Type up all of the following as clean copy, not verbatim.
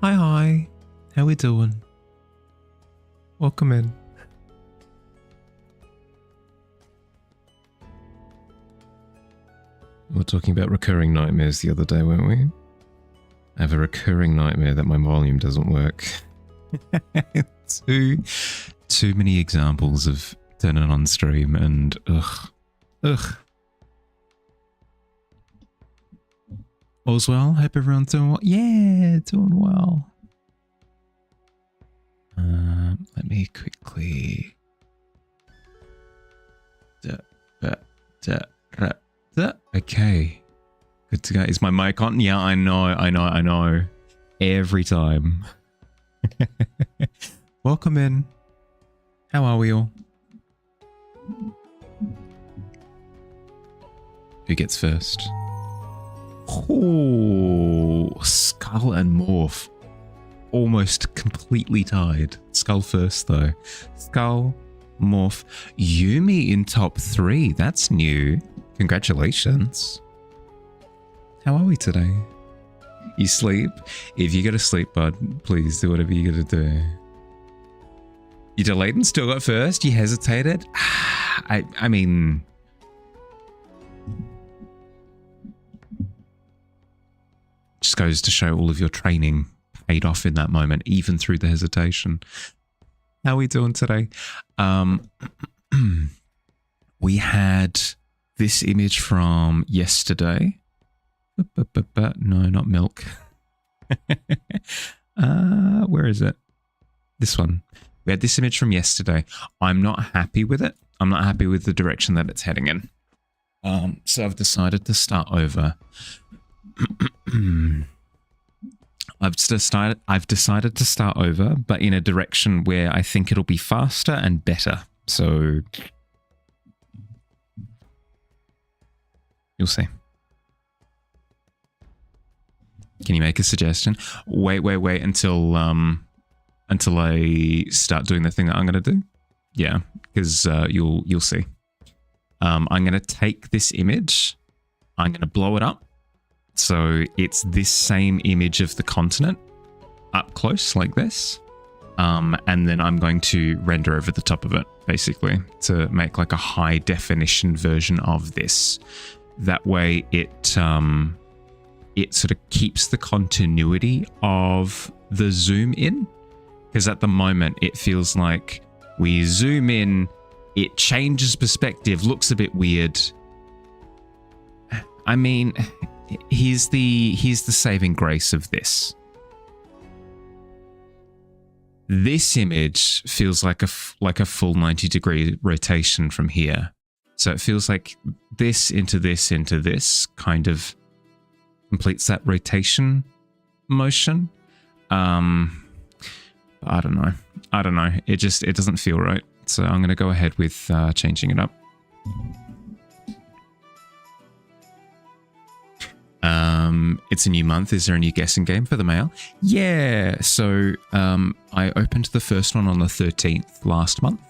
Hi, how we doing? Welcome in. We were talking about recurring nightmares the other day, weren't we? I have a recurring nightmare that my volume doesn't work. Too many examples of turning on stream and ugh. All's well? Hope everyone's doing well. Yeah, doing well. Let me quickly. Okay. Good to go. Is my mic on? Yeah, I know. Every time. Welcome in. How are we all? Who gets first? Oh, Skull and Morph. Almost completely tied. Skull first though. Skull, Morph, Yumi in top 3. That's new. Congratulations. How are we today? You sleep? If you go to sleep, bud, please do whatever you gotta do. You delayed and still got first? You hesitated? I mean... just goes to show all of your training paid off in that moment, even through the hesitation. How are we doing today? We had this image from yesterday. No, not milk. Where is it? This one. We had this image from yesterday. I'm not happy with it. I'm not happy with the direction that it's heading in. So I've decided to start over. I've decided to start over, but in a direction where I think it'll be faster and better. So you'll see. Can you make a suggestion? Wait until I start doing the thing that I'm gonna do. Yeah, because you'll see. I'm gonna take this image. I'm gonna blow it up. So it's this same image of the continent up close like this. And then I'm going to render over the top of it, basically, to make like a high definition version of this. That way it sort of keeps the continuity of the zoom in. Because at the moment it feels like we zoom in, it changes perspective, looks a bit weird. I mean, here's the saving grace of this. This image feels like a full 90-degree rotation from here. So it feels like this into this kind of completes that rotation motion. I don't know. It doesn't feel right. So I'm going to go ahead with changing it up. It's a new month. Is there a new guessing game for the mail? Yeah. So I opened the first one on the 13th last month.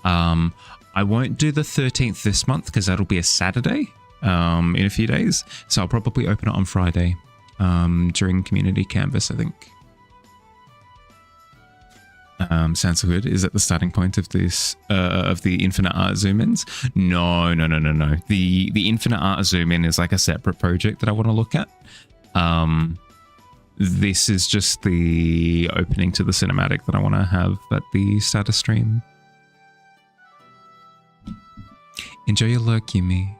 I won't do the 13th this month because that'll be a Saturday in a few days. So I'll probably open it on Friday during Community Canvas, I think. Sounds good. Is that the starting point of this of the infinite art zoom-ins? No. The infinite art zoom-in is like a separate project that I want to look at. This is just the opening to the cinematic that I want to have at the start of stream. Enjoy your lurk, Yumi.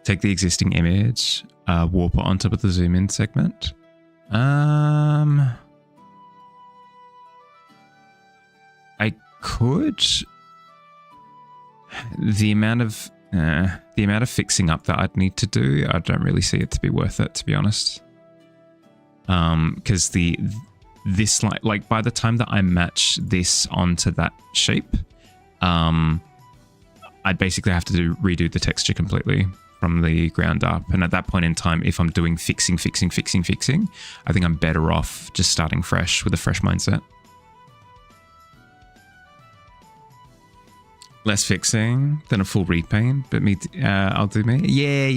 Take the existing image, warp it on top of the zoom-in segment. I could. The amount of fixing up that I'd need to do, I don't really see it to be worth it, to be honest. Because this like by the time that I match this onto that shape, I'd basically have to redo the texture completely from the ground up. And at that point in time, if I'm doing fixing, I think I'm better off just starting fresh with a fresh mindset. Less fixing than a full repaint, but I'll do me. Yeah.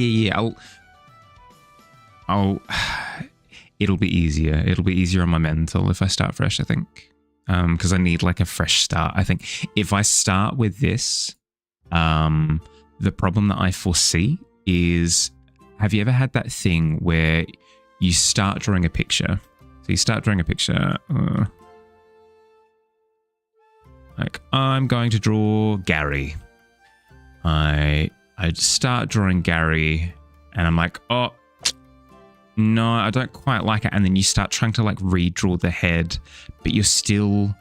It'll be easier. It'll be easier on my mental if I start fresh, I think. Because I need like a fresh start. I think if I start with this, the problem that I foresee is, have you ever had that thing where you start drawing a picture? So you start drawing a picture. Like, I'm going to draw Gary. I start drawing Gary and I'm like, oh, no, I don't quite like it. And then you start trying to like redraw the head, but you're still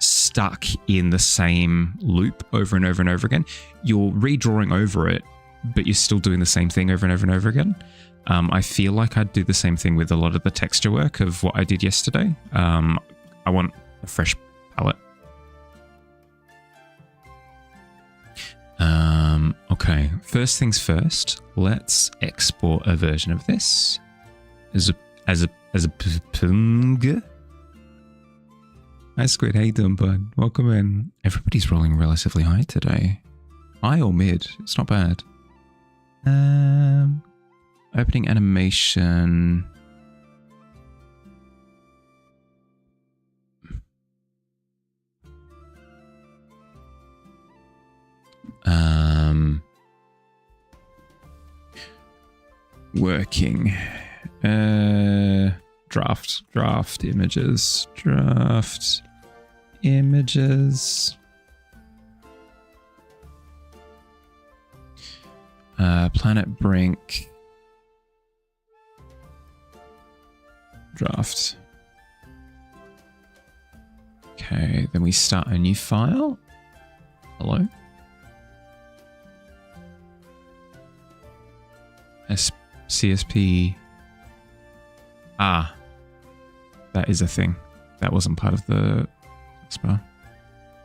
stuck in the same loop over and over and over again. You're redrawing over it, but you're still doing the same thing over and over and over again. I feel like I'd do the same thing with a lot of the texture work of what I did yesterday. I want a fresh palette. Okay, first things first, let's export a version of this as a pung. Hi Squid, how you doing, bud? Welcome in. Everybody's rolling relatively high today. High or mid? It's not bad. Opening animation. Working. Draft images. Draft images. Planet Brink. Draft. Okay, then we start a new file. Hello. CSP. Ah, that is a thing. That wasn't part of the spell.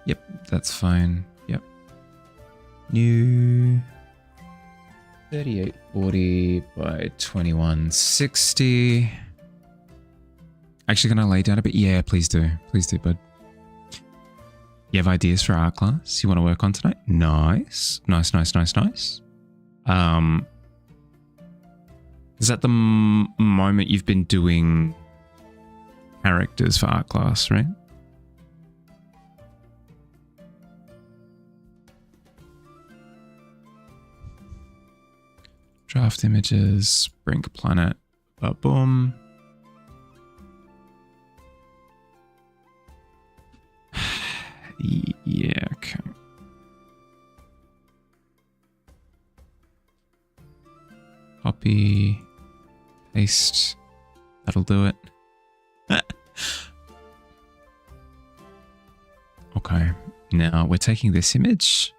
Yep, that's fine. Yep. New 3840 by 2160. Actually, can I lay down a bit? Yeah, please do. Please do, bud. You have ideas for art class you want to work on tonight? Nice. Nice. Is that the moment you've been doing characters for art class, right? Draft images, Brink Planet, boom. Yeah, okay. Copy, paste, that'll do it. Okay, now we're taking this image,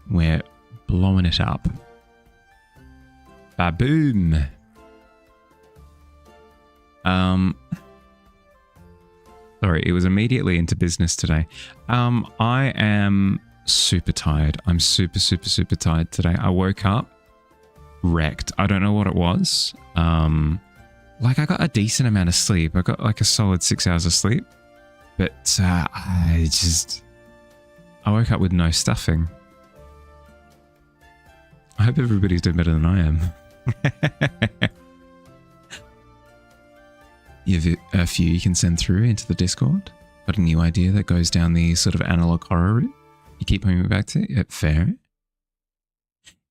we're blowing it up. Ba-boom. Sorry, it was immediately into business today. I am super tired. I'm super tired today. I woke up wrecked. I don't know what it was. Like I got a decent amount of sleep. I got like a solid 6 hours of sleep, but I woke up with no stuffing. I hope everybody's doing better than I am. You have a few you can send through into the Discord. Got a new idea that goes down the sort of analog horror route. You keep coming back to it. Fair.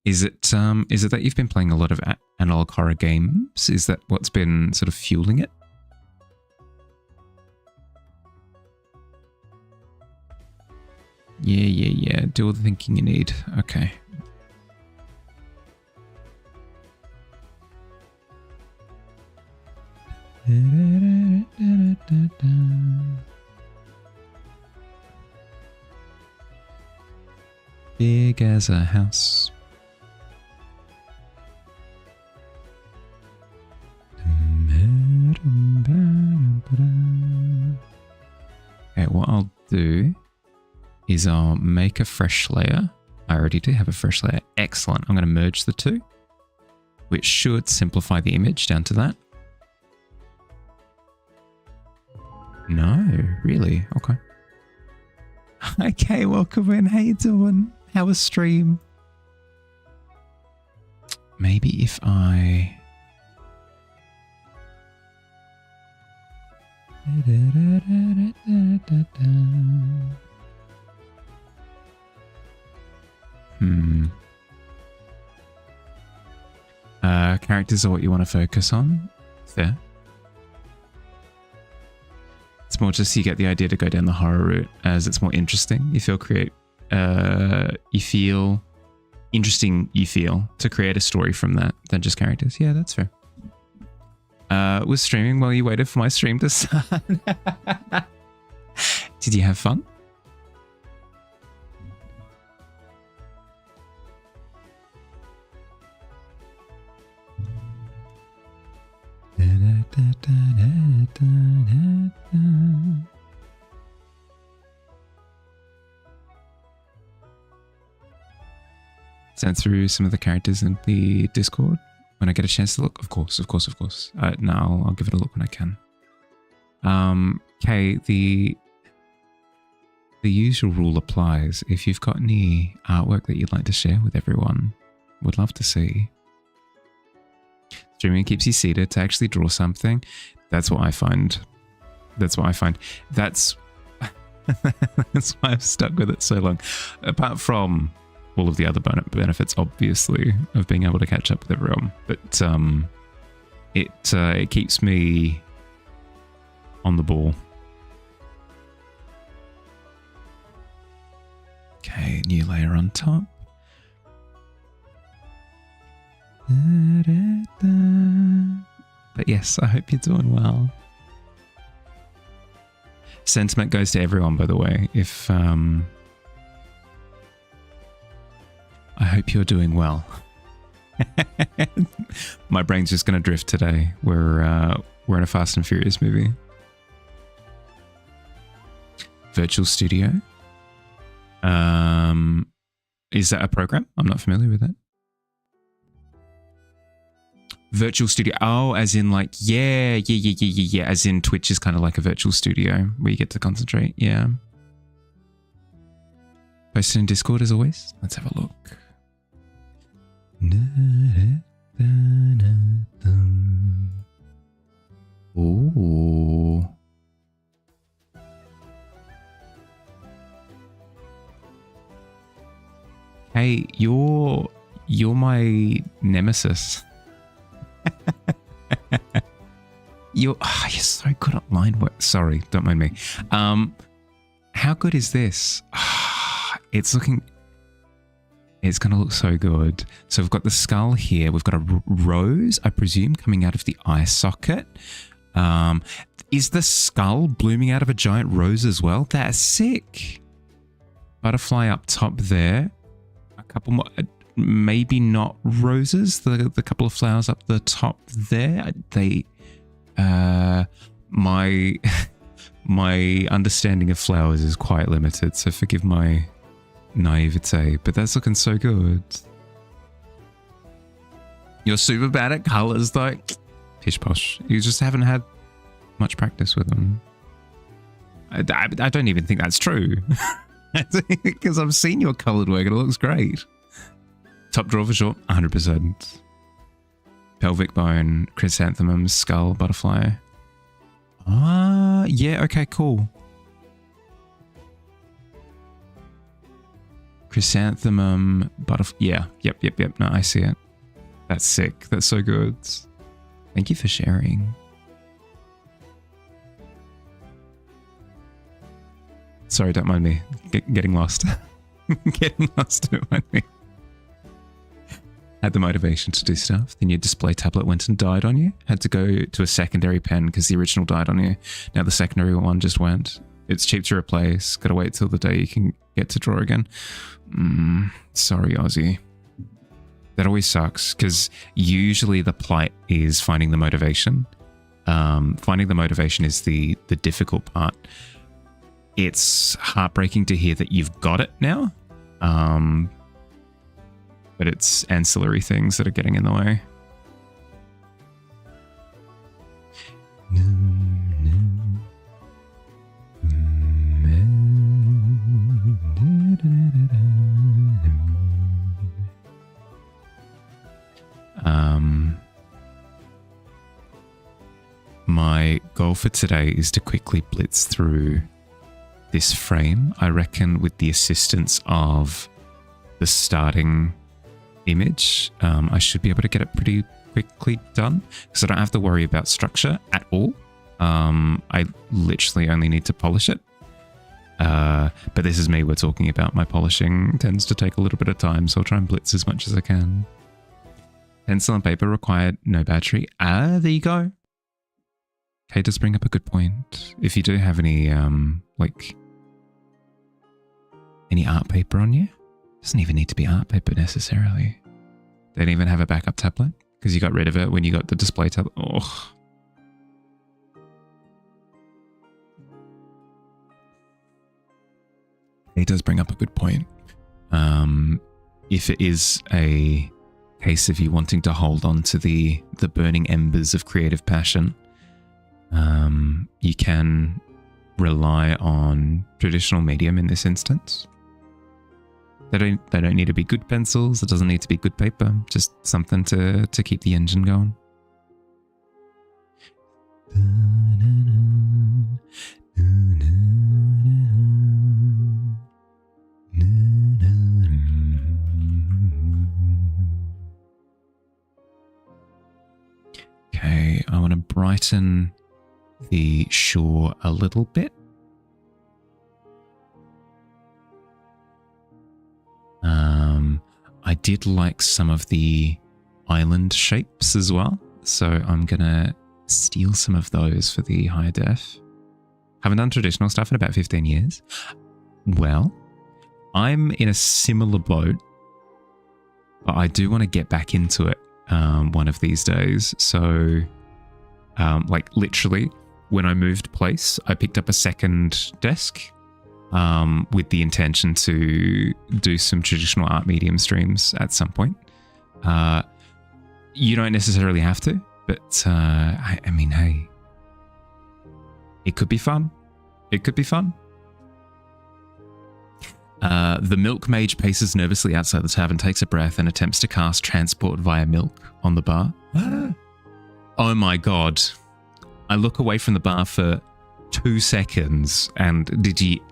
Is it that you've been playing a lot of analog horror games? Is that what's been sort of fueling it? Yeah. Do all the thinking you need. Okay. Big as a house. Okay, what I'll do is I'll make a fresh layer. I already do have a fresh layer. Excellent. I'm going to merge the two, which should simplify the image down to that. No, really? Okay. Okay, welcome in. How you doing? How was stream? Maybe if I... Characters are what you want to focus on. Fair. It's more just you get the idea to go down the horror route as it's more interesting. You feel to create a story from that than just characters. Yeah, that's fair. Was streaming while you waited for my stream to start. Did you have fun? Send through some of the characters in the Discord when I get a chance to look. Of course. No, I'll give it a look when I can. Okay, the usual rule applies. If you've got any artwork that you'd like to share with everyone, would love to see. Streaming keeps you seated to actually draw something. That's what I find. That's why I've stuck with it so long. Apart from all of the other benefits, obviously, of being able to catch up with everyone. But It keeps me on the ball. Okay, new layer on top. But yes, I hope you're doing well. Sentiment goes to everyone, by the way. If I hope you're doing well. My brain's just going to drift today. We're in a Fast and Furious movie. Virtual Studio. Is that a program? I'm not familiar with it. Virtual studio. Oh, as in like, yeah. As in Twitch is kind of like a virtual studio where you get to concentrate. Yeah. Posted in Discord as always. Let's have a look. Ooh. Hey, you're my nemesis. You're so good at line work. Sorry, don't mind me. How good is this? It's going to look so good. So we've got the skull here. We've got a rose, I presume, coming out of the eye socket. Is the skull blooming out of a giant rose as well? That's sick. Butterfly up top there. A couple more, maybe not roses. The couple of flowers up the top there. My understanding of flowers is quite limited, so forgive my naivete, but that's looking so good. You're super bad at colors though. Pish posh. You just haven't had much practice with them. I don't even think that's true. Because I've seen your colored work and it looks great. Top drawer for sure, 100%. Pelvic bone, chrysanthemum, skull, butterfly. Yeah, okay, cool. Chrysanthemum, butterfly. Yeah, yep. No, I see it. That's sick. That's so good. Thank you for sharing. Sorry, don't mind me. Getting lost. Getting lost, don't mind me. Had the motivation to do stuff. Then your display tablet went and died on you. Had to go to a secondary pen because the original died on you. Now the secondary one just went. It's cheap to replace. Gotta wait till the day you can get to draw again. Sorry, Aussie. That always sucks because usually the plight is finding the motivation. Finding the motivation is the difficult part. It's heartbreaking to hear that you've got it now. But it's ancillary things that are getting in the way. My goal for today is to quickly blitz through this frame. I reckon with the assistance of the starting image, I should be able to get it pretty quickly done because I don't have to worry about structure at all. I literally only need to polish it. But this is me we're talking about. My polishing tends to take a little bit of time, so I'll try and blitz as much as I can. Pencil and paper required, no battery. There you go. Okay, does bring up a good point. If you do have any, like, any art paper on you, doesn't even need to be art paper necessarily. They don't even have a backup tablet because you got rid of it when you got the display tablet. Oh. It does bring up a good point. If it is a case of you wanting to hold on to the burning embers of creative passion, you can rely on traditional medium in this instance. They don't need to be good pencils. It doesn't need to be good paper. Just something to keep the engine going. Okay. want to brighten the shore a little bit. I did like some of the island shapes as well, so I'm gonna steal some of those for the higher def. Haven't done traditional stuff in about 15 years. Well, I'm in a similar boat, but I do want to get back into it one of these days. So, like literally, when I moved place, I picked up a second desk with the intention to do some traditional art medium streams at some point. You don't necessarily have to, but I mean, hey, it could be fun. It could be fun. The milk mage paces nervously outside the tavern, takes a breath, and attempts to cast transport via milk on the bar. Oh my god. I look away from the bar for 2 seconds, and the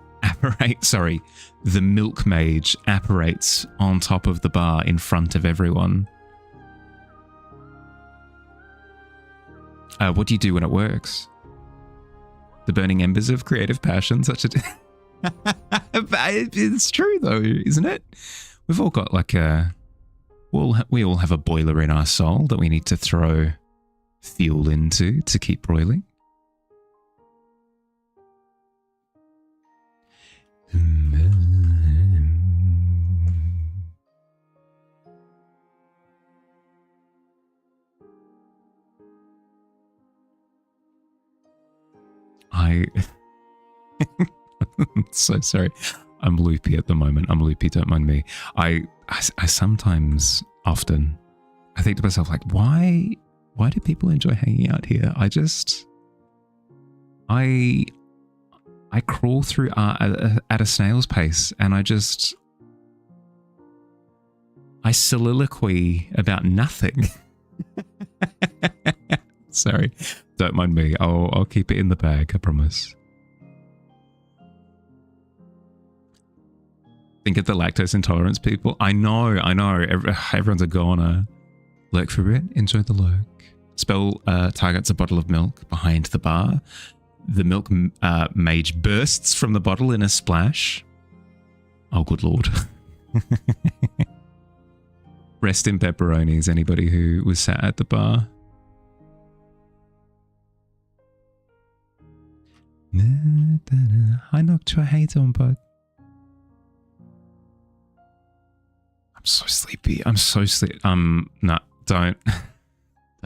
milk mage apparates on top of the bar in front of everyone. What do you do when it works? The burning embers of creative passion, such a... It's true though, isn't it? We've all got like we all have a boiler in our soul that we need to throw fuel into to keep broiling. I'm so sorry. I'm loopy at the moment. I'm loopy, don't mind me. I sometimes, often, I think to myself, like, why do people enjoy hanging out here? I crawl through art at a snail's pace, and I soliloquy about nothing. Sorry, don't mind me. I'll keep it in the bag, I promise. Think of the lactose intolerance people. I know. Everyone's a goner. Lurk for a bit. Enjoy the lurk. Spell targets a bottle of milk behind the bar. The milk mage bursts from the bottle in a splash. Oh, good lord. Rest in pepperonis, anybody who was sat at the bar. Hi, Noctua. How you doing, bud? I'm so sleepy. I'm so sleepy. No, don't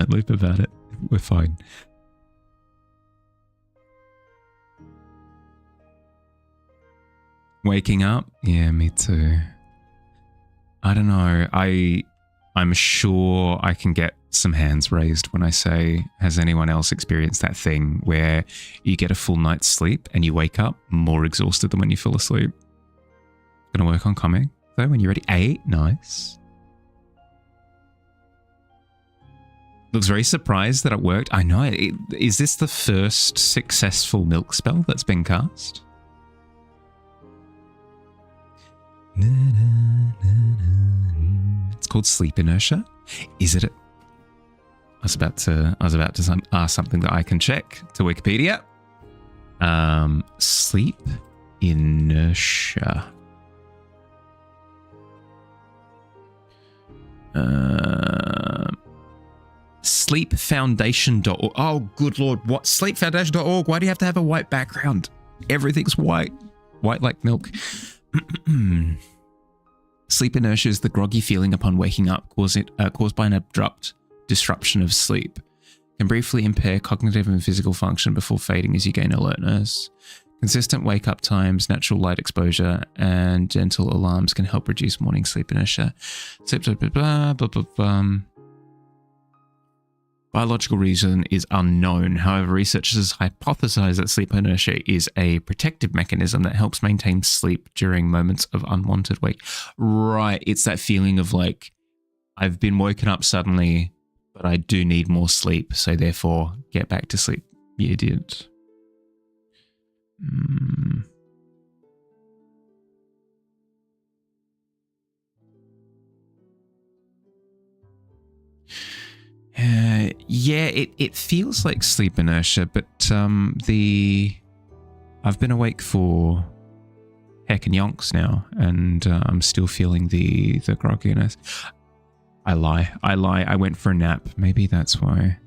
loop about it. We're fine. Waking up? Yeah, me too. I don't know. I'm sure I can get some hands raised when I say, has anyone else experienced that thing where you get a full night's sleep and you wake up more exhausted than when you fell asleep? Gonna work on coming. Though, when you're ready. 8, nice. Looks very surprised that it worked. I know. Is this the first successful milk spell that's been cast? It's called sleep inertia. Is it? I was about to ask something that I can check to Wikipedia. Sleep inertia. Sleepfoundation.org. Oh, good lord. What? Sleepfoundation.org. Why do you have to have a white background? Everything's white. White like milk. Sleep inertia is the groggy feeling upon waking up caused by an abrupt disruption of sleep. Can briefly impair cognitive and physical function before fading as you gain alertness. Consistent wake-up times, natural light exposure, and gentle alarms can help reduce morning sleep inertia. Biological reason is unknown. However, researchers hypothesize that sleep inertia is a protective mechanism that helps maintain sleep during moments of unwanted wake. Right, it's that feeling of like, I've been woken up suddenly, but I do need more sleep, so therefore get back to sleep. You did. Yeah, it feels like sleep inertia, but I've been awake for heck and yonks now, and I'm still feeling the grogginess. I lie. I went for a nap. Maybe that's why.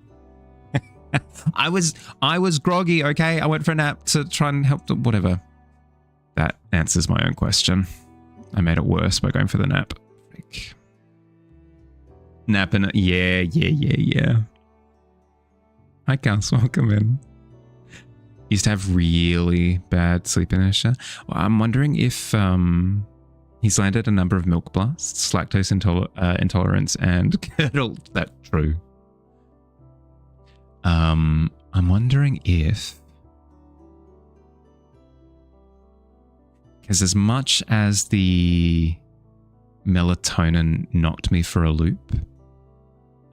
I was groggy. Okay, I went for a nap to try and help. Whatever. That answers my own question. I made it worse by going for the nap. Like, napping. Yeah. Hi, Council. Welcome in. Used to have really bad sleep inertia. Well, I'm wondering if he's landed a number of milk blasts, lactose intolerance, and curdle. That's true. I'm wondering if, because as much as the melatonin knocked me for a loop,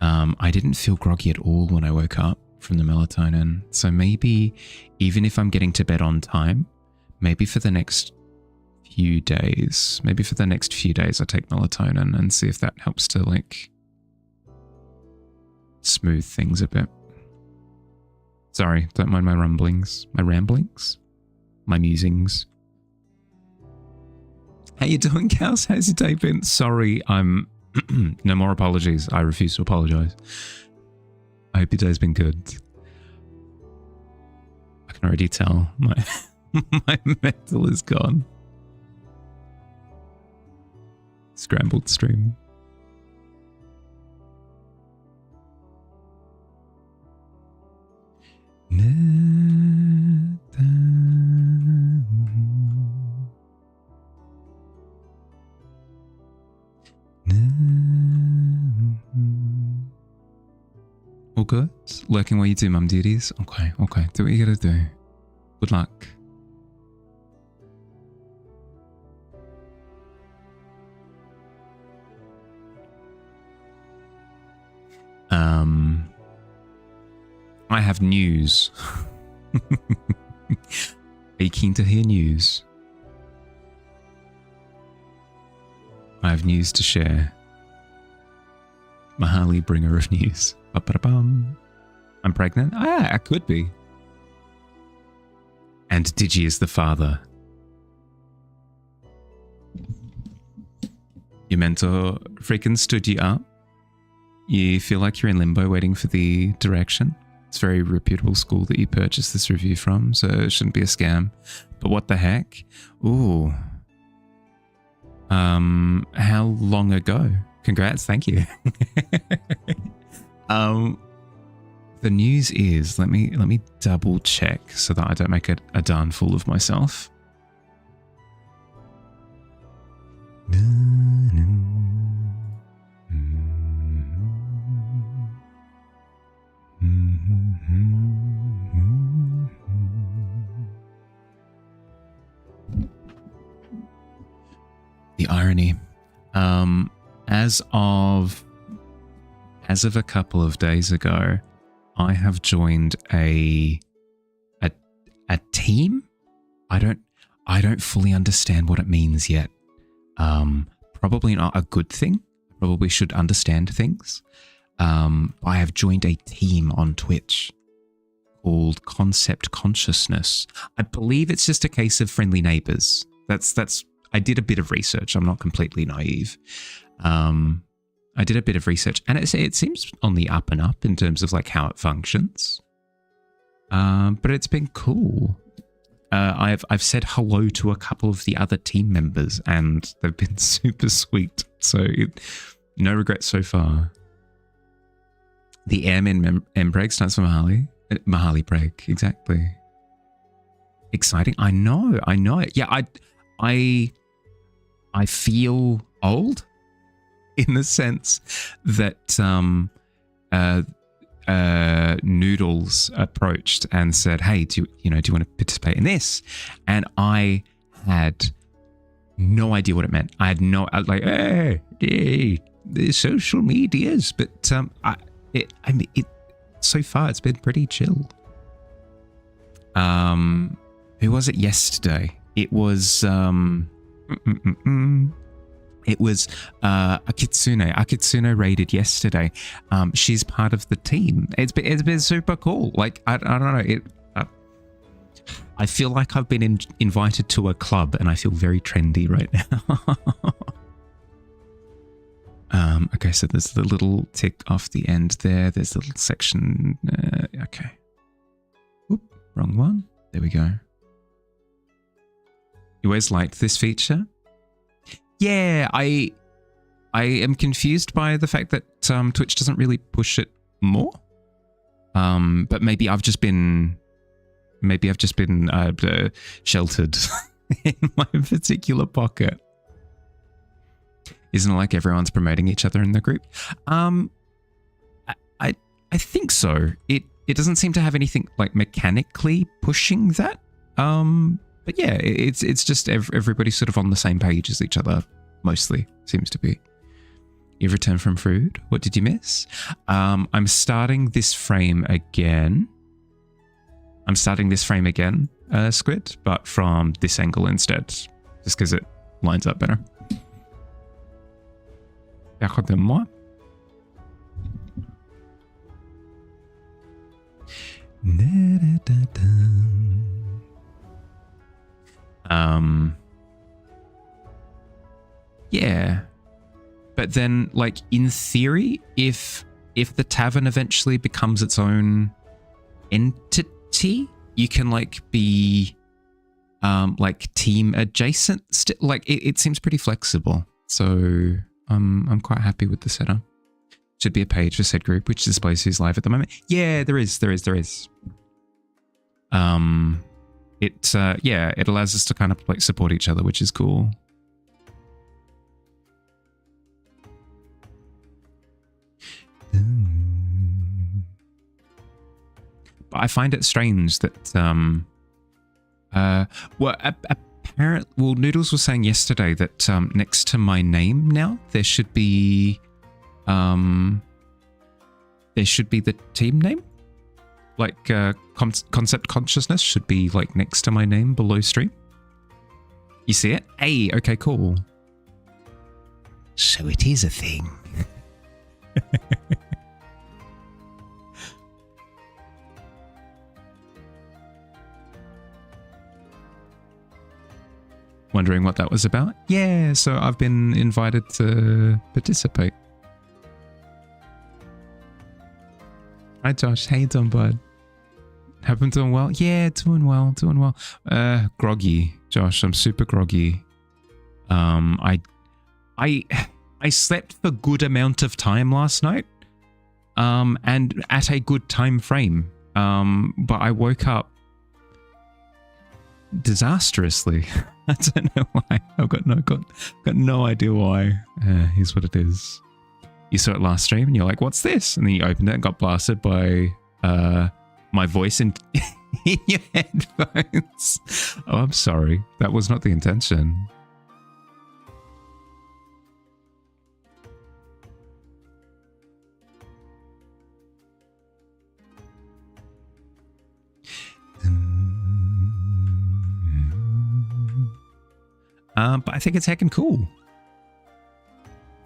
I didn't feel groggy at all when I woke up from the melatonin. So maybe even if I'm getting to bed on time, maybe for the next few days, I take melatonin and see if that helps to like smooth things a bit. Sorry, don't mind my ramblings, my musings. How you doing, Cows? How's your day been? Sorry, I'm no more apologies. I refuse to apologize. I hope your day's been good. I can already tell my mental is gone. Scrambled stream. All good? Lurking while you do mum duties? Okay. Do what you gotta do. Good luck. I have news. Are you keen to hear news? I have news to share. Mahali, bringer of news. Ba-ba-da-bum. I'm pregnant? I could be. And Digi is the father. Your mentor freaking stood you up. You feel like you're in limbo waiting for the direction. It's a very reputable school that you purchased this review from, so it shouldn't be a scam. But what the heck? Ooh. How long ago? Congrats, thank you. The news is, let me double check so that I don't make a darn fool of myself. The irony. As of a couple of days ago, I have joined a team. I don't fully understand what it means yet. Probably not a good thing. Probably should understand things. I have joined a team on Twitch called Concept Consciousness. I believe it's just a case of friendly neighbors. That's. I did a bit of research. I'm not completely naive. I did a bit of research, and it seems on the up and up in terms of like how it functions. But it's been cool. I've said hello to a couple of the other team members, and they've been super sweet. So no regrets so far. The Airman Mbreg stands for Mahali. Mahali Breg, exactly. Exciting. I know it. Yeah, I feel old in the sense that Noodles approached and said, "Hey, do you want to participate in this?" And I had no idea what it meant. I was like, "Hey, the social medias," but so far it's been pretty chill. Who was it yesterday? It was It was Akitsune. Akitsune raided yesterday. She's part of the team. It's been super cool. Like, I don't know. I feel like I've been invited to a club and I feel very trendy right now. Okay, so there's the little tick off the end there. There's a little section. Okay. Oop, wrong one. There we go. You always liked this feature? Yeah, I am confused by the fact that Twitch doesn't really push it more. But maybe I've just been sheltered in my particular pocket. Isn't it like everyone's promoting each other in the group? I think so. It doesn't seem to have anything like mechanically pushing that. But yeah, it's just everybody sort of on the same page as each other, mostly, seems to be. You've returned from food. What did you miss? I'm starting this frame again. Squid, but from this angle instead, just because it lines up better. Pardonne-moi. Yeah. But then, like, in theory, if the tavern eventually becomes its own entity, you can, like, be like team adjacent. Like, it seems pretty flexible. So I'm quite happy with the setup. Should be a page for said group which displays who's live at the moment. Yeah, there is. It allows us to kind of like support each other, which is cool. But I find it strange that Noodles was saying yesterday that next to my name now there should be the team name. Like concept consciousness should be like next to my name below stream. You see it? Hey, okay, cool. So it is a thing. Wondering what that was about? Yeah, so I've been invited to participate. Hi Josh, how you doing, bud? Hope I'm doing well. Yeah, doing well. Groggy, Josh. I'm super groggy. I slept for good amount of time last night. And at a good time frame. But I woke up disastrously. I don't know why. I've got no idea why. Here's what it is. You saw it last stream and you're like, what's this? And then you opened it and got blasted by my voice in your headphones. Oh, I'm sorry. That was not the intention. But I think it's heckin' cool.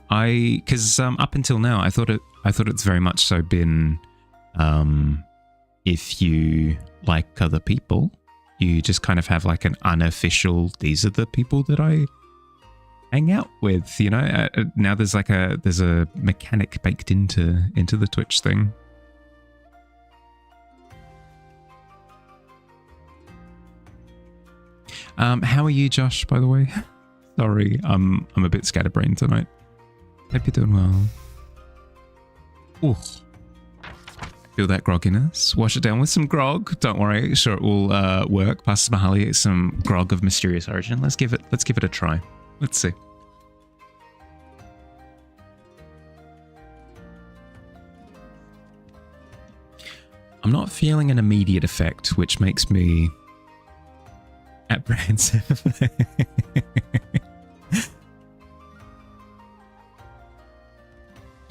Because up until now, I thought it's very much so been, if you like other people, you just kind of have like an unofficial. These are the people that I hang out with. You know, now there's a mechanic baked into the Twitch thing. How are you, Josh? By the way, sorry, I'm a bit scatterbrained tonight. Hope you're doing well. Ooh. Feel that grogginess? Wash it down with some grog. Don't worry, sure it will work. Pastor Mahali, some grog of mysterious origin. Let's give it a try. Let's see. I'm not feeling an immediate effect, which makes me apprehensive.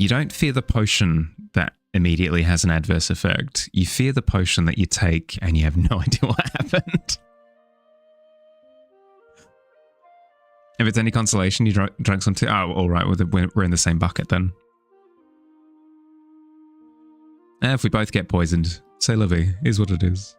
You don't fear the potion that immediately has an adverse effect. You fear the potion that you take and you have no idea what happened. If it's any consolation, you drank some too. Oh, all right. Well, we're in the same bucket then. If we both get poisoned, c'est la vie, is what it is.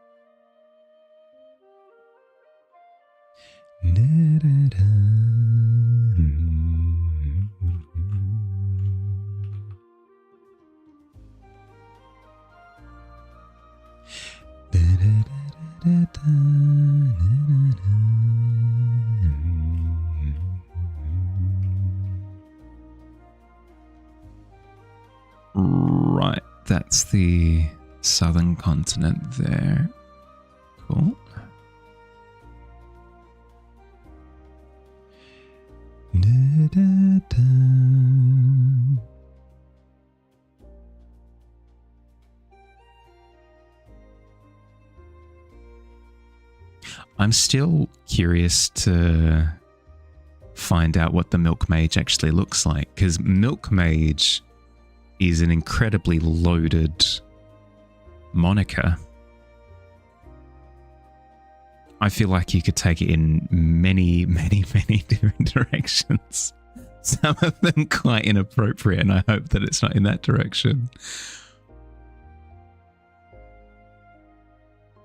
Right, that's the southern continent there. Cool. I'm still curious to find out what the Milk Mage actually looks like, because Milk Mage is an incredibly loaded moniker. I feel like you could take it in many, many, many different directions. Some of them quite inappropriate, and I hope that it's not in that direction.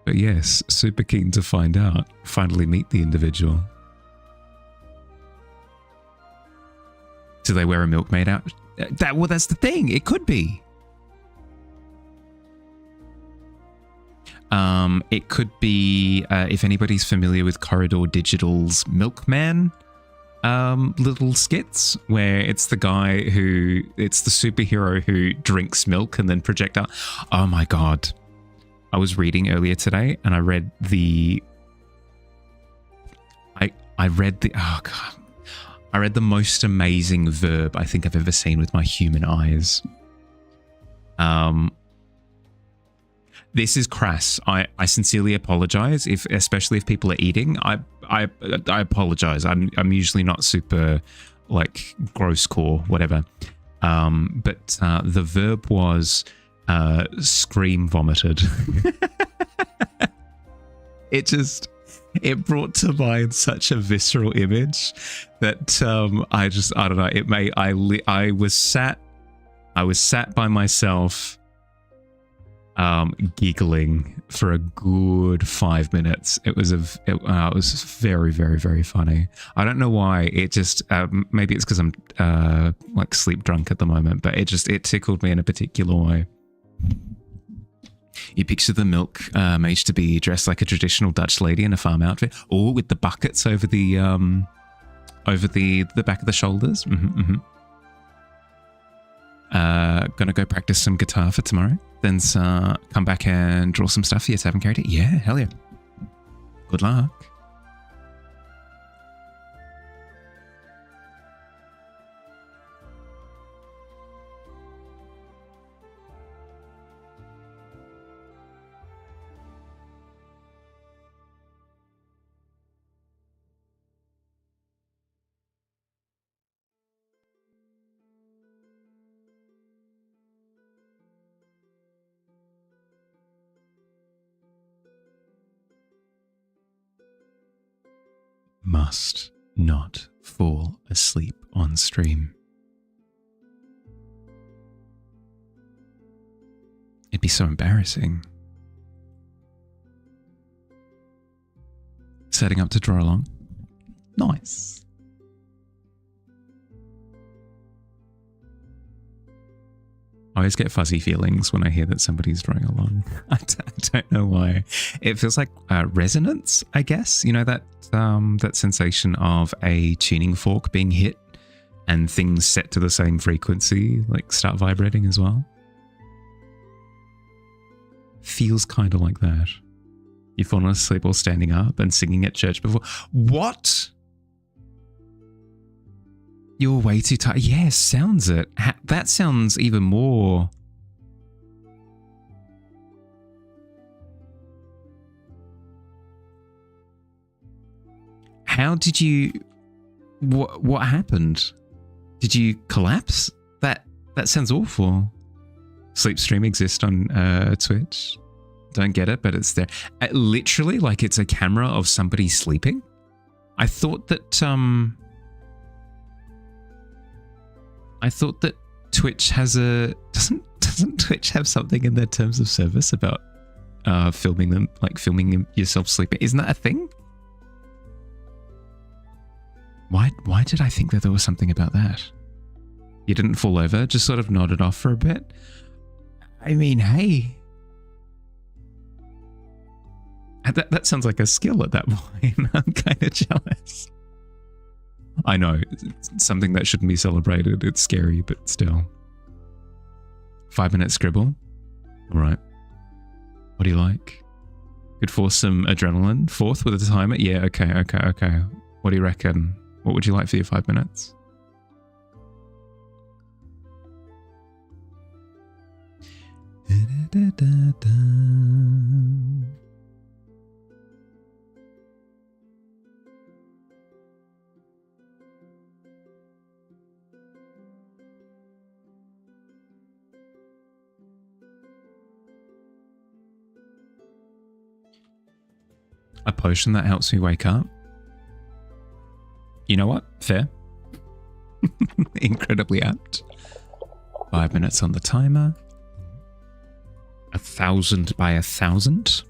But yes, super keen to find out. Finally meet the individual. Do they wear a milkmaid out? Well, that's the thing. It could be. It could be, if anybody's familiar with Corridor Digital's Milkman little skits, where it's the guy who, it's the superhero who drinks milk and then project out. Oh my God. I was reading earlier today and I read the, I read the, oh God. I read the most amazing verb I think I've ever seen with my human eyes. This is crass. I sincerely apologize, especially if people are eating. I apologize. I'm usually not super like gross core, whatever. But the verb was scream vomited. It brought to mind such a visceral image that I don't know. I was sat by myself, giggling for a good 5 minutes. It was very, very, very funny. I don't know why. It just maybe it's because I'm like sleep drunk at the moment, but it tickled me in a particular way. You picture the Milk Mage to be dressed like a traditional Dutch lady in a farm outfit, or with the buckets over the back of the shoulders. Gonna go practice some guitar for tomorrow, then come back and draw some stuff for your Tavern character. Yeah, hell yeah. Good luck. Must not fall asleep on stream. It'd be so embarrassing. Setting up to draw along. Nice. I always get fuzzy feelings when I hear that somebody's drawing along. I don't know why. It feels like resonance, I guess. You know, that sensation of a tuning fork being hit and things set to the same frequency, like start vibrating as well. Feels kind of like that. You've fallen asleep while standing up and singing at church before. What? You're way too tired. Yeah, sounds it. That sounds even more. How did you? What happened? Did you collapse? That sounds awful. Sleep stream exists on Twitch. Don't get it, but it's there. Literally, like it's a camera of somebody sleeping. I thought that I thought that Twitch has a doesn't Twitch have something in their terms of service about filming yourself sleeping? Isn't that a thing? Why did I think that there was something about that? You didn't fall over, just sort of nodded off for a bit. I mean, hey. That sounds like a skill at that point. I'm kind of jealous. I know, it's something that shouldn't be celebrated. It's scary, but still. 5-minute scribble. All right. What do you like? Could force some adrenaline. 4th with a timer? Yeah, okay. What do you reckon? What would you like for your 5 minutes? A potion that helps me wake up. You know what? Fair. Incredibly apt. 5 minutes on the timer. 1,000 by 1,000.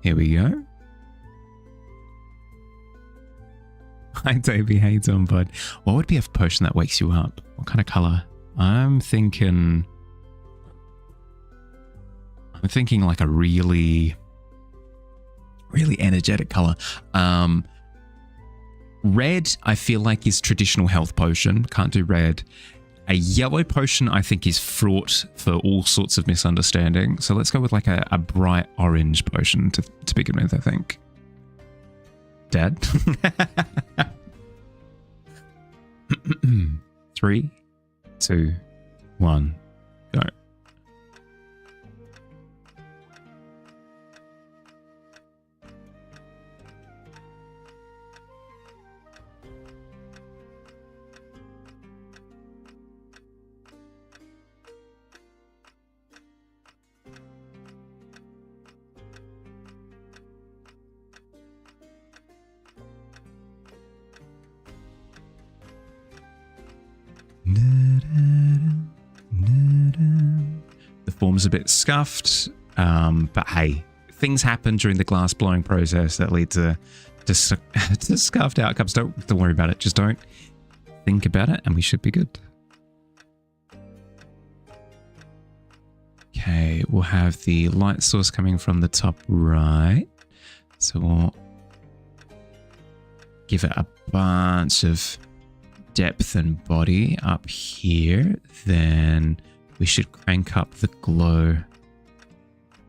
Here we go. Hi, Davey. How you doing, bud? What would be a potion that wakes you up? What kind of color? I'm thinking like a really energetic color. Red, I feel like, is traditional health potion. Can't do red. A yellow potion, I think, is fraught for all sorts of misunderstanding. So let's go with like a bright orange potion to begin with, I think. Dad? 3, 2, 1, go. The form's a bit scuffed, but hey, things happen during the glass blowing process that lead to scuffed outcomes. Don't worry about it. Just don't think about it, and we should be good. Okay, we'll have the light source coming from the top right, so we'll give it a bunch of depth and body up here. Then we should crank up the glow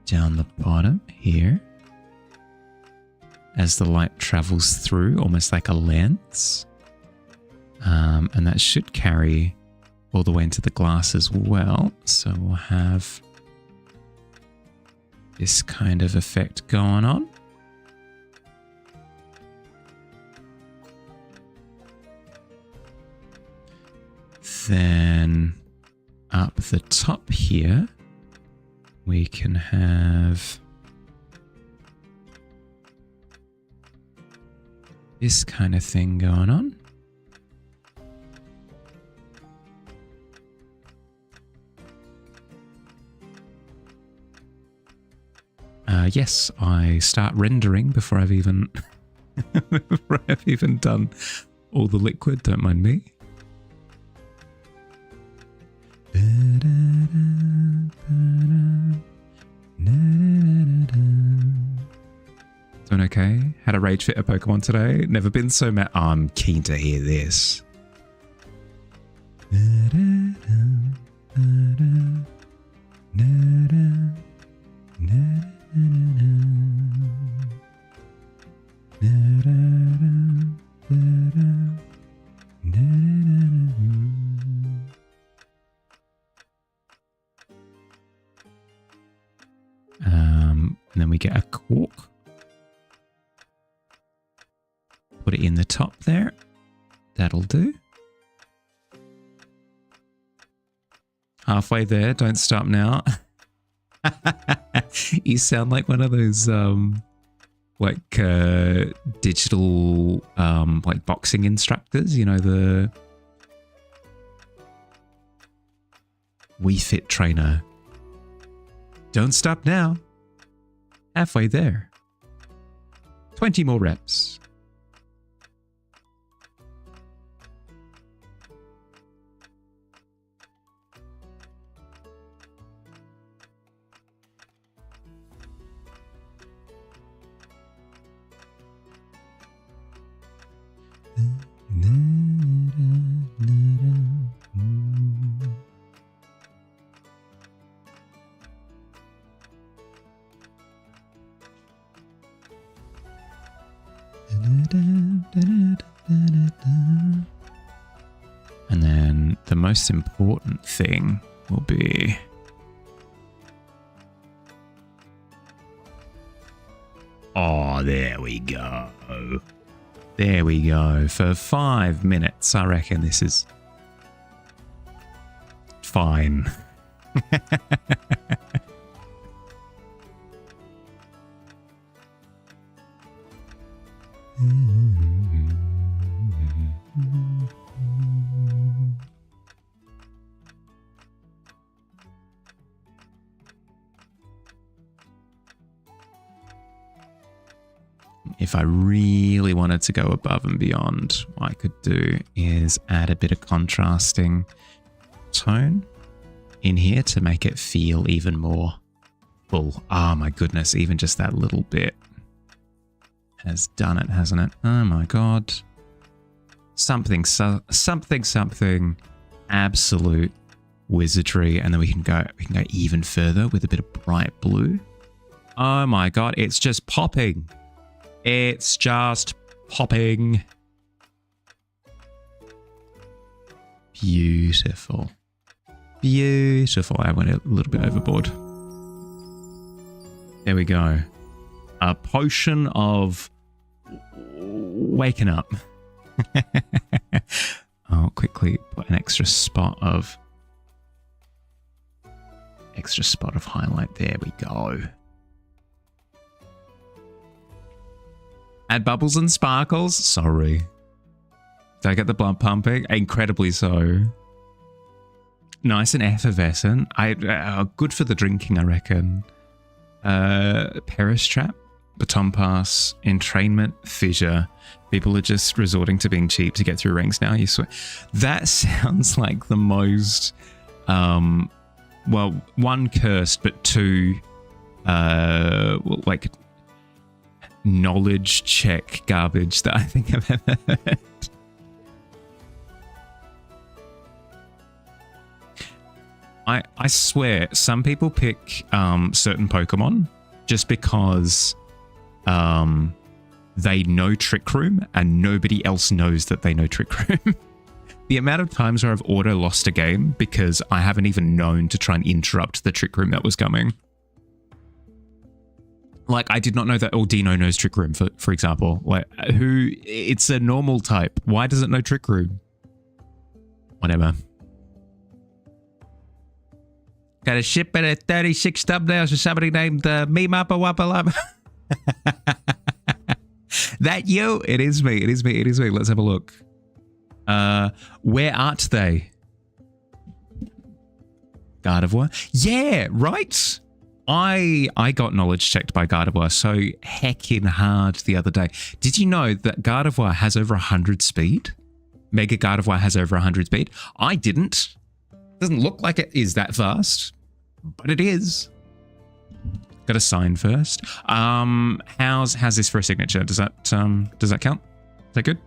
down the bottom here as the light travels through, almost like a lens. And that should carry all the way into the glass as well. So we'll have this kind of effect going on. Then up the top here, we can have this kind of thing going on. Yes, I start rendering before I've even done all the liquid. Don't mind me. Doing okay? Had a rage fit a Pokemon today. Never been so mad. Oh, I'm keen to hear this. And then we get a cork. Put it in the top there. That'll do. Halfway there. Don't stop now. You sound like one of those digital like boxing instructors, you know, We Fit Trainer. Don't stop now. Halfway there. 20 more reps. And then the most important thing will be oh, there we go. There we go. For 5 minutes, I reckon this is fine. If I really wanted to go above and beyond, what I could do is add a bit of contrasting tone in here to make it feel even more full. Oh my goodness, even just that little bit has done it, hasn't it? Oh my god. Something, absolute wizardry. And then we can go even further with a bit of bright blue. Oh my god, it's just popping. It's just popping. Beautiful. Beautiful. I went a little bit overboard. There we go. A potion of waking up. I'll quickly put an extra spot of highlight. There we go. Add bubbles and sparkles. Sorry. Did I get the blood pumping? Incredibly so. Nice and effervescent. Good for the drinking, I reckon. Perish Trap, Baton Pass, Entrainment, Fissure. People are just resorting to being cheap to get through ranks now, you swear. That sounds like the most, well, one, cursed, but two, like, knowledge check garbage that I think I've ever heard. I swear, some people pick certain Pokemon just because they know Trick Room and nobody else knows that they know Trick Room. The amount of times where I've auto lost a game because I haven't even known to try and interrupt the Trick Room that was coming. Like, I did not know that Ordino knows Trick Room, for example. Like, it's a normal type. Why does it know Trick Room? Whatever. Got a ship at 36 thumbnails for somebody named Meemappa Wappa Lappa. That you? It is me. It is me. It is me. Let's have a look. Where art they? Gardevoir? Yeah, right? I got knowledge checked by Gardevoir so heckin' hard the other day. Did you know that Gardevoir has over 100 speed? Mega Gardevoir has over 100 speed. I didn't. Doesn't look like it is that fast, but it is. Got to sign first. How's this for a signature? Does that count? Is that good?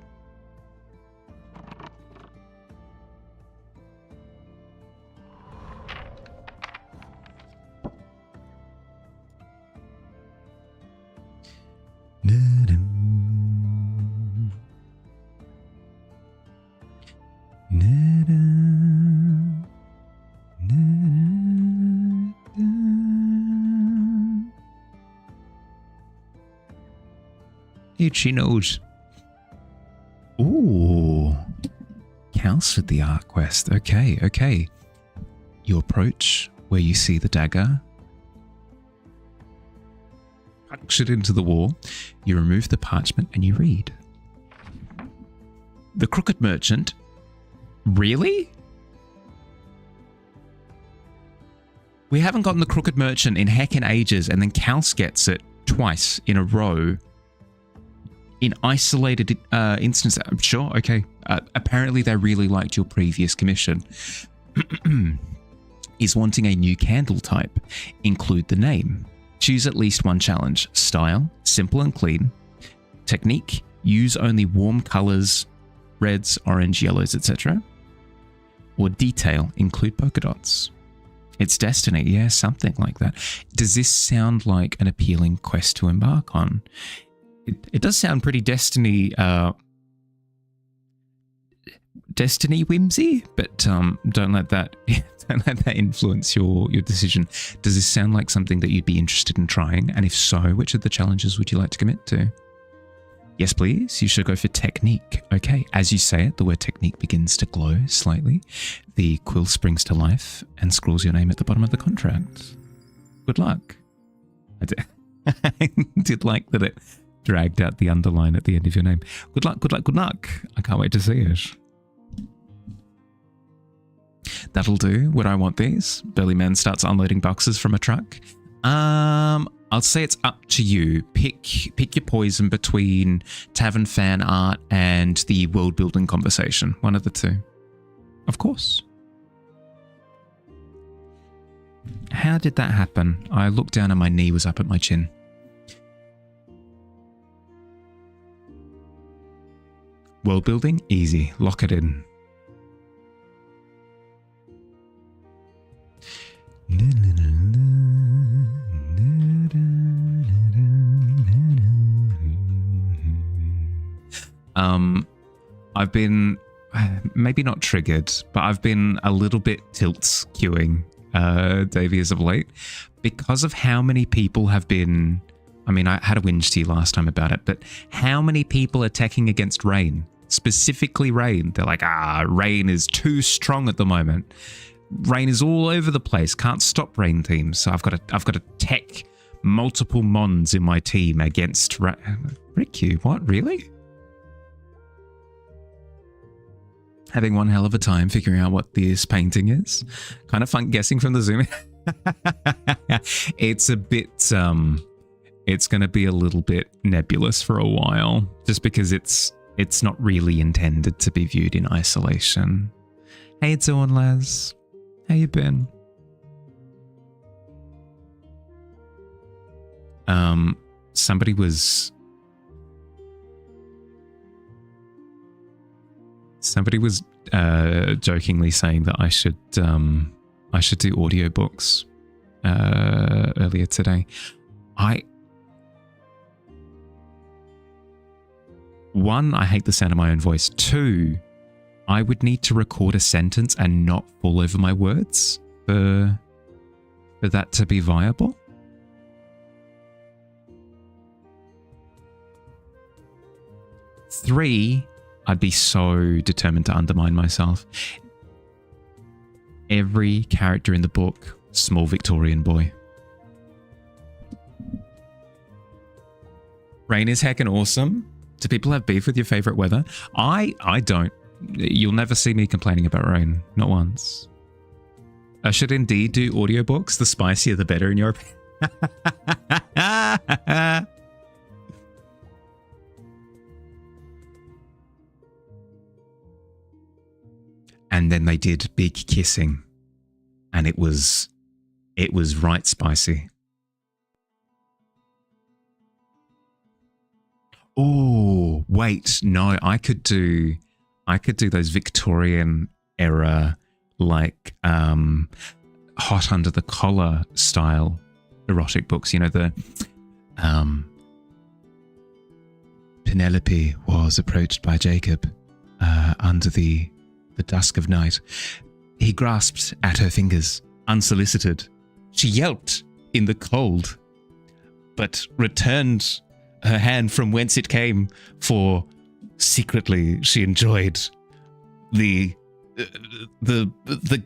Itchy nose. Ooh. Counts with the art quest. Okay, okay. You approach where you see the dagger. Punch it into the wall. You remove the parchment and you read. The Crooked Merchant. Really? We haven't gotten the Crooked Merchant in heckin' ages, and then Kals gets it twice in a row in isolated instances. Sure, okay. Apparently they really liked your previous commission. Is wanting a new candle type. Include the name. Choose at least one challenge. Style, simple and clean. Technique, use only warm colors, reds, orange, yellows, etc. Or detail, include polka dots. It's Destiny, yeah, something like that. Does this sound like an appealing quest to embark on? It does sound pretty Destiny whimsy, but don't let that influence your decision. Does this sound like something that you'd be interested in trying? And if so, which of the challenges would you like to commit to? Yes, please. You should go for technique. Okay, as you say it, the word technique begins to glow slightly. The quill springs to life and scrawls your name at the bottom of the contract. Good luck. I did like that it dragged out the underline at the end of your name. Good luck, good luck, good luck. I can't wait to see it. That'll do. Would I want these? Burly Man starts unloading boxes from a truck. I'll say it's up to you. Pick your poison between Tavern fan art and the world building conversation. One of the two. Of course. How did that happen? I looked down and my knee was up at my chin. World building? Easy. Lock it in. I've been maybe not triggered, but I've been a little bit tilts queuing Davey as of late because of how many people have been. I mean, I had a whinge to you last time about it, but how many people are teching against Rain, specifically Rain? They're like, Rain is too strong at the moment. Rain is all over the place. Can't stop Rain teams. So I've got to tech multiple mons in my team against Rick you. What, really? Having one hell of a time figuring out what this painting is. Kind of fun guessing from the zoom. It's a bit, it's going to be a little bit nebulous for a while, just because it's not really intended to be viewed in isolation. Hey, it's Owen Laz. How you been? Somebody was jokingly saying that I should do audiobooks earlier today. One, I hate the sound of my own voice. Two, I would need to record a sentence and not fall over my words for that to be viable. Three, I'd be so determined to undermine myself. Every character in the book, small Victorian boy. Rain is heckin' awesome. Do people have beef with your favorite weather? I don't. You'll never see me complaining about rain. Not once. I should indeed do audiobooks. The spicier the better in your opinion. And then they did big kissing. And it was right spicy. Oh, wait, no, I could do those Victorian era, like hot under the collar style erotic books. You know, the Penelope was approached by Jacob under the dusk of night. He grasped at her fingers, unsolicited. She yelped in the cold, but returned her hand from whence it came, for secretly she enjoyed the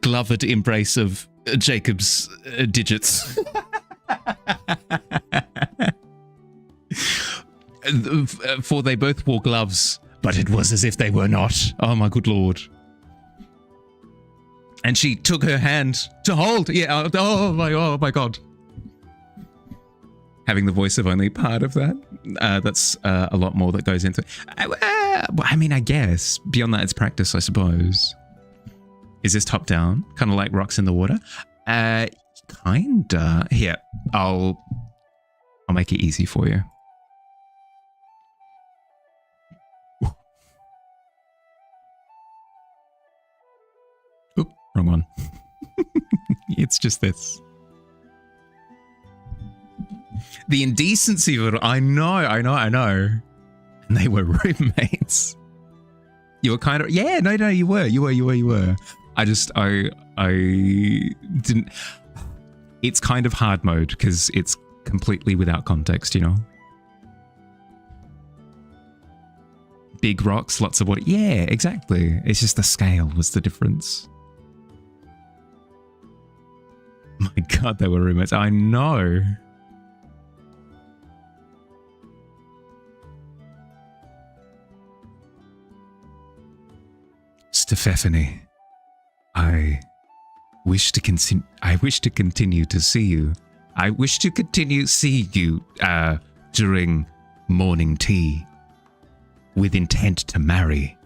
gloved embrace of Jacob's digits. For they both wore gloves, but it was as if they were not. Oh my good lord. And she took her hand to hold. Yeah. Oh my God. Having the voice of only part of that. That's a lot more that goes into it. I mean, I guess beyond that, it's practice, I suppose. Is this top down? Kind of like rocks in the water? Kinda. Here, I'll make it easy for you. Oop, wrong one. It's just this. The indecency of it. I know. And they were roommates. You were kind of, yeah, no, you were. I didn't. It's kind of hard mode because it's completely without context, you know? Big rocks, lots of water. Yeah, exactly. It's just the scale was the difference. My God, they were roommates. I know. Stephanie, I wish to continue to see you. I wish to continue seeing you during morning tea with intent to marry.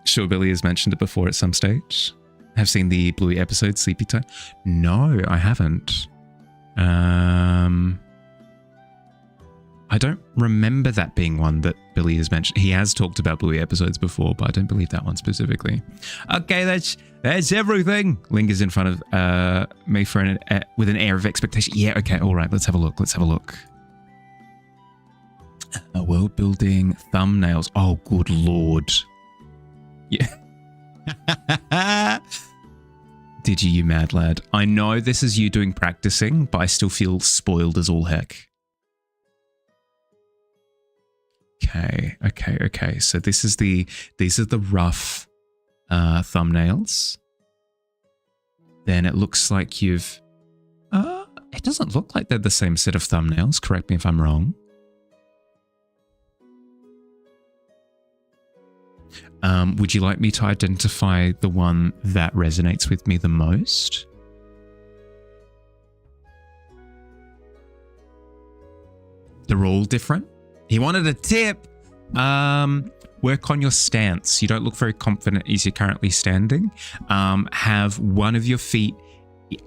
Sure, Billy has mentioned it before at some stage. Have seen the Bluey episode, Sleepy Time? No, I haven't. I don't remember that being one that Billy has mentioned. He has talked about Bluey episodes before, but I don't believe that one specifically. Okay, that's everything. Lingers in front of me for with an air of expectation. Yeah, okay, all right. Let's have a look. World building thumbnails. Oh, good Lord. Yeah. Did you mad lad? I know this is you doing practicing, but I still feel spoiled as all heck. Okay. So these are the rough thumbnails. Then it looks like you've it doesn't look like they're the same set of thumbnails. Correct me if I'm wrong. Would you like me to identify the one that resonates with me the most? They're all different. He wanted a tip. Work on your stance. You don't look very confident as you're currently standing. Have one of your feet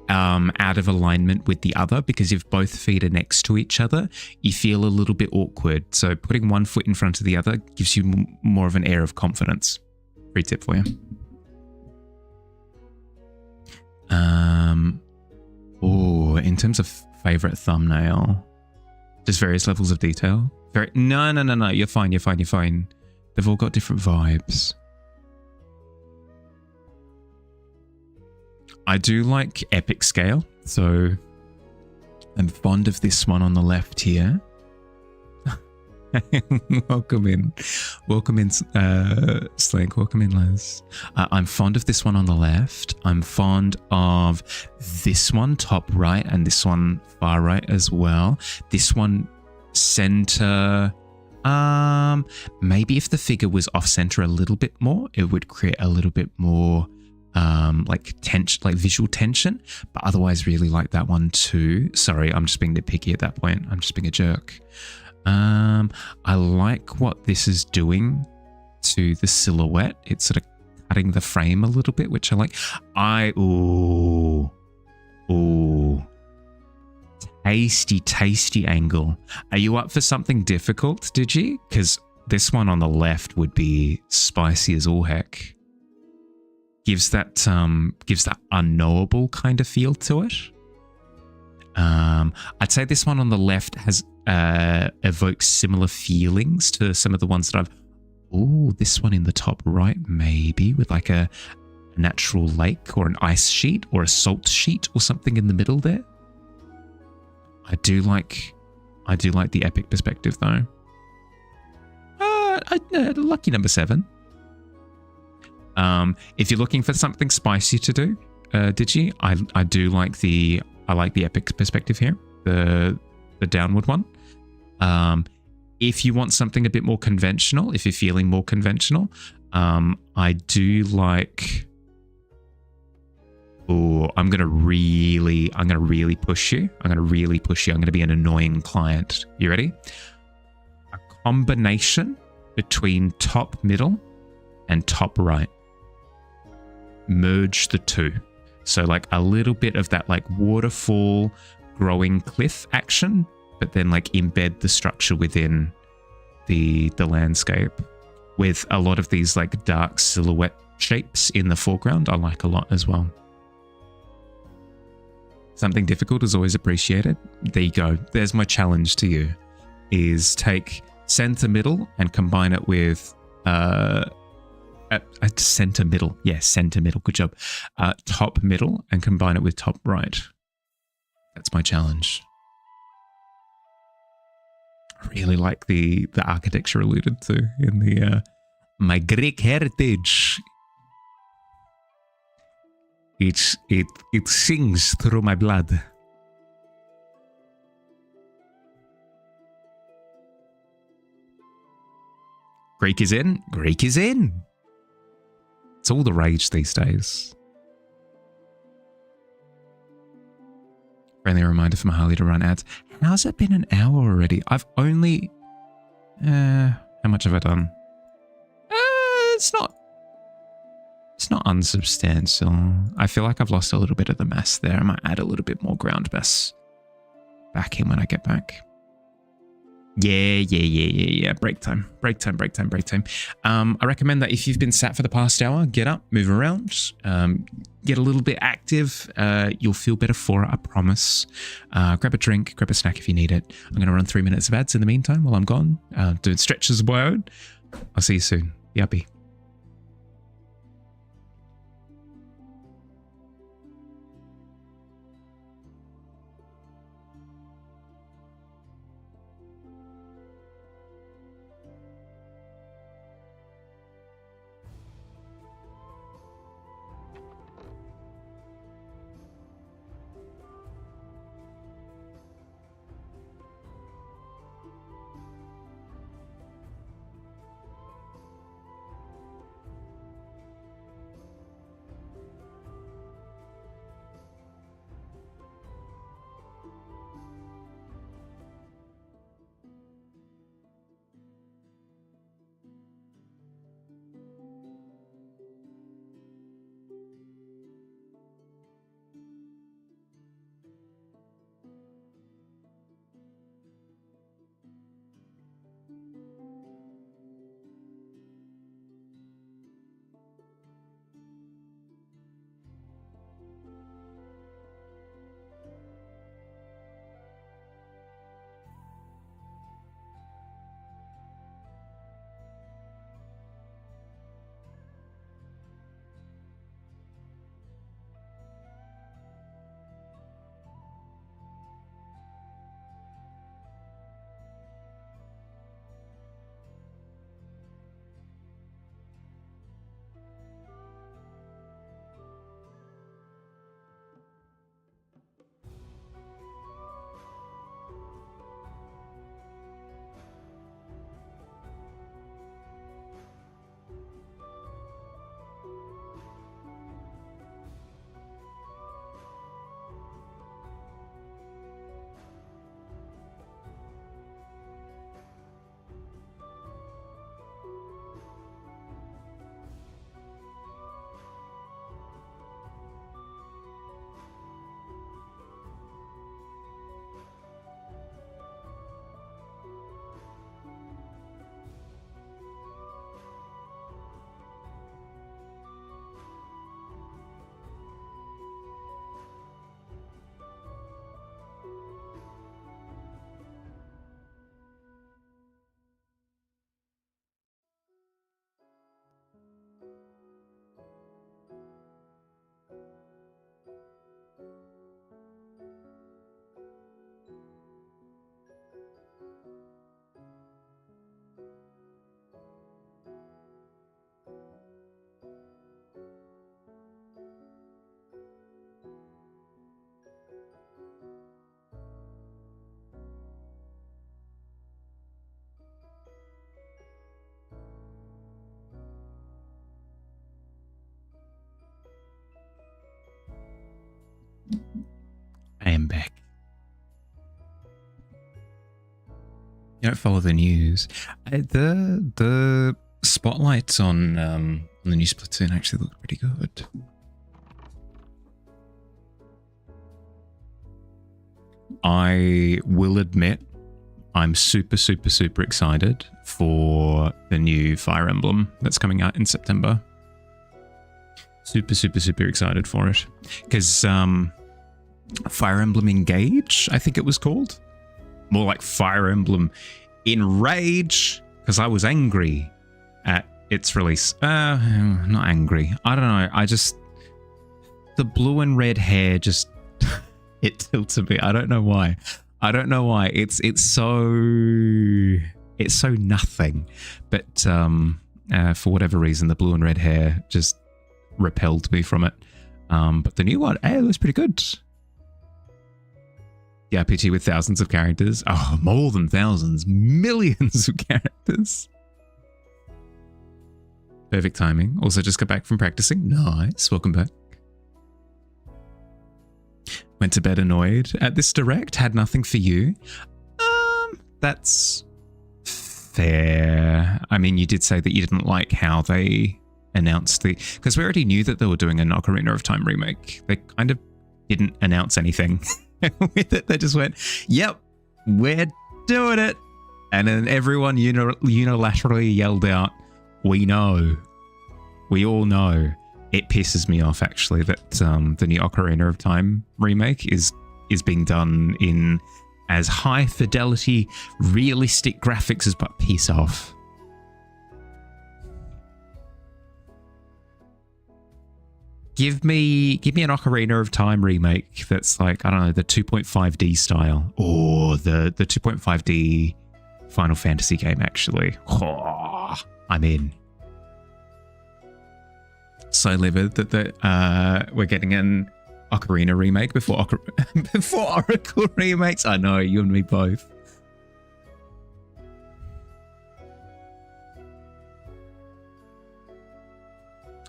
out of alignment with the other, because if both feet are next to each other, you feel a little bit awkward. So putting one foot in front of the other gives you more of an air of confidence. Free tip for you. In terms of favorite thumbnail, just various levels of detail. No. You're fine. They've all got different vibes. I do like epic scale, so I'm fond of this one on the left here. Welcome in, Slank. Welcome in, Les. I'm fond of this one on the left. I'm fond of this one top right and this one far right as well. This one center. Maybe if the figure was off center a little bit more, it would create a little bit more like tension, like visual tension. But otherwise, really like that one too. Sorry, I'm just being nitpicky at that point. I'm just being a jerk. I like what this is doing to the silhouette. It's sort of cutting the frame a little bit, which I like. Ooh. Tasty angle. Are you up for something difficult, Digi? Because this one on the left would be spicy as all heck. Gives that unknowable kind of feel to it. I'd say this one on the left has evokes similar feelings to some of the ones that I've. Ooh, this one in the top right, maybe with like a natural lake or an ice sheet or a salt sheet or something in the middle there. I do like the epic perspective though. Lucky number 7. If you're looking for something spicy to do, Digi, I do like the epic perspective here, the downward one. If you want something a bit more conventional, if you're feeling more conventional, I do like. Oh, I'm gonna really push you. I'm gonna be an annoying client. You ready? A combination between top middle and top right. Merge the two. So like a little bit of that like waterfall growing cliff action, but then like embed the structure within the landscape with a lot of these like dark silhouette shapes in the foreground. I like a lot as well. Something difficult is always appreciated. There you go. There's my challenge to you, is take center middle and combine it with center middle. Yes, center middle. Good job. Top middle and combine it with top right. That's my challenge. I really like the architecture alluded to in the my Greek heritage. It sings through my blood. Greek is in. Greek is in. It's all the rage these days. Friendly reminder from Harley to run ads. How's it been an hour already? I've only... how much have I done? It's not unsubstantial. I feel like I've lost a little bit of the mass there. I might add a little bit more ground mass back in when I get back. Yeah. Break time. I recommend that if you've been sat for the past hour, get up, move around, get a little bit active. You'll feel better for it, I promise. Grab a drink, grab a snack if you need it. I'm going to run 3 minutes of ads in the meantime while I'm gone, doing stretches of my own. I'll see you soon. Yuppie. You don't follow the news. The spotlights on the new Splatoon actually look pretty good. I will admit, I'm super excited for the new Fire Emblem that's coming out in September. Super excited for it. Because Fire Emblem Engage, I think it was called. More like Fire Emblem Enrage, because I was angry at its release. Not angry. I don't know. The blue and red hair just... it tilted me. I don't know why. It's so nothing. But for whatever reason, the blue and red hair just repelled me from it. But the new one, hey, it looks pretty good. The RPG with thousands of characters. Oh, more than thousands. Millions of characters. Perfect timing. Also just got back from practicing. Nice. Welcome back. Went to bed annoyed at this direct. Had nothing for you. That's fair. I mean, you did say that you didn't like how they announced the... Because we already knew that they were doing a Ocarina of Time remake. They kind of didn't announce anything with it. They just went, yep, we're doing it. And then everyone unilaterally yelled out, we know. We all know. It pisses me off, actually, that the new Ocarina of Time remake is being done in as high fidelity, realistic graphics as but piss off. Give me an Ocarina of Time remake that's like, I don't know, the 2.5D style, or the 2.5D Final Fantasy game, actually. Oh, I'm in. So livid that we're getting an Ocarina remake before Oracle remakes. I know, you and me both.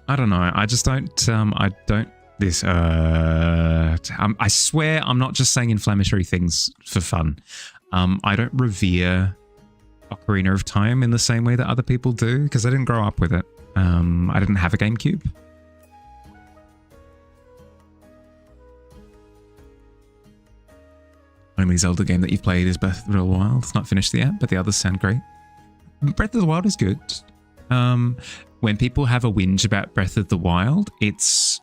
I don't know. I just don't. I swear, I'm not just saying inflammatory things for fun. I don't revere Ocarina of Time in the same way that other people do, because I didn't grow up with it. I didn't have a GameCube. Only Zelda game that you've played is Breath of the Wild. It's not finished yet, but the others sound great. Breath of the Wild is good. When people have a whinge about Breath of the Wild, it's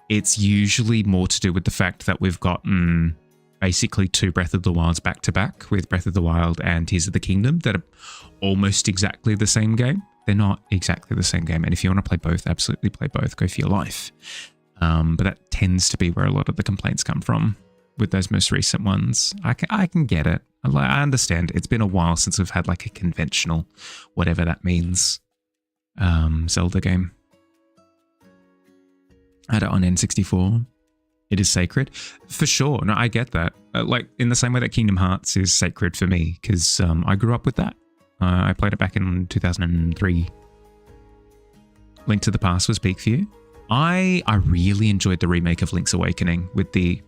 usually more to do with the fact that we've gotten basically 2 Breath of the Wilds back to back, with Breath of the Wild and Tears of the Kingdom, that are almost exactly the same game. They're not exactly the same game, and if you want to play both, absolutely play both. Go for your life. But that tends to be where a lot of the complaints come from with those most recent ones. I can get it. I understand. It's been a while since we've had like a conventional, whatever that means, Zelda game. I had it on N64. It is sacred. For sure. No, I get that. Like in the same way that Kingdom Hearts is sacred for me, because I grew up with that. I played it back in 2003. Link to the Past was peak for you. I really enjoyed the remake of Link's Awakening with the...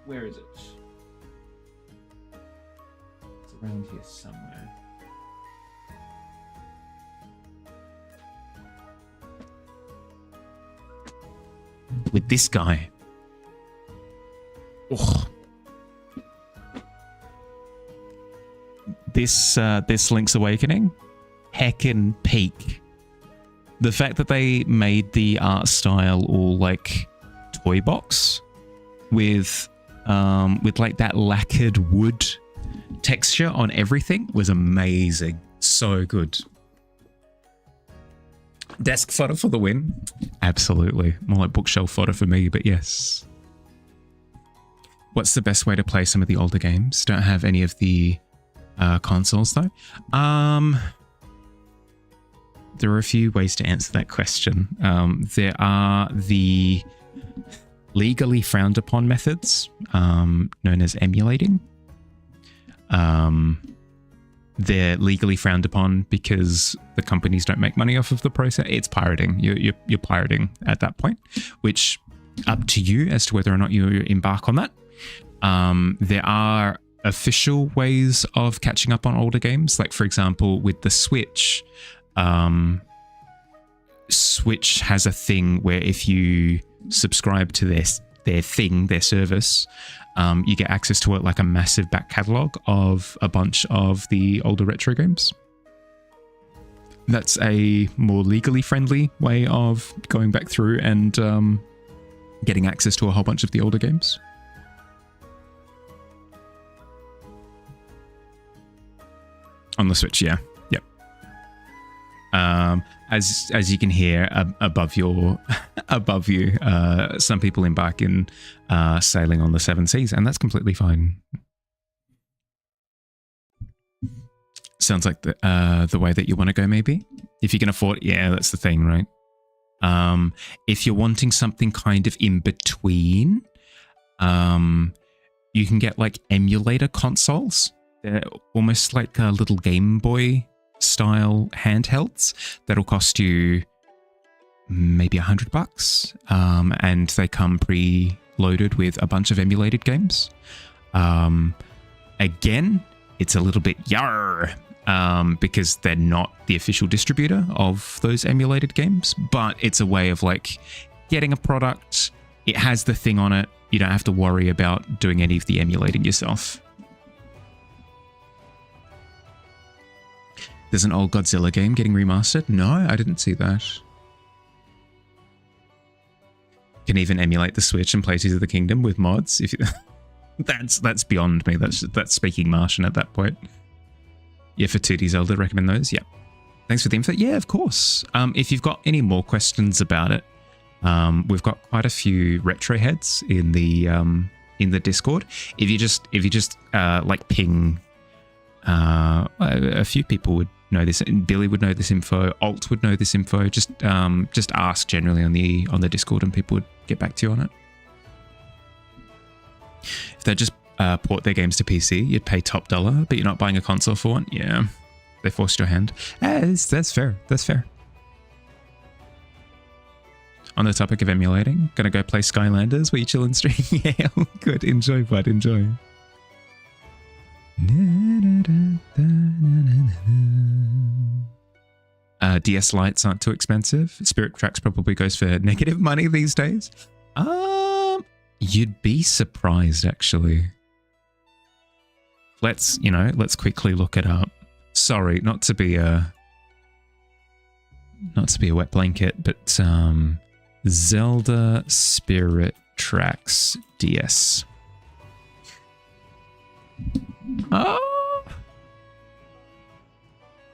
Where is it? It's around here somewhere. With this guy. Ugh. This Link's Awakening, heckin' peak. The fact that they made the art style all like toy box with like that lacquered wood texture on everything was amazing. So good. Desk fodder for the win. Absolutely. More like bookshelf fodder for me, but yes. What's the best way to play some of the older games? Don't have any of the consoles though. There are a few ways to answer that question. There are the legally frowned upon methods, known as emulating. They're legally frowned upon because the companies don't make money off of the process. It's pirating. You're pirating at that point, which up to you as to whether or not you embark on that. There are official ways of catching up on older games. Like, for example, with the Switch, Switch has a thing where if you subscribe to their service, you get access to it, like a massive back catalogue of a bunch of the older retro games. That's a more legally friendly way of going back through and getting access to a whole bunch of the older games. On the Switch, yeah. Yep. As you can hear above you, some people embark in sailing on the seven seas, and that's completely fine. Sounds like the way that you want to go, maybe. If you can afford it, yeah, that's the thing, right? If you're wanting something kind of in between, you can get like emulator consoles. They're almost like little Game Boy style handhelds that'll cost you maybe $100, and they come pre-loaded with a bunch of emulated games. Again, it's a little bit because they're not the official distributor of those emulated games, but it's a way of like getting a product. It has the thing on it. You don't have to worry about doing any of the emulating yourself. There's an old Godzilla game getting remastered? No, I didn't see that. Can even emulate the Switch and play Tears of the Kingdom with mods. If you, that's beyond me. That's speaking Martian at that point. Yeah, for 2D Zelda, recommend those. Yeah. Thanks for the info. Yeah, of course. If you've got any more questions about it, we've got quite a few retro heads in the Discord. If you just like ping, a few people would know this. Billy would know this info. Alt would know this info. Just ask generally on the Discord, and people would get back to you on it. If they just port their games to PC, you'd pay top dollar, but you're not buying a console for one. Yeah, they forced your hand. That's fair. That's fair. On the topic of emulating, gonna go play Skylanders while you chill and stream. Yeah, good. Enjoy, bud. Enjoy. DS Lights aren't too expensive. Spirit Tracks probably goes for negative money these days. You'd be surprised, actually. Let's quickly look it up. Sorry, not to be a wet blanket, but Zelda Spirit Tracks DS. Oh,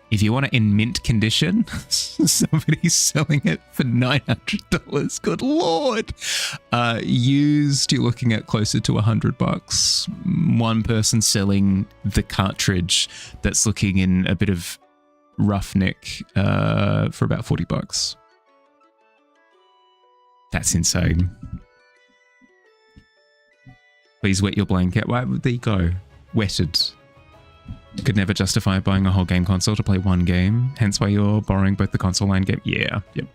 if you want it in mint condition, somebody's selling it for $900. Good lord! Used, you're looking at closer to $100. One person selling the cartridge that's looking in a bit of rough nick for about $40. That's insane. Please wet your blanket. Well, there you go. Wetted. Could never justify buying a whole game console to play one game, hence why you're borrowing both the console and game. Yeah, yep.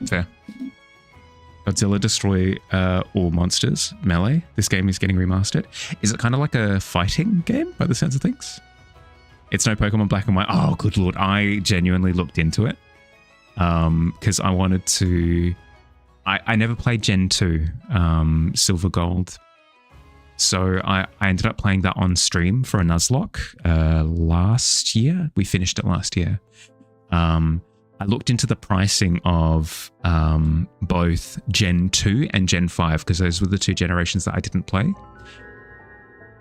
Fair. Godzilla Destroy All Monsters, Melee. This game is getting remastered. Is it kind of like a fighting game by the sense of things? It's no Pokemon Black and White. Oh, good lord. I genuinely looked into it because I wanted to... I never played Gen 2, Silver Gold. So I ended up playing that on stream for a Nuzlocke last year. We finished it last year. I looked into the pricing of both Gen 2 and Gen 5 because those were the two generations that I didn't play.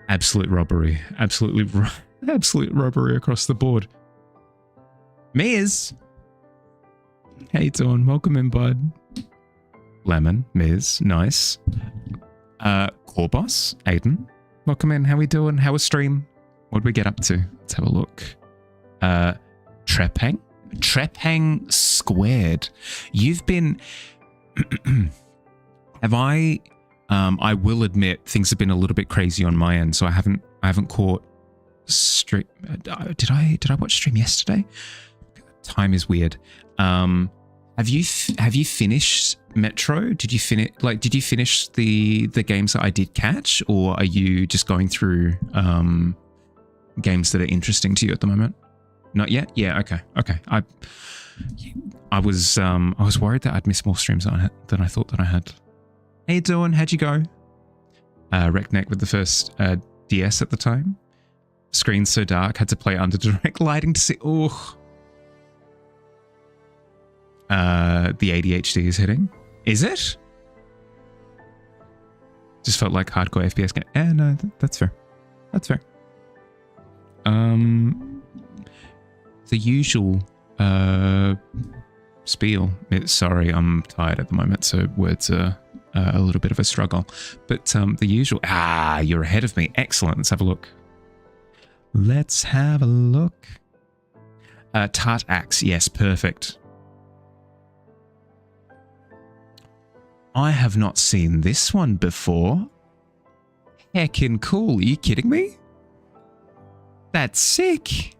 Absolute robbery. Absolute robbery across the board. Miz! How you doing? Welcome in, bud. Lemon, Miz, nice. Core Boss, Aiden, welcome in. How we doing? How was stream? What did we get up to? Let's have a look. Trepang Squared. You've been... Have I... I will admit things have been a little bit crazy on my end, so I haven't caught stream... Did I watch stream yesterday? Time is weird. Have Have you finished Metro? Did you finish the games that I did catch, or are you just going through games that are interesting to you at the moment? Not yet? Yeah, okay. I was worried that I'd missed more streams on it than I thought that I had. How you doing? How'd you go? Wreckneck with the first DS at the time. Screen so dark, had to play under direct lighting to see. Oh. The ADHD is hitting. Is it? Just felt like hardcore FPS game. Yeah, no, that's fair. That's fair. The usual spiel. Sorry, I'm tired at the moment, so words are a little bit of a struggle. But the usual. Ah, you're ahead of me. Excellent. Let's have a look. Let's have a look. Tart Axe. Yes, perfect. I have not seen this one before. Heckin' cool. Are you kidding me? That's sick.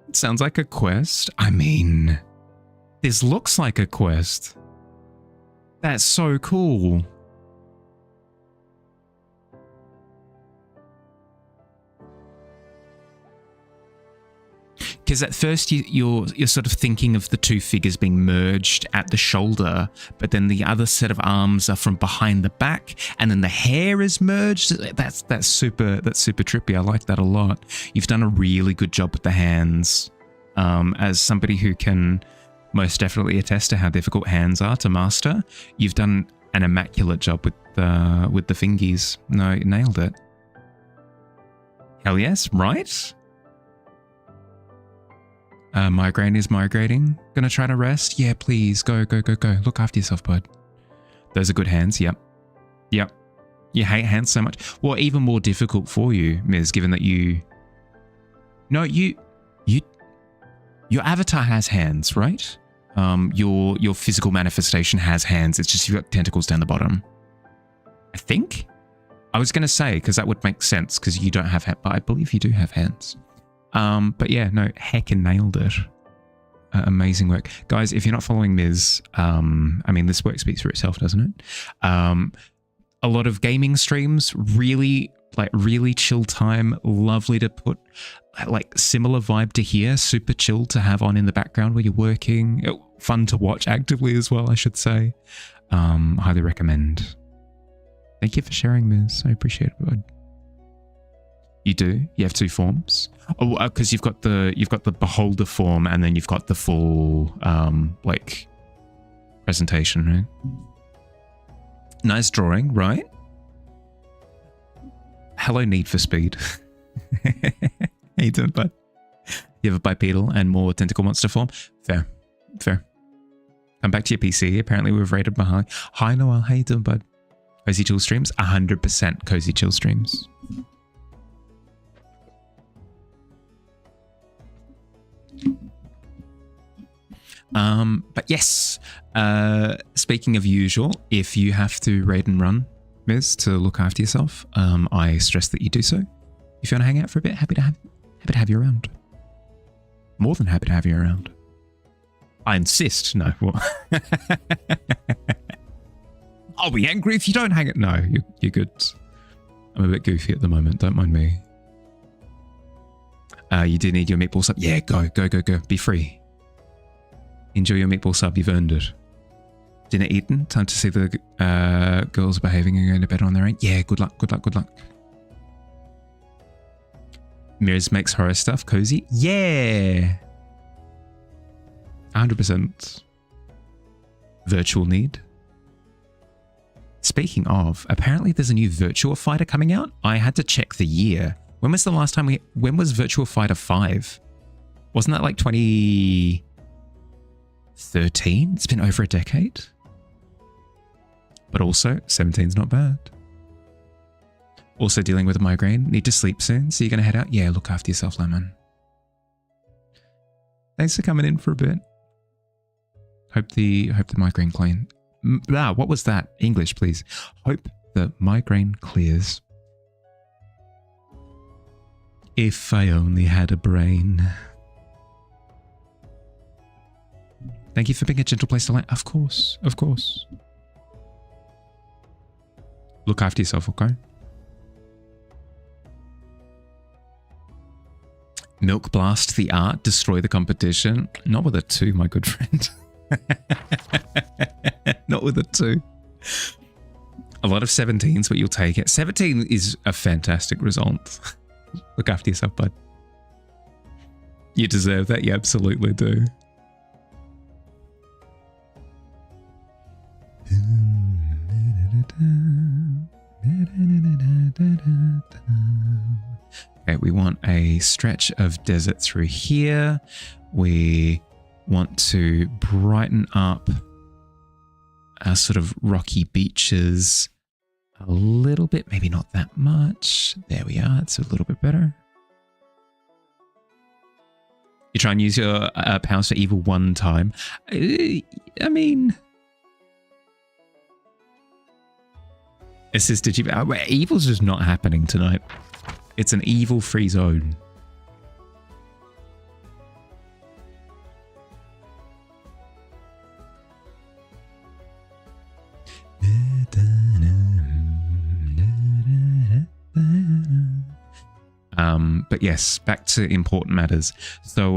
It sounds like a quest. I mean, this looks like a quest. That's so cool. Because at first you're sort of thinking of the two figures being merged at the shoulder, but then the other set of arms are from behind the back, and then the hair is merged. That's super trippy. I like that a lot. You've done a really good job with the hands. As somebody who can most definitely attest to how difficult hands are to master, you've done an immaculate job with the fingies. No, you nailed it. Hell yes, right? Migraine is migrating. Gonna try to rest? Yeah, please. Go. Look after yourself, bud. Those are good hands. Yep. You hate hands so much. Well, even more difficult for you, Miz, given that you... No, your avatar has hands, right? Your physical manifestation has hands. It's just you've got tentacles down the bottom. I think? I was gonna say, because that would make sense, because you don't have hands, but I believe you do have hands. But yeah, no, heckin' nailed it. Amazing work. Guys, if you're not following Miz, I mean, this work speaks for itself, doesn't it? A lot of gaming streams, really chill time, lovely to put, like similar vibe to here, super chill to have on in the background while you're working. Fun to watch actively as well, I should say. Highly recommend. Thank you for sharing, Miz. I appreciate it, bud. You do? You have two forms? Oh, because you've got the beholder form, and then you've got the full like presentation, right? Nice drawing, right? Hello, Need for Speed. How you doing, bud? You have a bipedal and more tentacle monster form? Fair. Come back to your PC. Apparently we've rated behind. Hi, Noel. How you doing, bud? Cozy Chill streams? 100% Cozy Chill streams. But yes, speaking of usual, if you have to raid and run, Miz, to look after yourself, I stress that you do so. If you want to hang out for a bit, happy to have you around. More than happy to have you around. I insist. No, what? I'll be angry if you don't hang it. No, you're good. I'm a bit goofy at the moment. Don't mind me. You do need your meatball sub. Yeah, go. Be free. Enjoy your meatball sub. You've earned it. Dinner eaten. Time to see the girls behaving and going to bed on their own. Yeah, good luck. Mirrors makes horror stuff cozy. Yeah. 100%. Virtual need. Speaking of, apparently there's a new Virtua Fighter coming out. I had to check the year. When was the last time when was Virtua Fighter 5? Wasn't that like 2013? It's been over a decade. But also, 17's not bad. Also dealing with a migraine. Need to sleep soon, so you're going to head out? Yeah, look after yourself, Lemon. Thanks for coming in for a bit. Hope the migraine clean. What was that? English, please. Hope the migraine clears. If I only had a brain. Thank you for being a gentle place to land. Of course, of course. Look after yourself, okay? Milk blast the art, destroy the competition. Not with a 2, my good friend. Not with a 2. A lot of 17s, but you'll take it. 17 is a fantastic result. Look after yourself, bud. You deserve that. You absolutely do. Okay, we want a stretch of desert through here. We want to brighten up our sort of rocky beaches a little bit, maybe not that much. There we are. It's a little bit better. You try and use your powers for evil one time. I mean, assisted you. Evil's just not happening tonight. It's an evil-free zone. But yes, back to important matters. So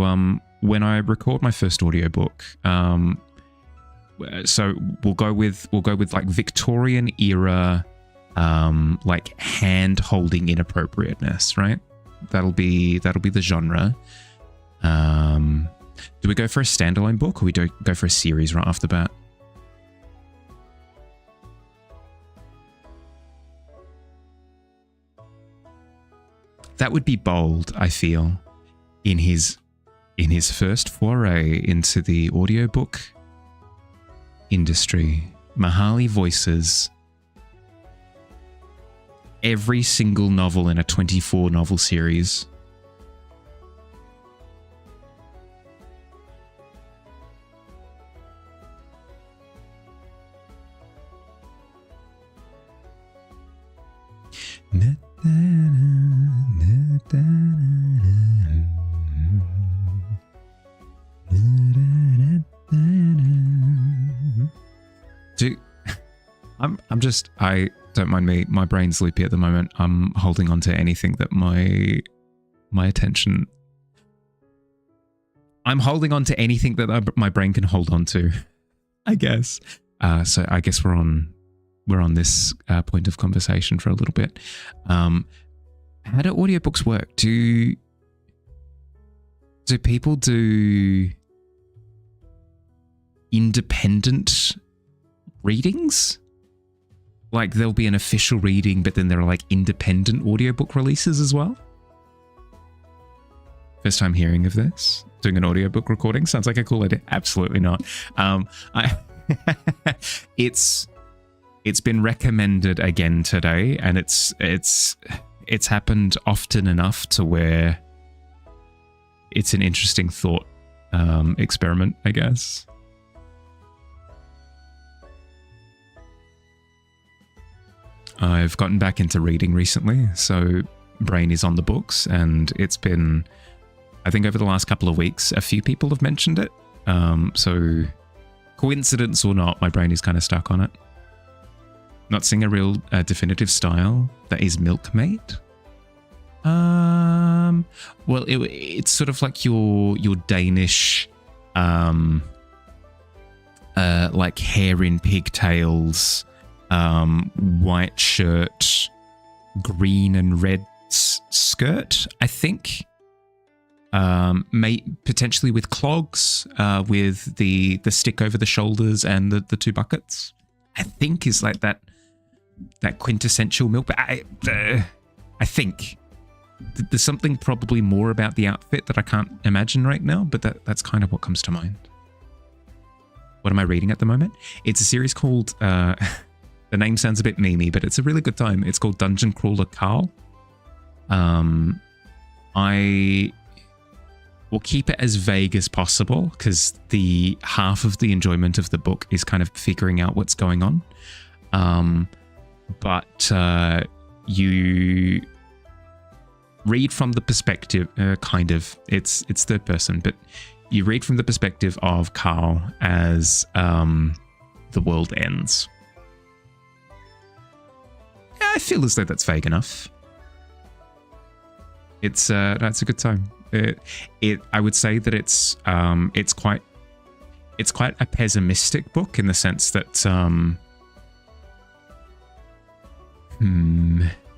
when I record my first audiobook, so we'll go with like Victorian era, like hand holding inappropriateness, right? That'll be the genre. Do we go for a standalone book, or we do go for a series right off the bat? That would be bold, I feel, in his first foray into the audiobook industry. Mahali voices every single novel in a 24 novel series. I don't mind me, my brain's loopy at the moment. I'm holding on to anything that my attention, I'm holding on to anything that my brain can hold on to, I guess. So I guess we're on this point of conversation for a little bit. How do audiobooks work? Do people do independent readings? Like there'll be an official reading, but then there are like independent audiobook releases as well? First time hearing of this. Doing an audiobook recording sounds like a cool idea. Absolutely not. It's been recommended again today, and it's happened often enough to where it's an interesting thought experiment, I guess. I've gotten back into reading recently, so brain is on the books, and it's been, I think over the last couple of weeks, a few people have mentioned it. So coincidence or not, my brain is kind of stuck on it. Not seeing a real definitive style that is Milkmaid. Well, it's sort of like your Danish, like hair in pigtails, white shirt, green and red skirt, I think. Potentially with clogs, with the stick over the shoulders and the two buckets. I think is like that quintessential milk. But I think there's something probably more about the outfit that I can't imagine right now, but that's kind of what comes to mind. What am I reading at the moment? It's a series called, the name sounds a bit memey, but it's a really good time. It's called Dungeon Crawler Carl. I will keep it as vague as possible because the half of the enjoyment of the book is kind of figuring out what's going on. But you read from the perspective, kind of, it's third person, but you read from the perspective of Carl as the world ends. Yeah, I feel as though that's vague enough. It's a good time. I would say that it's quite a pessimistic book in the sense that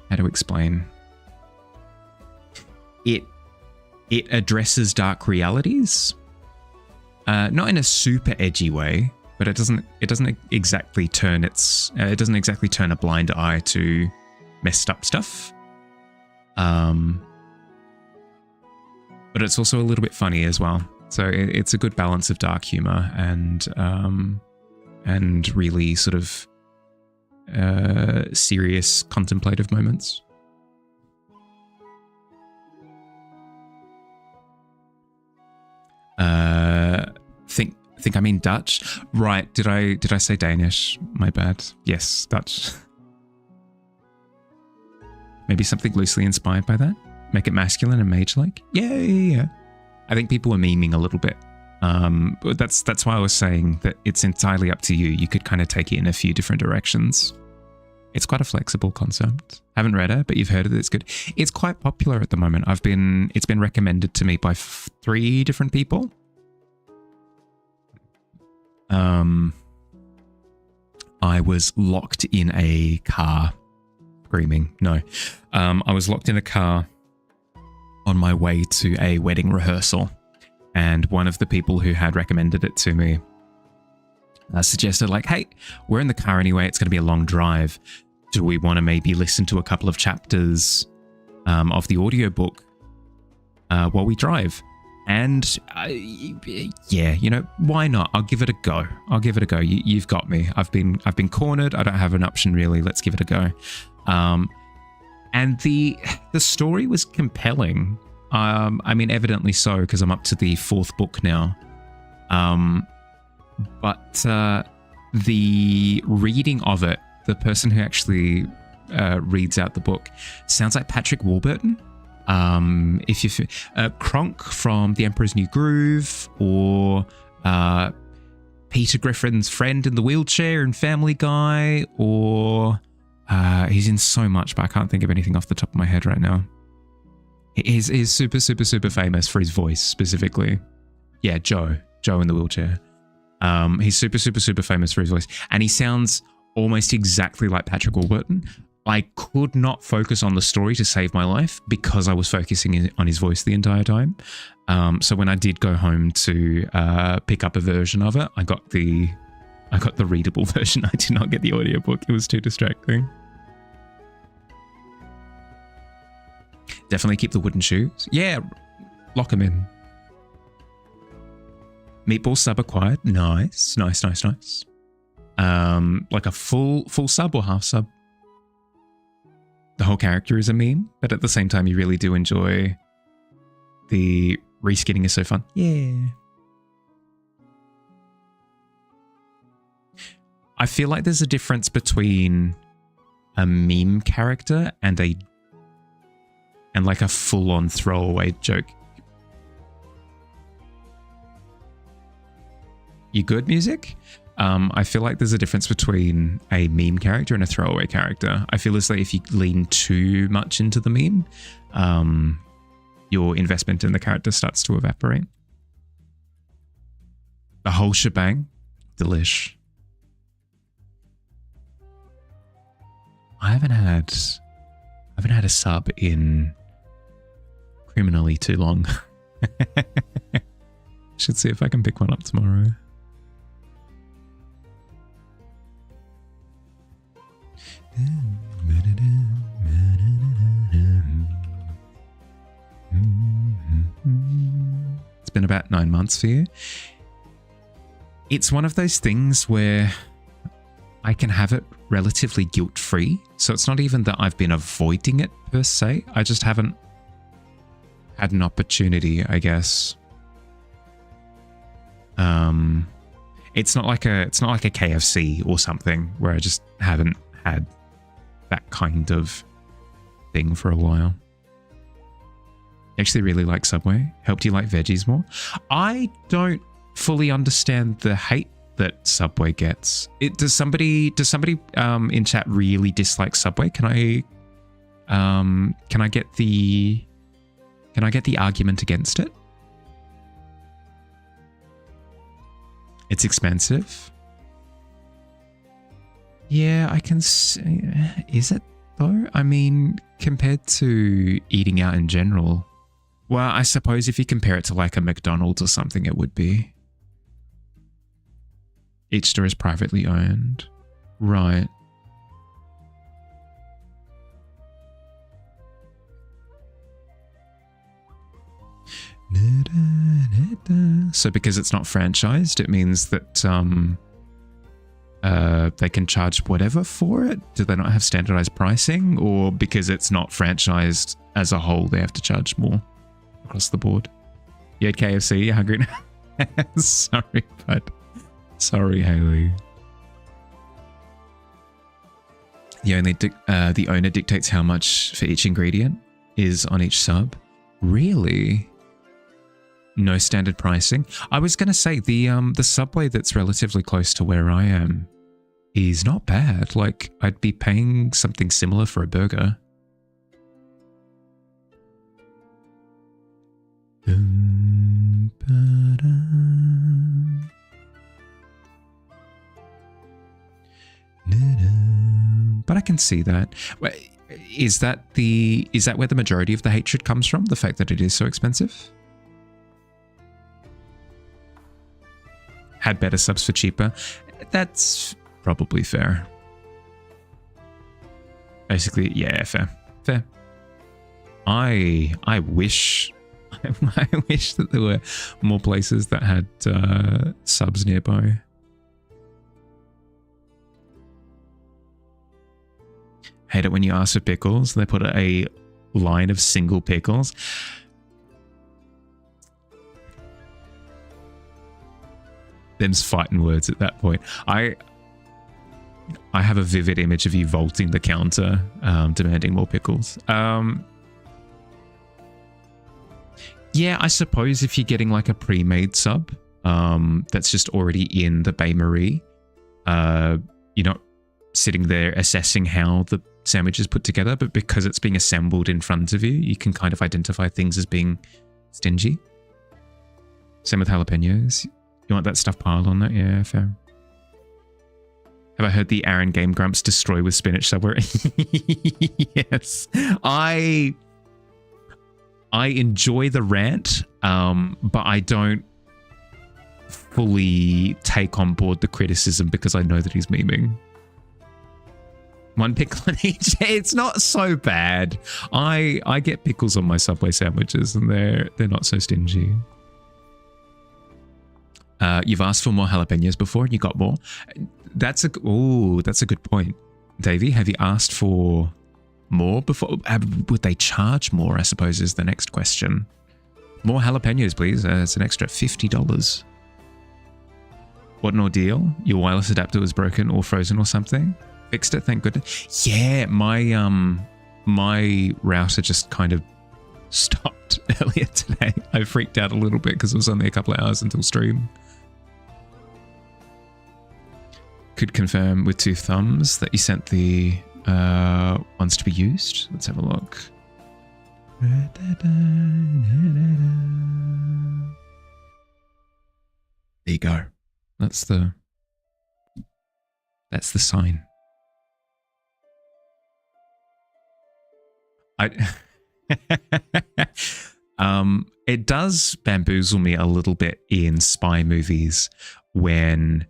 how to explain? It addresses dark realities, not in a super edgy way, but it doesn't exactly turn a blind eye to messed up stuff. But it's also a little bit funny as well. So it's a good balance of dark humor and really sort of serious contemplative moments. Think I mean Dutch, right? Did I say Danish? My bad. Yes, Dutch. Maybe something loosely inspired by that. Make it masculine and mage-like. Yeah. I think people were memeing a little bit. But that's why I was saying that it's entirely up to you. You could kind of take it in a few different directions. It's quite a flexible concept. Haven't read it, but you've heard it. It's good. It's quite popular at the moment. It's been recommended to me by 3 different people. I was locked in a car. Screaming. No. I was locked in a car on my way to a wedding rehearsal, and one of the people who had recommended it to me suggested, like, hey, we're in the car anyway, it's going to be a long drive. Do we want to maybe listen to a couple of chapters of the audiobook while we drive? And yeah, you know, why not? I'll give it a go. You've got me. I've been cornered. I don't have an option really. Let's give it a go. And the story was compelling. I mean, evidently so, because I'm up to the 4th book now. But the reading of it, the person who actually reads out the book, sounds like Patrick Warburton. If you Kronk from The Emperor's New Groove, or Peter Griffin's friend in the wheelchair in Family Guy, or he's in so much, but I can't think of anything off the top of my head right now. He's super famous for his voice specifically. Yeah, Joe in the wheelchair. He's super famous for his voice, and he sounds almost exactly like Patrick Warburton. I could not focus on the story to save my life because I was focusing on his voice the entire time. So when I did go home to pick up a version of it, I got the readable version. I did not get the audiobook. It was too distracting. Definitely keep the wooden shoes. Yeah, lock them in. Meatball sub acquired. Nice. Like a full sub or half sub? The whole character is a meme, but at the same time, you really do enjoy the reskinning is so fun. Yeah. I feel like there's a difference between a meme character and like a full-on throwaway joke. You good, music? I feel like there's a difference between a meme character and a throwaway character. I feel as though if you lean too much into the meme, your investment in the character starts to evaporate. The whole shebang, delish. I haven't had a sub in criminally too long. Should see if I can pick one up tomorrow. It's been about 9 months for you. It's one of those things where I can have it relatively guilt-free. So it's not even that I've been avoiding it per se. I just haven't had an opportunity, I guess. It's not like a KFC or something where I just haven't had that kind of thing for a while. Actually really like Subway. Helped you like veggies more. I don't fully understand the hate that Subway gets. Does somebody in chat really dislike Subway? Can I get the argument against it? It's expensive. Yeah, I can see. Is it though? I mean, compared to eating out in general. Well, I suppose if you compare it to like a McDonald's or something, it would be. Each store is privately owned. Right. So because it's not franchised, it means that they can charge whatever for it? Do they not have standardized pricing? Or because it's not franchised as a whole, they have to charge more across the board? You had KFC, you're hungry now? Sorry, bud. Sorry, Haley. The owner dictates how much for each ingredient is on each sub. Really? No standard pricing. I was going to say the Subway that's relatively close to where I am is not bad. Like, I'd be paying something similar for a burger. But I can see that. Is that where the majority of the hatred comes from? The fact that it is so expensive? Had better subs for cheaper. That's probably fair. Basically, yeah, fair. Fair. I wish I wish that there were more places that had subs nearby. Hate it when you ask for pickles. They put a line of single pickles. Them's fighting words at that point. I have a vivid image of you vaulting the counter, demanding more pickles. Yeah, I suppose if you're getting like a pre-made sub that's just already in the Bain Marie, you're not sitting there assessing how the sandwich is put together, but because it's being assembled in front of you, you can kind of identify things as being stingy. Same with jalapenos. You want that stuff piled on that? Yeah, fair. Have I heard the Aaron Game Grumps destroy with spinach somewhere? Yes. I enjoy the rant, but I don't fully take on board the criticism because I know that he's memeing. One pickle on each. It's not so bad. I get pickles on my Subway sandwiches and they're not so stingy. You've asked for more jalapenos before and you got more. That's a good point. Davey, have you asked for more before? Would they charge more, I suppose, is the next question. More jalapenos, please. It's an extra $50. What an ordeal. Your wireless adapter was broken or frozen or something. Fixed it, thank goodness. Yeah, my router just kind of stopped earlier today. I freaked out a little bit because it was only a couple of hours until stream. Could confirm with 2 thumbs that you sent the ones to be used. Let's have a look. There you go. That's the sign. It does bamboozle me a little bit in spy movies when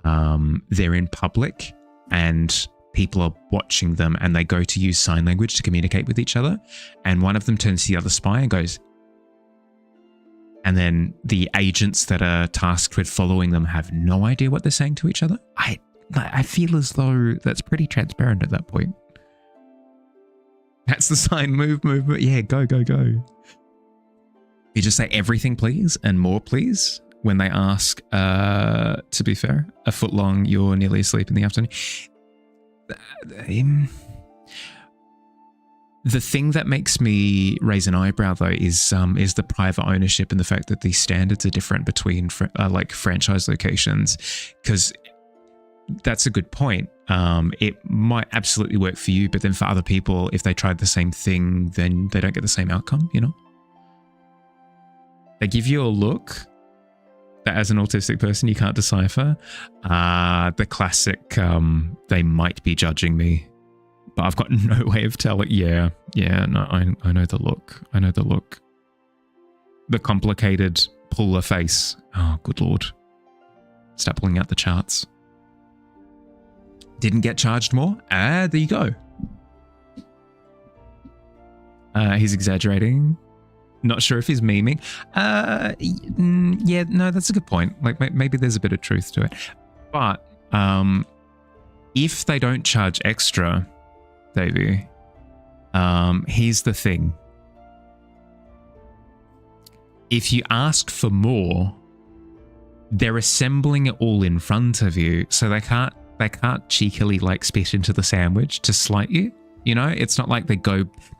they're in public and people are watching them and they go to use sign language to communicate with each other, and one of them turns to the other spy and goes, and then the agents that are tasked with following them have no idea what they're saying to each other. I feel as though that's pretty transparent at that point. That's the sign. Move. Yeah, go. You just say everything, please, and more, please, when they ask, to be fair, a foot long, you're nearly asleep in the afternoon. The thing that makes me raise an eyebrow though is the private ownership and the fact that these standards are different between like franchise locations, because that's a good point. It might absolutely work for you, but then for other people, if they tried the same thing, then they don't get the same outcome, you know? They give you a look that as an autistic person you can't decipher. The classic, they might be judging me, but I've got no way of telling. Yeah, no, I know the look. I know the look. The complicated pull a face. Oh, good Lord. Start pulling out the charts. Didn't get charged more? There you go. He's exaggerating. Not sure if he's memeing. Yeah, no, that's a good point. Like maybe there's a bit of truth to it. But if they don't charge extra, Davey, here's the thing. If you ask for more, they're assembling it all in front of you, so they can't cheekily like spit into the sandwich to slight you. You know, it's not like they're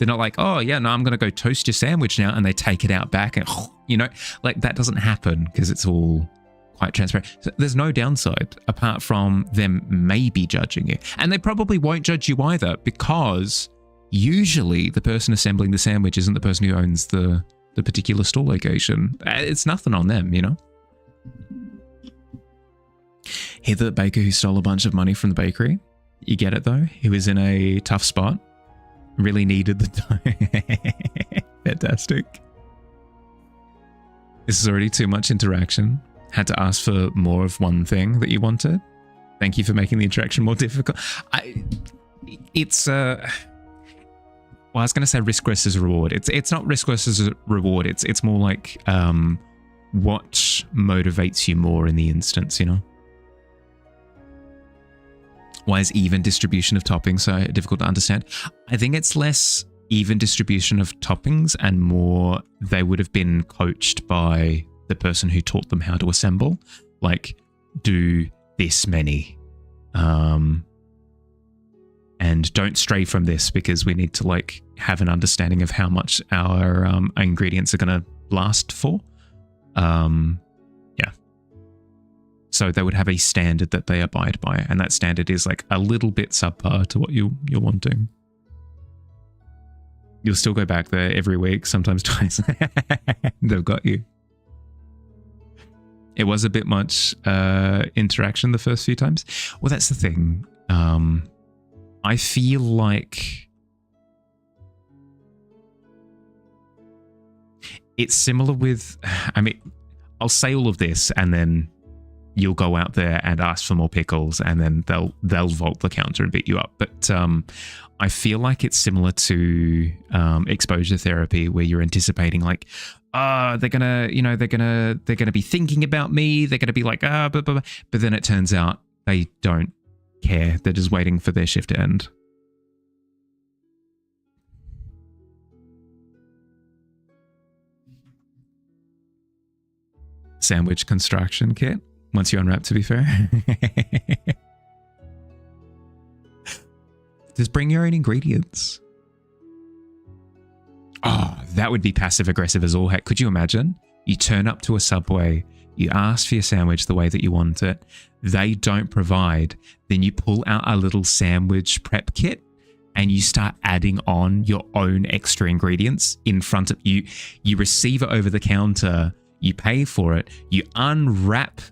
not like, oh yeah, no, I'm going to go toast your sandwich now, and they take it out back and, you know, like that doesn't happen because it's all quite transparent. So there's no downside apart from them maybe judging you. And they probably won't judge you either, because usually the person assembling the sandwich isn't the person who owns the particular store location. It's nothing on them, you know? Hear the baker who stole a bunch of money from the bakery? You get it though? He was in a tough spot. Really needed the time. Fantastic. This is already too much interaction. Had to ask for more of one thing that you wanted. Thank you for making the interaction more difficult. Well, I was going to say risk versus reward. It's not risk versus reward. It's more like what motivates you more in the instance, you know? Why is even distribution of toppings so difficult to understand? I think it's less even distribution of toppings and more they would have been coached by the person who taught them how to assemble. Like, do this many. And don't stray from this because we need to like have an understanding of how much our ingredients are going to last for. Yeah. So they would have a standard that they abide by, and that standard is like a little bit subpar to what you're wanting. You'll still go back there every week, sometimes twice. They've got you. It was a bit much interaction the first few times. Well, that's the thing. I feel like it's similar with, I mean, I'll say all of this and then you'll go out there and ask for more pickles and then they'll vault the counter and beat you up. But I feel like it's similar to exposure therapy, where you're anticipating like, they're gonna be thinking about me. They're gonna be like, but then it turns out they don't care. They're just waiting for their shift to end. Sandwich construction kit. Once you unwrap, to be fair. Just bring your own ingredients. Oh, that would be passive aggressive as all heck. Could you imagine? You turn up to a Subway, you ask for your sandwich the way that you want it, they don't provide, then you pull out a little sandwich prep kit and you start adding on your own extra ingredients in front of you. You receive it over the counter, you pay for it, you unwrap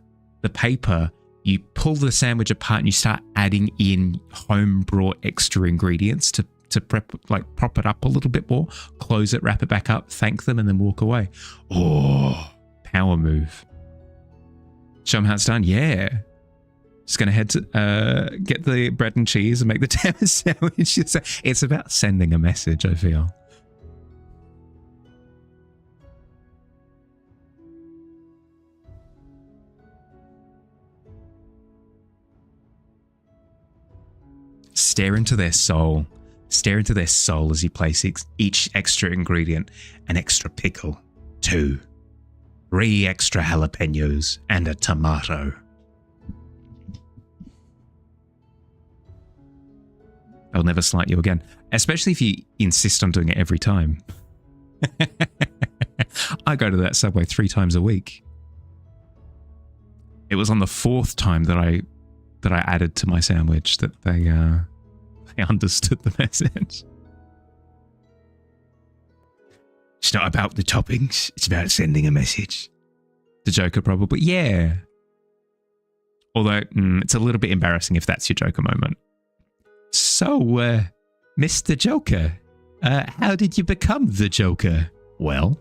the paper, you pull the sandwich apart and you start adding in home brought extra ingredients to prop it up a little bit more, close it, wrap it back up, thank them, and then walk away. Oh, power move. Show them how it's done. Yeah. Just going to head to get the bread and cheese and make the damn sandwich. It's about sending a message, I feel. Stare into their soul. Stare into their soul as you place each extra ingredient. An extra pickle. 2. 3 extra jalapenos and a tomato. They'll never slight you again, especially if you insist on doing it every time. I go to that Subway 3 times a week. It was on the 4th time that I added to my sandwich that they understood the message. It's not about the toppings. It's about sending a message. The Joker probably. Yeah. Although it's a little bit embarrassing if that's your Joker moment. So, Mr. Joker, how did you become the Joker? Well,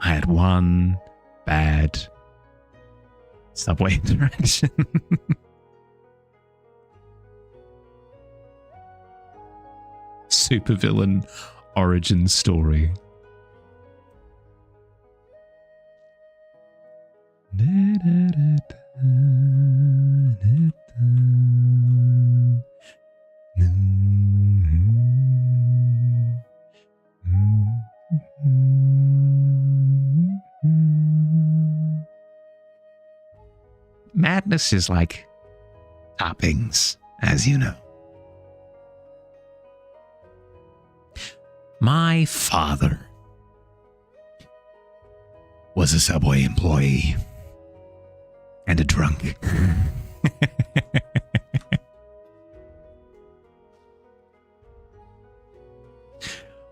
I had one bad Subway interaction. Supervillain origin story. Madness is like toppings, as you know. My father was a Subway employee and a drunk.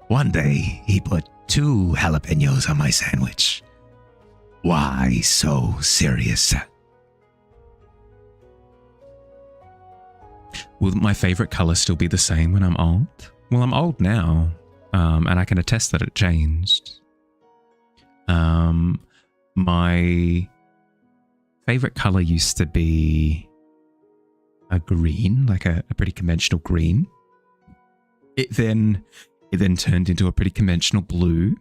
One day, he put 2 jalapenos on my sandwich. Why so serious? Will my favorite color still be the same when I'm old? Well, I'm old now, and I can attest that it changed. My favorite color used to be a green, like a pretty conventional green. It then turned into a pretty conventional blue.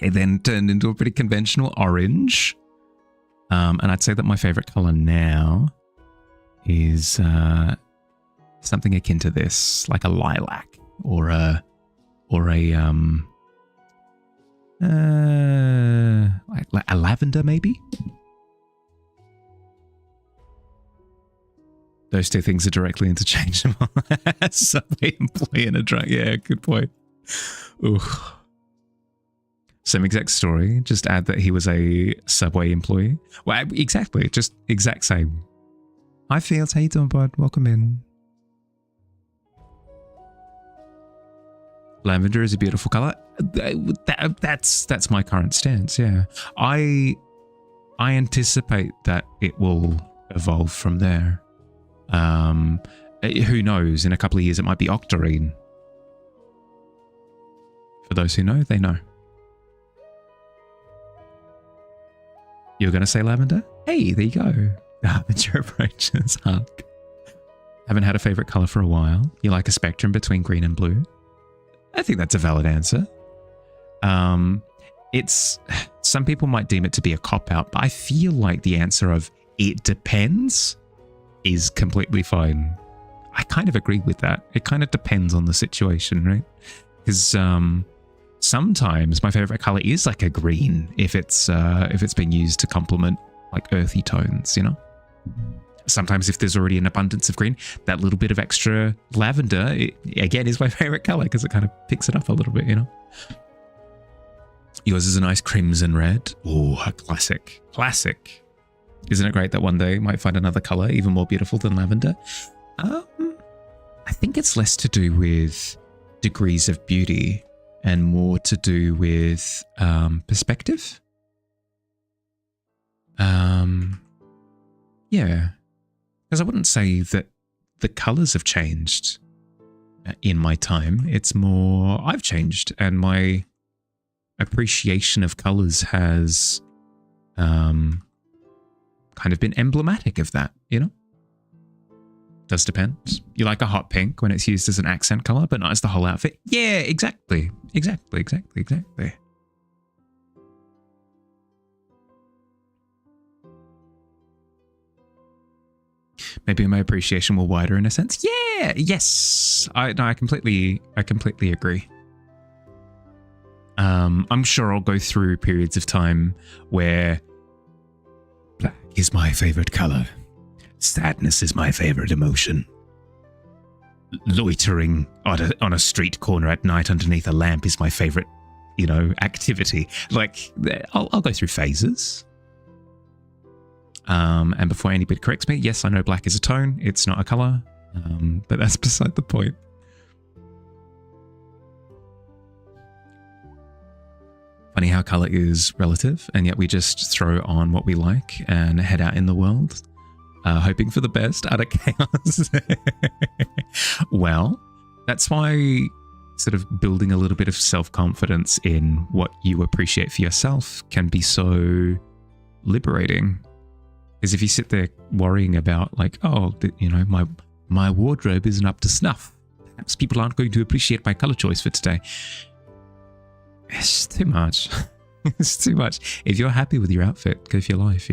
It then turned into a pretty conventional orange. And I'd say that my favorite color now is something akin to this, like a lilac or a lavender, maybe. Those 2 things are directly interchangeable. Subway employee and a drunk. Yeah, good point. Ooh. Same exact story. Just add that he was a Subway employee. Well, exactly. Just exact same. Hi, Fields. How you doing, bud? Welcome in. Lavender is a beautiful color. That's my current stance. Yeah, I anticipate that it will evolve from there. Who knows? In a couple of years, it might be octarine. For those who know, they know. You were going to say lavender? Hey, there you go. Mature approaches, Huck. Haven't had a favorite color for a while. You like a spectrum between green and blue? I think that's a valid answer. It's some people might deem it to be a cop-out, but I feel like the answer of it depends is completely fine. I kind of agree with that. It kind of depends on the situation, right? Because sometimes my favorite color is like a green if it's been used to complement like earthy tones, you know? Sometimes if there's already an abundance of green, that little bit of extra lavender, again, is my favorite color because it kind of picks it up a little bit, you know? Yours is a nice crimson red. Oh, a classic. Classic. Isn't it great that one day you might find another color even more beautiful than lavender? I think it's less to do with degrees of beauty and more to do with perspective. Yeah. Because I wouldn't say that the colors have changed in my time. It's more I've changed and my appreciation of colors has kind of been emblematic of that, you know? Does depend. You like a hot pink when it's used as an accent color, but not as the whole outfit. Yeah, exactly. Exactly. Maybe my appreciation will wider in a sense. Yeah, yes. I completely agree. I'm sure I'll go through periods of time where black is my favorite color. Sadness is my favorite emotion. loitering on a street corner at night underneath a lamp is my favorite, activity. Like, I'll go through phases. And before anybody corrects me, yes, I know black is a tone. It's not a color. But that's beside the point. Funny how color is relative, and yet we just throw on what we like and head out in the world, hoping for the best out of chaos. Well, that's why sort of building a little bit of self-confidence in what you appreciate for yourself can be so liberating. Because if you sit there worrying about like, oh, my wardrobe isn't up to snuff, perhaps people aren't going to appreciate my color choice for today. It's too much. It's too much. If you're happy with your outfit, go for your life,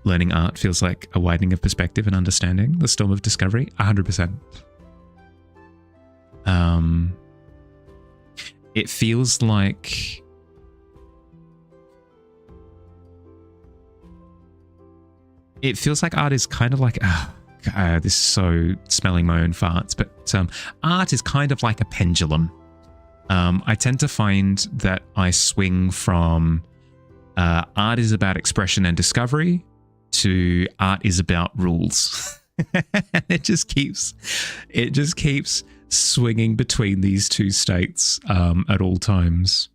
Learning art feels like a widening of perspective and understanding. The storm of discovery, 100%. It feels like art is kind of like, this is so smelling my own farts, but art is kind of like a pendulum. I tend to find that I swing from art is about expression and discovery to art is about rules. It just keeps swinging between these two states at all times.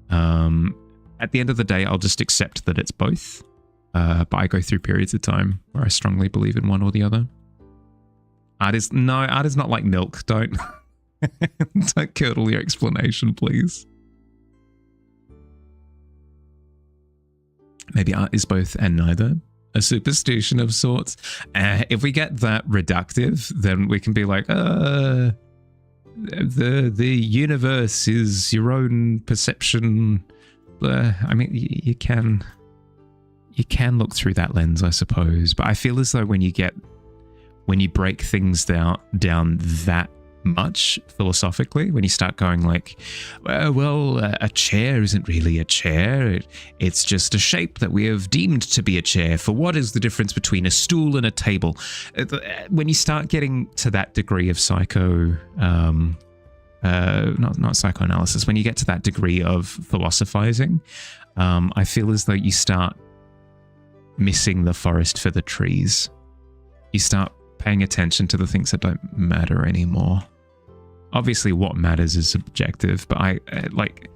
At the end of the day, I'll just accept that it's both. But I go through periods of time where I strongly believe in one or the other. Art is not like milk. Don't curdle your explanation, please. Maybe art is both and neither. A superstition of sorts. If we get that reductive, then we can be like, the universe is your own perception. I mean, you can look through that lens, I suppose. But I feel as though when you break things down that much philosophically, when you start going like, a chair isn't really a chair. It's just a shape that we have deemed to be a chair. For what is the difference between a stool and a table? When you start getting to that degree of not psychoanalysis, when you get to that degree of philosophizing, I feel as though you start missing the forest for the trees. You start paying attention to the things that don't matter anymore. Obviously, what matters is subjective, but I like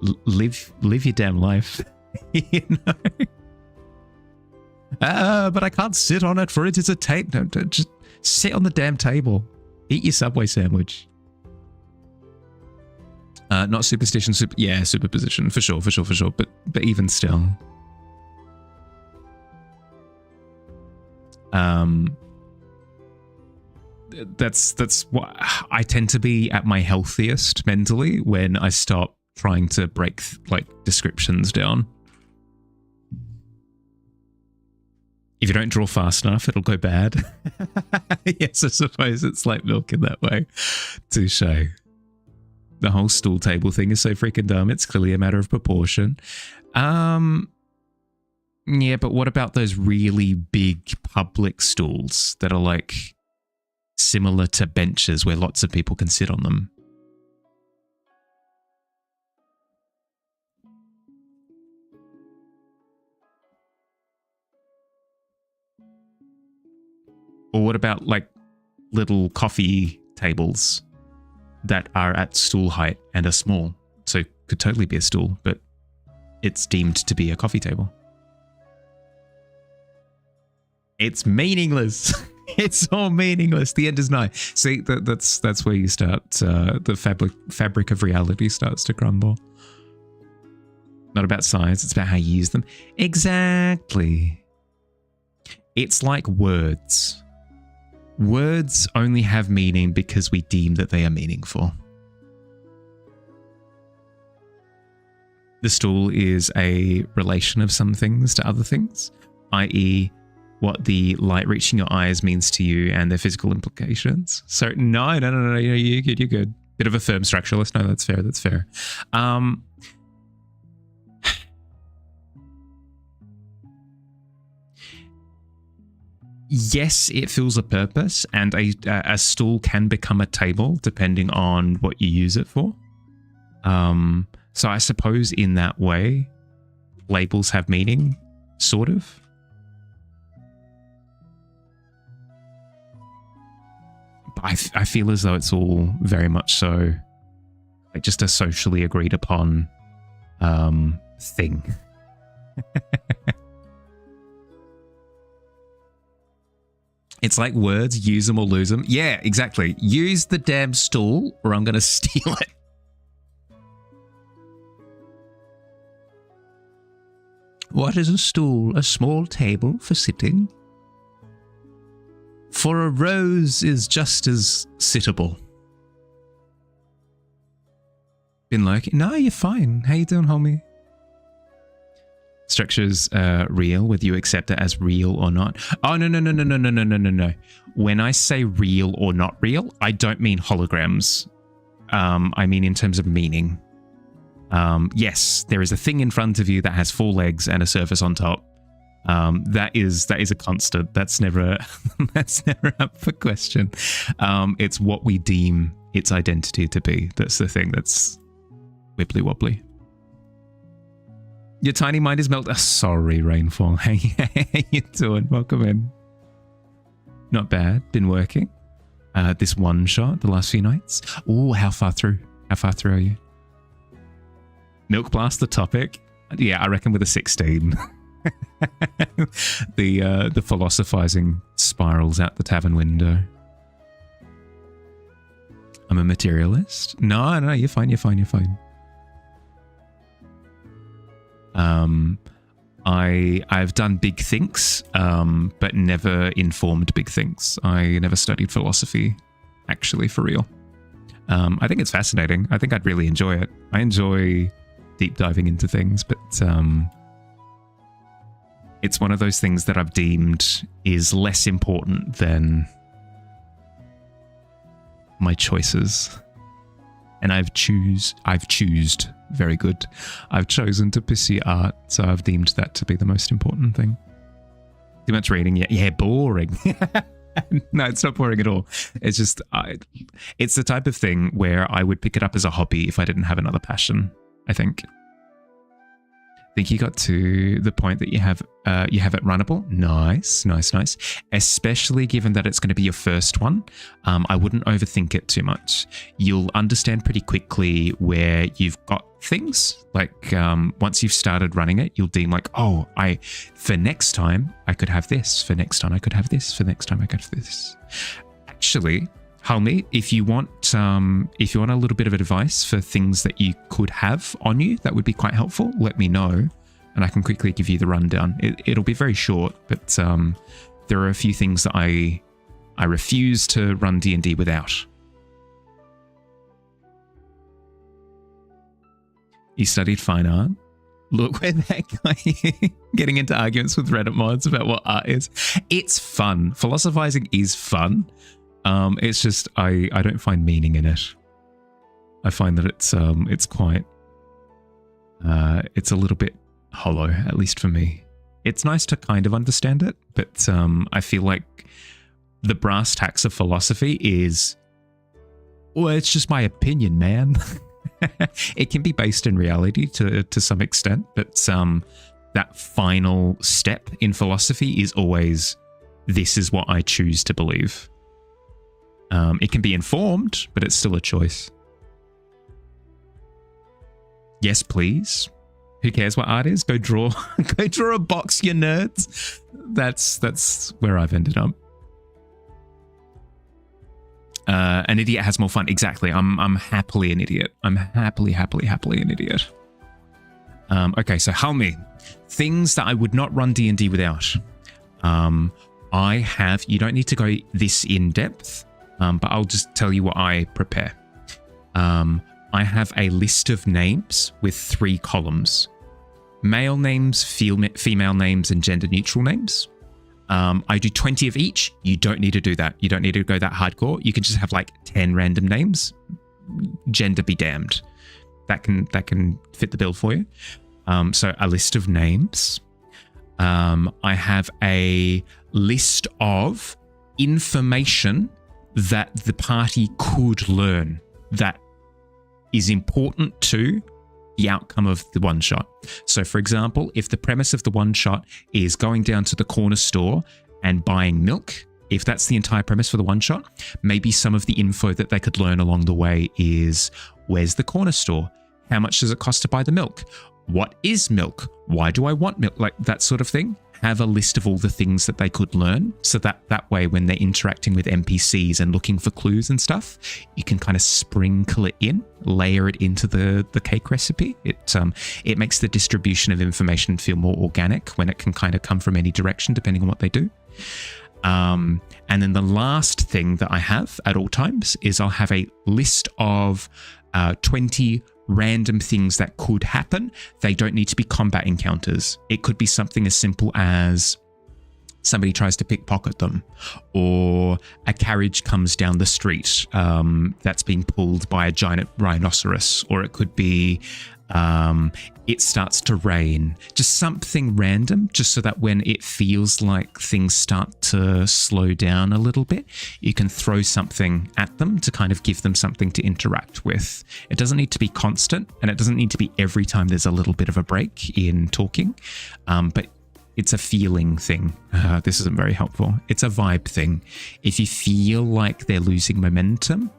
live your damn life, but I can't sit on it, for it is a tape. No, just sit on the damn table. Eat your Subway sandwich. Not superstition, superposition for sure. But even still. That's what I tend to be at my healthiest mentally when I stop trying to break like descriptions down. If you don't draw fast enough, it'll go bad. Yes, I suppose it's like milk in that way. Touche. The whole stool table thing is so freaking dumb. It's clearly a matter of proportion. Yeah, but what about those really big public stools that are like similar to benches where lots of people can sit on them? Or what about like little coffee tables that are at stool height and are small? So it could totally be a stool, but it's deemed to be a coffee table. It's meaningless. It's all meaningless. The end is nigh. See, that's where you start. The fabric of reality starts to crumble. Not about size. It's about how you use them. Exactly. It's like words. Words only have meaning because we deem that they are meaningful. The stool is a relation of some things to other things, i.e., what the light reaching your eyes means to you and their physical implications. So no, you're good. Bit of a firm structuralist. No, that's fair. yes, it fills a purpose, and a stool can become a table depending on what you use it for. So I suppose in that way, labels have meaning, sort of. But I feel as though it's all very much so like just a socially agreed upon thing. It's like words, use them or lose them. Yeah, exactly. Use the damn stool or I'm going to steal it. What is a stool? A small table for sitting? For a rose is just as sittable. Been lurking? No, you're fine. How you doing, homie? Structure's real, whether you accept it as real or not. Oh, no. When I say real or not real, I don't mean holograms. I mean in terms of meaning. Yes, there is a thing in front of you that has 4 legs and a surface on top. That is a constant. That's never up for question. It's what we deem its identity to be. That's the thing that's wibbly wobbly. Your tiny mind is melted. Sorry, Rainfall. Hey, how you doing? Welcome in. Not bad. Been working. This one shot the last few nights. Oh, how far through? How far through are you? Milk Blast the topic? Yeah, I reckon with a 16. The philosophizing spirals out the tavern window. I'm a materialist? No, you're fine. I've done big things, but never informed big things. I never studied philosophy, actually, for real. I think it's fascinating. I think I'd really enjoy it. I enjoy deep diving into things, but it's one of those things that I've deemed is less important than my choices. And I've choosed very good. I've chosen to pursue art, so I've deemed that to be the most important thing. Too much reading, yeah, boring. No, it's not boring at all. It's just, it's the type of thing where I would pick it up as a hobby if I didn't have another passion, I think. I think you got to the point that you have it runnable. Nice. Especially given that it's going to be your first one. I wouldn't overthink it too much. You'll understand pretty quickly where you've got things. Like once you've started running it, you'll deem like, oh, for next time I could have this. For next time I could have this. For next time I could have this. Actually, Halmi, if you want a little bit of advice for things that you could have on you, that would be quite helpful. Let me know, and I can quickly give you the rundown. It'll be very short, but there are a few things that I refuse to run D&D without. You studied fine art. Look where that guy getting into arguments with Reddit mods about what art is. It's fun. Philosophizing is fun. It's just I don't find meaning in it. I find that it's quite it's a little bit hollow, at least for me. It's nice to kind of understand it, but I feel like the brass tacks of philosophy is, well, it's just my opinion, man. It can be based in reality to some extent, but that final step in philosophy is always, this is what I choose to believe. It can be informed, but it's still a choice. Yes, please. Who cares what art is? Go draw a box, you nerds. That's where I've ended up. An idiot has more fun. Exactly. I'm happily an idiot. I'm happily an idiot. Okay, so Halmi, things that I would not run D&D without. You don't need to go this in depth. But I'll just tell you what I prepare. I have a list of names with 3 columns. Male names, female names, and gender-neutral names. I do 20 of each. You don't need to do that. You don't need to go that hardcore. You can just have like 10 random names. Gender be damned. That can fit the bill for you. So a list of names. I have a list of information that the party could learn that is important to the outcome of the one shot. So for example, if the premise of the one shot is going down to the corner store and buying milk, if that's the entire premise for the one shot, maybe some of the info that they could learn along the way is, where's the corner store? How much does it cost to buy the milk? What is milk? Why do I want milk? Like that sort of thing. Have a list of all the things that they could learn, so that way when they're interacting with NPCs and looking for clues and stuff, you can kind of sprinkle it in, layer it into the cake recipe. It makes the distribution of information feel more organic when it can kind of come from any direction depending on what they do. And then the last thing that I have at all times is I'll have a list of 20 random things that could happen. They don't need to be combat encounters. It could be something as simple as somebody tries to pickpocket them, or a carriage comes down the street that's being pulled by a giant rhinoceros, or it could be it starts to rain. Just something random, just so that when it feels like things start to slow down a little bit, you can throw something at them to kind of give them something to interact with. It doesn't need to be constant, and it doesn't need to be every time there's a little bit of a break in talking, but it's a feeling thing. This isn't very helpful. It's a vibe thing. If you feel like they're losing momentum,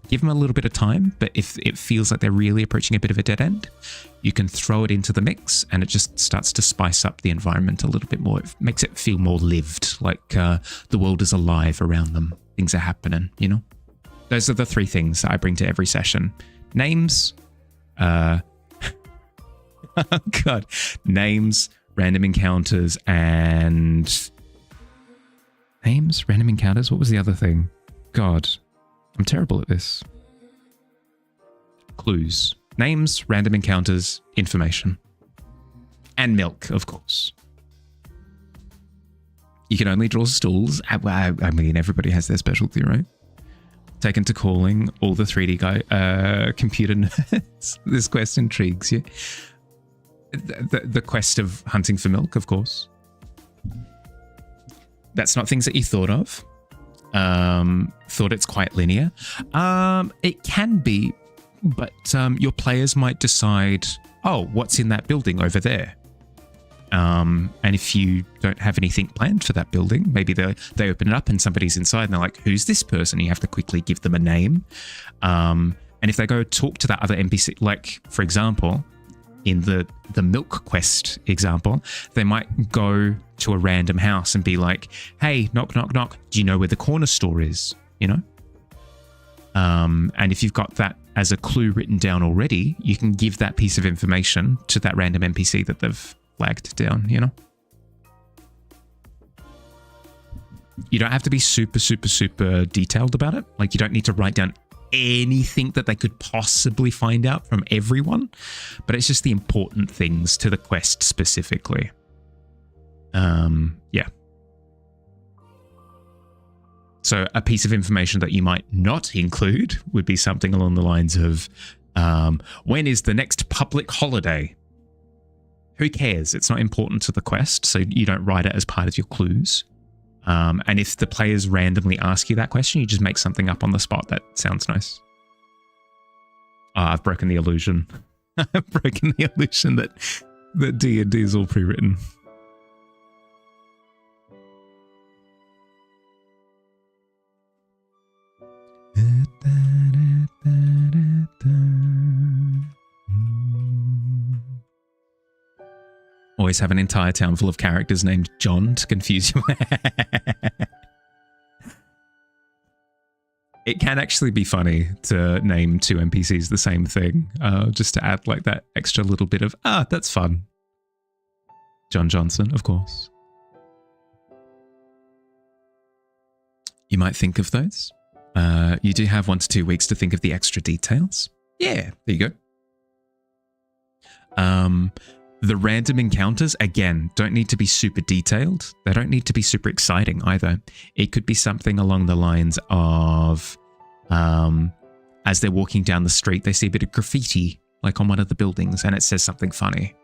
give them a little bit of time, but if it feels like they're really approaching a bit of a dead end, you can throw it into the mix and it just starts to spice up the environment a little bit more. It makes it feel more lived, like the world is alive around them. Things are happening, you know? Those are the three things that I bring to every session. Names, oh God, names, random encounters, and... Names, random encounters? What was the other thing? God... I'm terrible at this. Clues. Names, random encounters, information. And milk, of course. You can only draw stools. I mean, everybody has their specialty, right? Taken to calling, all the 3D guy, computer nerds. This quest intrigues you. The quest of hunting for milk, of course. That's not things that you thought of. Thought it's quite linear. It can be, but your players might decide, oh, what's in that building over there? And if you don't have anything planned for that building, maybe they open it up and somebody's inside and they're like, who's this person? You have to quickly give them a name. And if they go talk to that other NPC, like, for example, in the milk quest example, they might go to a random house and be like, hey, knock, knock, knock. Do you know where the corner store is? You know? And if you've got that as a clue written down already, you can give that piece of information to that random NPC that they've flagged down, you know? You don't have to be super, super, super detailed about it. Like, you don't need to write down anything that they could possibly find out from everyone, but it's just the important things to the quest specifically. Yeah. So a piece of information that you might not include would be something along the lines of, when is the next public holiday? Who cares? It's not important to the quest, so you don't write it as part of your clues. And if the players randomly ask you that question, you just make something up on the spot that sounds nice. I've broken the illusion. I've broken the illusion that D&D is all pre-written. Always have an entire town full of characters named John to confuse you. It can actually be funny to name two NPCs the same thing, just to add like that extra little bit of, that's fun. John Johnson, of course. You might think of those. You do have 1 to 2 weeks to think of the extra details. Yeah, there you go. The random encounters, again, don't need to be super detailed. They don't need to be super exciting either. It could be something along the lines of, as they're walking down the street, they see a bit of graffiti, like on one of the buildings, and it says something funny.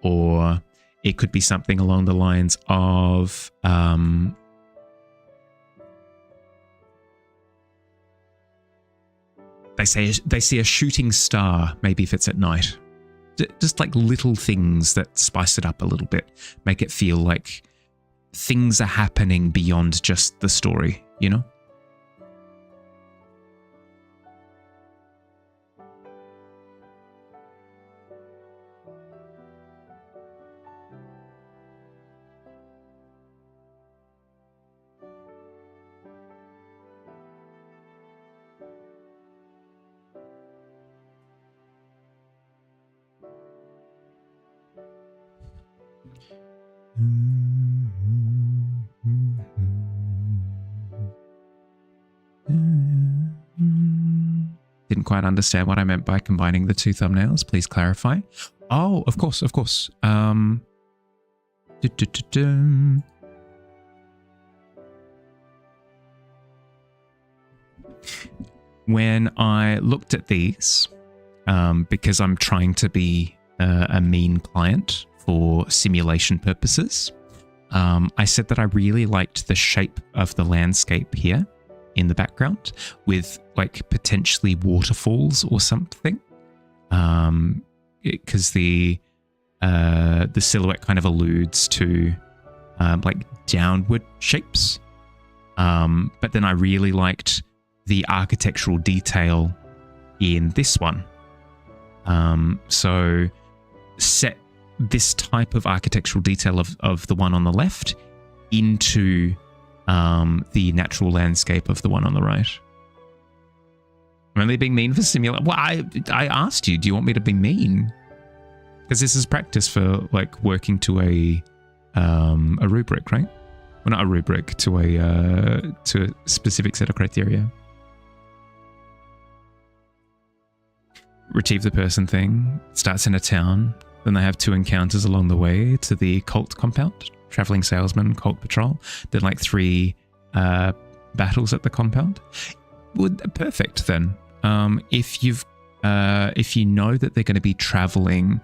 Or It could be something along the lines of they see a shooting star, maybe if it's at night. Just like little things that spice it up a little bit, make it feel like things are happening beyond just the story, you know? Didn't quite understand what I meant by combining the two thumbnails. Please clarify. Oh, of course, of course. When I looked at these, because I'm trying to be a mean client for simulation purposes, I said that I really liked the shape of the landscape here in the background with like potentially waterfalls or something, because the silhouette kind of alludes to like downward shapes, but then I really liked the architectural detail in this one. So set this type of architectural detail of the one on the left into the natural landscape of the one on the right. I'm only being mean for simulation. Well, I asked you, do you want me to be mean? Because this is practice for like working to a rubric, right? Well, not a rubric, to a specific set of criteria. Retrieve the person thing. Starts in a town. Then they have 2 encounters along the way to the cult compound. Traveling salesman, cult patrol. Then like 3 battles at the compound. Perfect then. If you know that they're going to be traveling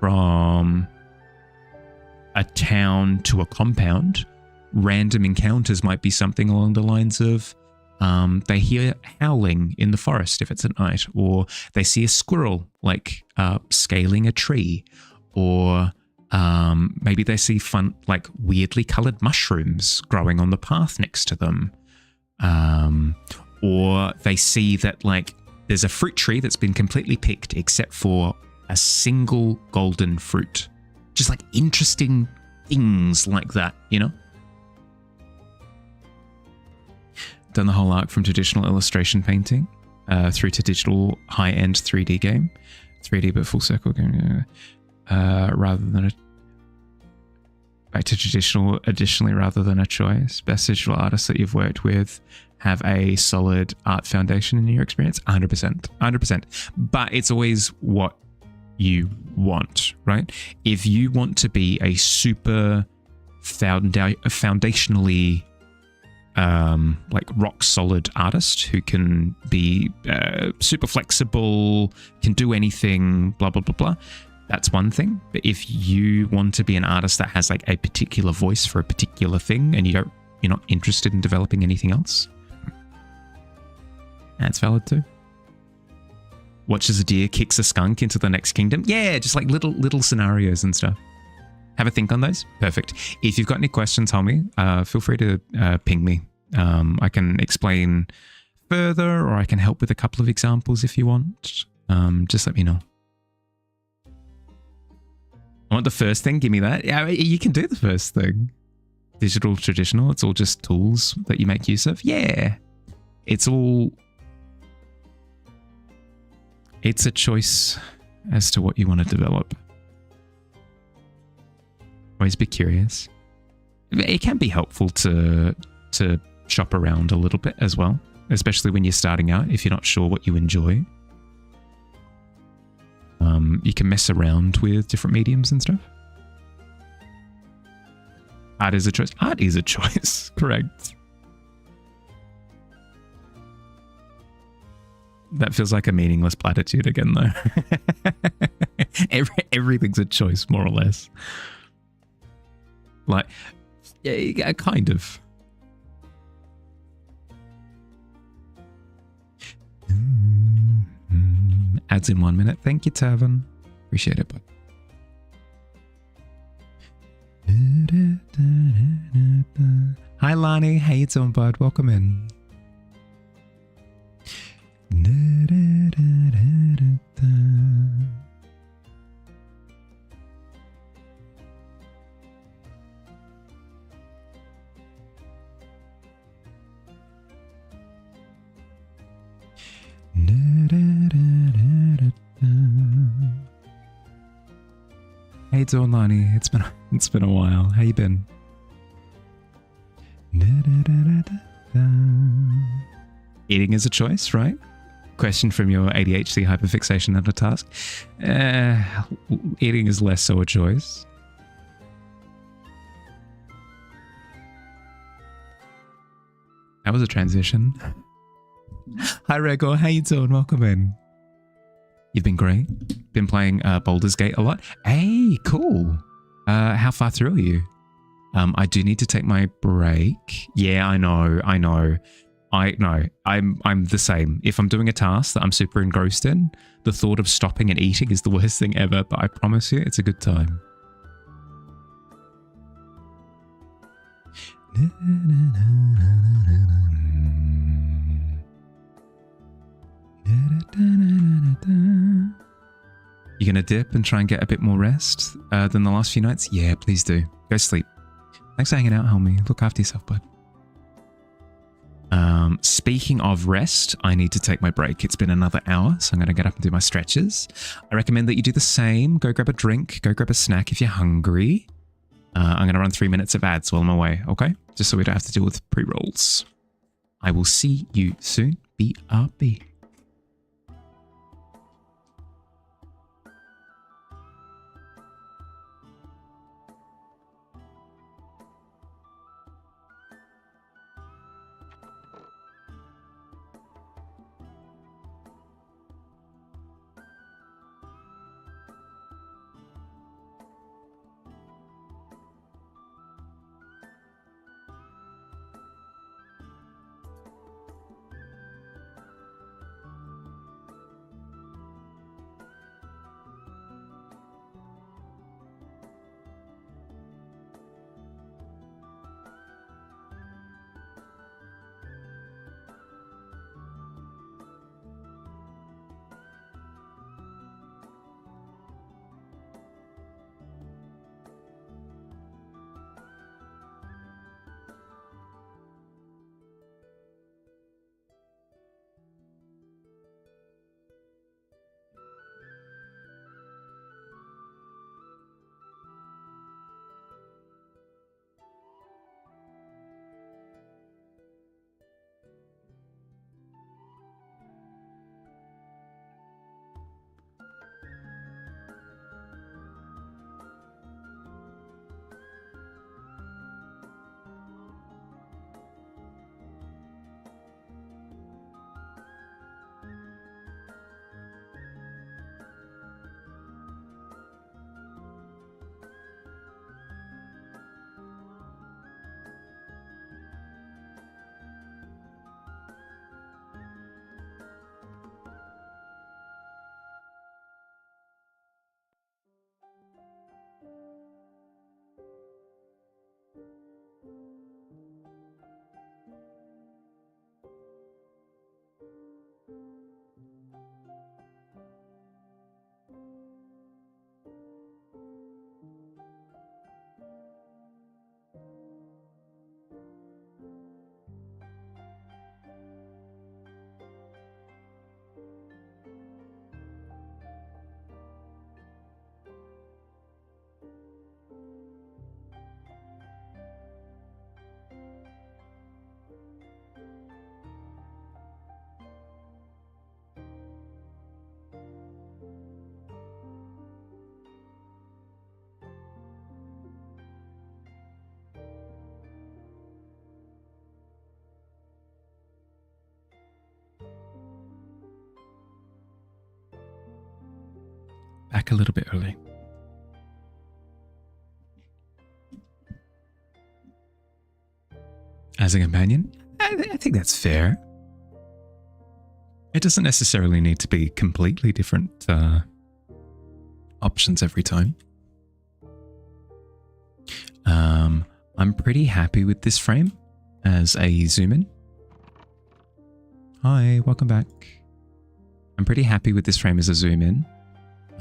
from a town to a compound, random encounters might be something along the lines of they hear howling in the forest if it's at night, or they see a squirrel like scaling a tree, or maybe they see fun like weirdly colored mushrooms growing on the path next to them, or they see that like there's a fruit tree that's been completely picked except for a single golden fruit. Just like interesting things like that, you know? Done the whole arc from traditional illustration painting through to digital high-end 3D game. 3D but full circle game. Rather than back to traditional additionally rather than a choice. Best digital artists that you've worked with have a solid art foundation in your experience. 100%. 100%. But it's always what you want, right? If you want to be a super foundationally like rock solid artist who can be super flexible, can do anything, blah, blah, blah, blah, that's one thing. But if you want to be an artist that has like a particular voice for a particular thing and you're not interested in developing anything else, that's valid too. Watches a deer, kicks a skunk into the next kingdom. Yeah, just like little scenarios and stuff. Have a think on those. Perfect. If you've got any questions, homie, feel free to ping me. I can explain further, or I can help with a couple of examples if you want. Just let me know. I want the first thing. Give me that. Yeah, you can do the first thing. Digital, traditional. It's all just tools that you make use of. Yeah. It's a choice as to what you want to develop. Always be curious. It can be helpful to shop around a little bit as well, especially when you're starting out, if you're not sure what you enjoy. You can mess around with different mediums and stuff. Art is a choice. Art is a choice, correct. That feels like a meaningless platitude again, though. Everything's a choice, more or less. Like, yeah, kind of. Ads in 1 minute. Thank you, Tavern. Appreciate it, bud. Hi, Lani. How you doing, bud? Welcome in. How you doing, Lani? It's been a while. How you been? Eating is a choice, right? Question from your ADHD hyperfixation at a task. Eating is less so a choice. That was a transition. Hi, Regor. How you doing? Welcome in. You've been great. Been playing Baldur's Gate a lot. Hey, cool. How far through are you? I do need to take my break. Yeah, I know. I'm the same. If I'm doing a task that I'm super engrossed in, the thought of stopping and eating is the worst thing ever, but I promise you, it's a good time. You gonna dip and try and get a bit more rest than the last few nights? Yeah, please do. Go sleep. Thanks for hanging out, Helmy. Look after yourself, bud. Speaking of rest, I need to take my break. It's been another hour, so I'm going to get up and do my stretches. I recommend that you do the same. Go grab a drink. Go grab a snack if you're hungry. I'm going to run 3 minutes of ads while I'm away, okay? Just so we don't have to deal with pre-rolls. I will see you soon. BRB. Back a little bit early. as a companion. I think that's fair. It doesn't necessarily need to be completely different options every time. I'm pretty happy with this frame as a zoom in. Hi, welcome back. I'm pretty happy with this frame as a zoom in.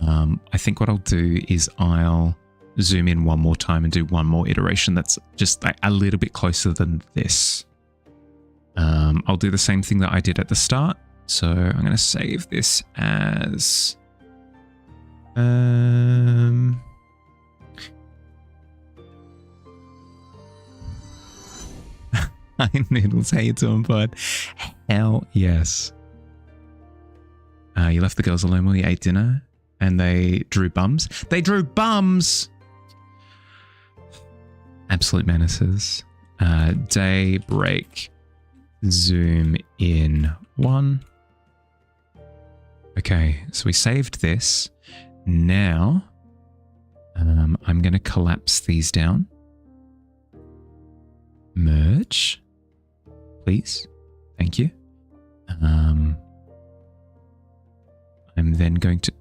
I think what I'll do is I'll zoom in one more time and do one more iteration that's just like a little bit closer than this. I'll do the same thing that I did at the start. So I'm going to save this as... Hi Noodles, how you doing, bud? Hell yes. You left the girls alone while you ate dinner and they drew bums. They drew bums! Absolute menaces. Daybreak. Zoom in 1. Okay, so we saved this. Now, I'm going to collapse these down. Merge. Please. Thank you. I'm then going to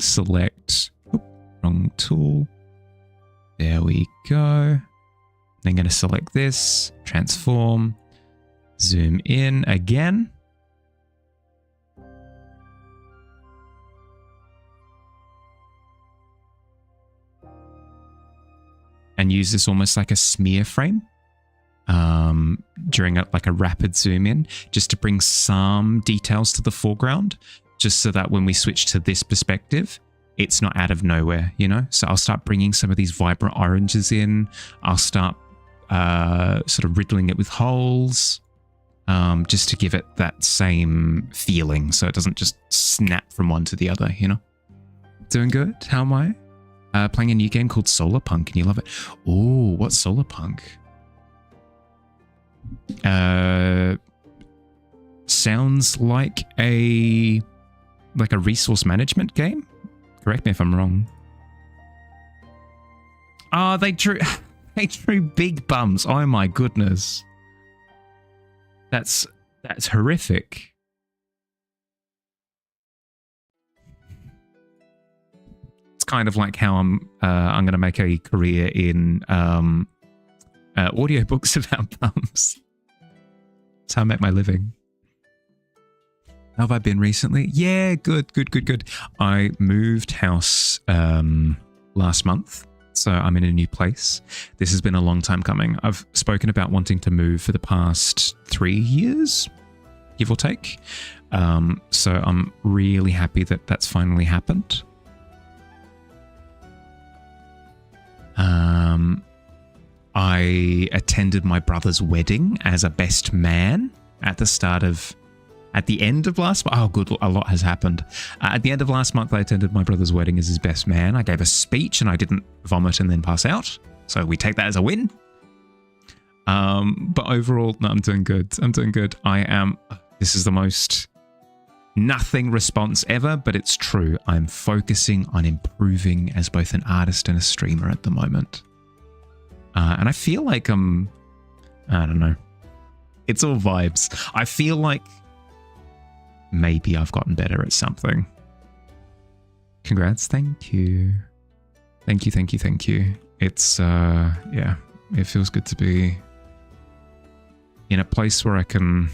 select, wrong tool. There we go. Then going to select this, transform, zoom in again. And use this almost like a smear frame during like a rapid zoom in, just to bring some details to the foreground, just so that when we switch to this perspective, it's not out of nowhere, you know? So I'll start bringing some of these vibrant oranges in. I'll start sort of riddling it with holes, just to give it that same feeling so it doesn't just snap from one to the other, you know? Doing good? How am I? Playing a new game called Solarpunk, and you love it. Oh, what's Solarpunk? Sounds like a resource management game. Correct me if I'm wrong. Oh, they drew big bums. Oh my goodness. That's horrific. Kind of like how I'm going to make a career in audiobooks about bums. That's how I make my living. How have I been recently? Yeah, good. I moved house last month, so I'm in a new place. This has been a long time coming. I've spoken about wanting to move for the past 3 years, give or take. So I'm really happy that that's finally happened. I attended my brother's wedding as a best man at the end of last month. Oh, good. A lot has happened. At the end of last month, I attended my brother's wedding as his best man. I gave a speech and I didn't vomit and then pass out. So we take that as a win. But overall, no, I'm doing good. This is the most nothing response ever, but it's true. I'm focusing on improving as both an artist and a streamer at the moment. And I feel like I don't know. It's all vibes. I feel like maybe I've gotten better at something. Congrats. Thank you. Thank you. It's, yeah, it feels good to be in a place where I can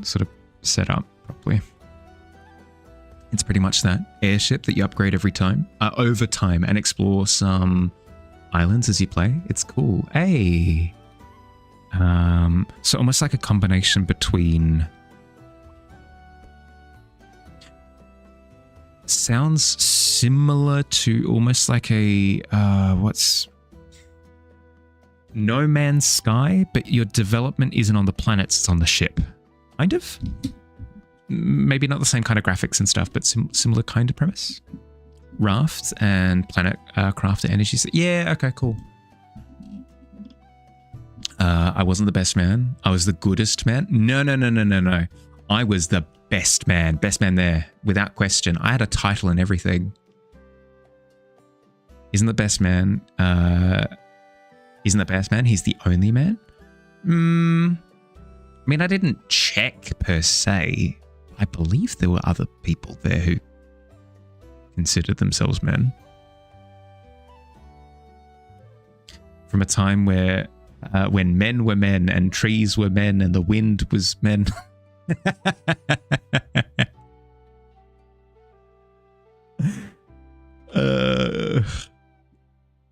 sort of set up properly. It's pretty much that airship that you upgrade every time, over time, and explore some islands as you play. It's cool. Hey. So almost like a combination between... Sounds similar to almost like a... what's... No Man's Sky, but your development isn't on the planets, it's on the ship. Kind of? Maybe not the same kind of graphics and stuff, but similar kind of premise. Rafts and planet crafter energy. Yeah, okay, cool. I wasn't the best man. I was the goodest man. No. I was the best man. Best man there, without question. I had a title and everything. Isn't the best man. Isn't the best man, he's the only man? I mean, I didn't check per se. I believe there were other people there who considered themselves men. From a time where when men were men and trees were men and the wind was men.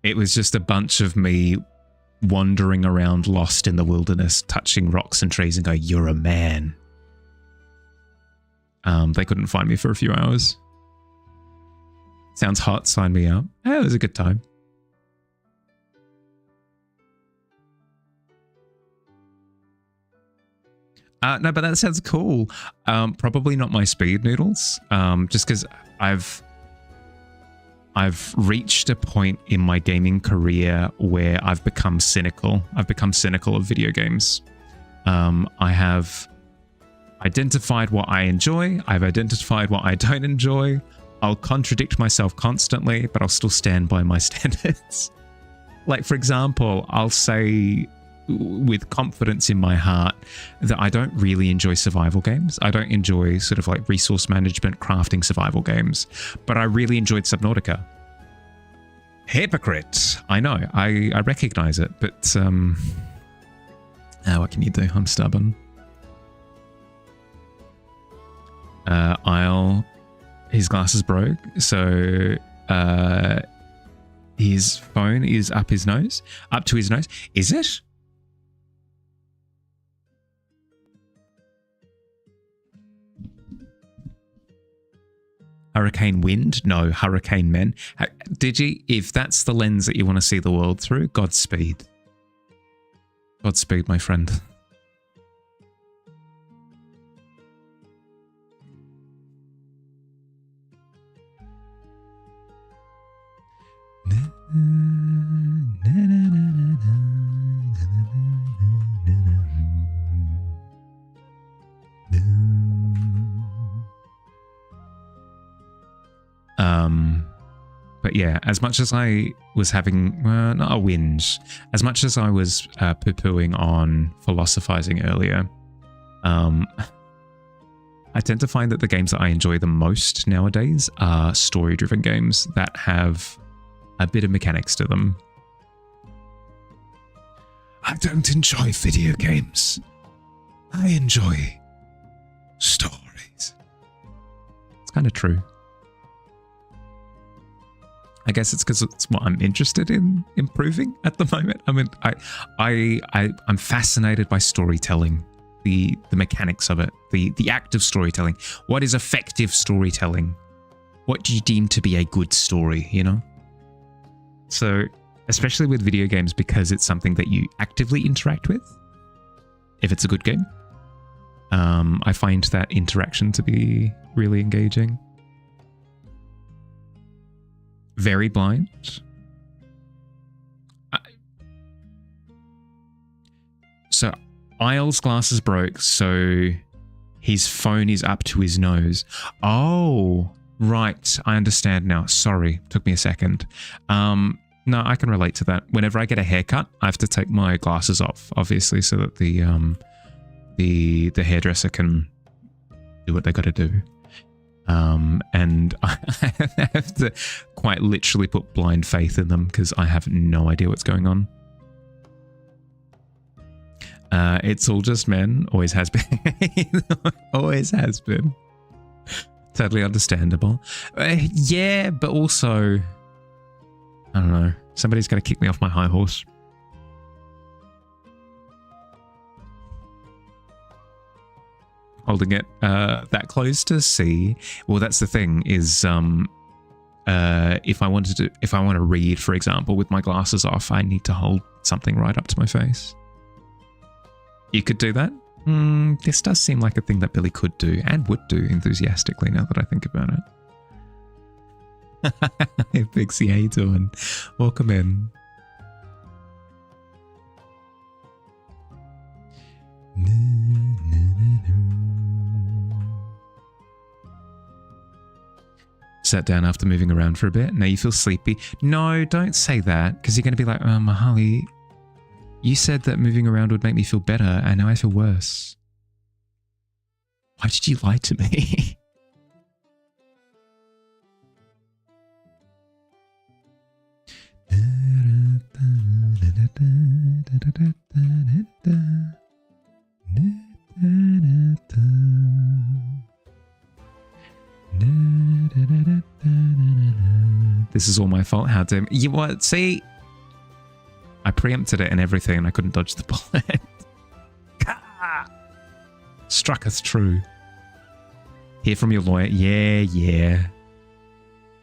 It was just a bunch of me wandering around lost in the wilderness, touching rocks and trees and going, "You're a man." They couldn't find me for a few hours. Sounds hot, sign me up. Oh, it was a good time. No, but that sounds cool. Probably not my speed noodles, just because I've reached a point in my gaming career where I've become cynical. I've become cynical of video games. I have identified what I enjoy. I've identified what I don't enjoy. I'll contradict myself constantly, but I'll still stand by my standards. Like, for example, I'll say with confidence in my heart that I don't really enjoy survival games. I don't enjoy sort of like resource management, crafting survival games, but I really enjoyed Subnautica. Hypocrite. I know, I recognize it, but what can you do? I'm stubborn. His glasses broke, so his phone is up to his nose. Is it? Hurricane wind? No, hurricane men. Digi, if that's the lens that you want to see the world through, Godspeed. Godspeed, my friend. But yeah, as much as I was having, not a whinge, as much as I was poo-pooing on philosophizing earlier, I tend to find that the games that I enjoy the most nowadays are story-driven games that have a bit of mechanics to them. I don't enjoy video games. I enjoy stories. It's kind of true. I guess it's because it's what I'm interested in improving at the moment. I mean, I'm fascinated by storytelling, the mechanics of it, the act of storytelling. What is effective storytelling? What do you deem to be a good story, you know? So, especially with video games, because it's something that you actively interact with, if it's a good game, I find that interaction to be really engaging. Very blind. So Isle's glasses broke, so his phone is up to his nose. Oh, right. I understand now. Sorry, took me a second. No, I can relate to that. Whenever I get a haircut, I have to take my glasses off, obviously, so that the hairdresser can do what they got to do. And I have to quite literally put blind faith in them because I have no idea what's going on. It's all just men. Always has been. Always has been. Totally understandable. Yeah, but also, I don't know. Somebody's going to kick me off my high horse. Holding it that close to see. Well, that's the thing is, if I want to read, for example, with my glasses off, I need to hold something right up to my face. You could do that. This does seem like a thing that Billy could do and would do enthusiastically now that I think about it. Hey, Pixie, how you doing? Welcome in. Sat down after moving around for a bit. Now you feel sleepy. No, don't say that, because you're going to be like, Mahali, You said that moving around would make me feel better, and now I feel worse. Why did you lie to me? This is all my fault. How dare you? What? See, I preempted it and everything, and I couldn't dodge the bullet. Struck us true. Hear from your lawyer. Yeah.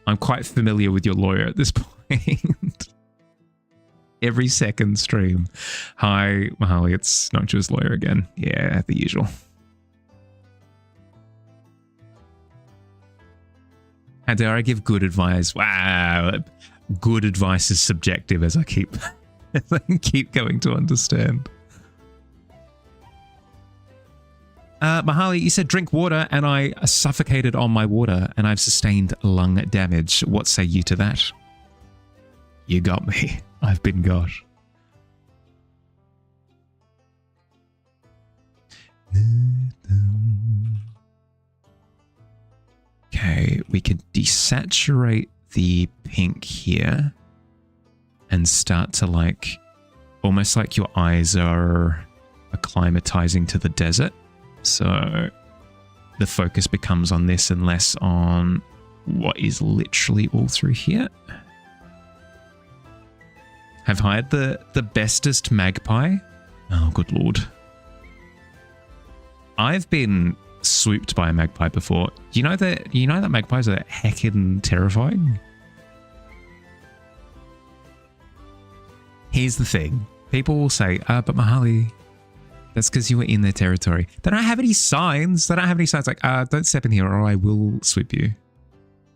I'm quite familiar with your lawyer at this point. Every second stream. Hi, Mahali, it's Noctua's lawyer again. Yeah, the usual. How dare I give good advice? Wow. Good advice is subjective, as I keep going to understand. Mahali, you said drink water, and I suffocated on my water, and I've sustained lung damage. What say you to that? You got me. I've been got. Okay, we could desaturate the pink here and start to like, almost like your eyes are acclimatizing to the desert. So the focus becomes on this and less on what is literally all through here. Have hired the bestest magpie. Oh, good lord. I've been swooped by a magpie before. You know that magpies are heckin' terrifying? Here's the thing. People will say, but Mahali, that's because you were in their territory. They don't have any signs. Like, don't step in here or I will swoop you.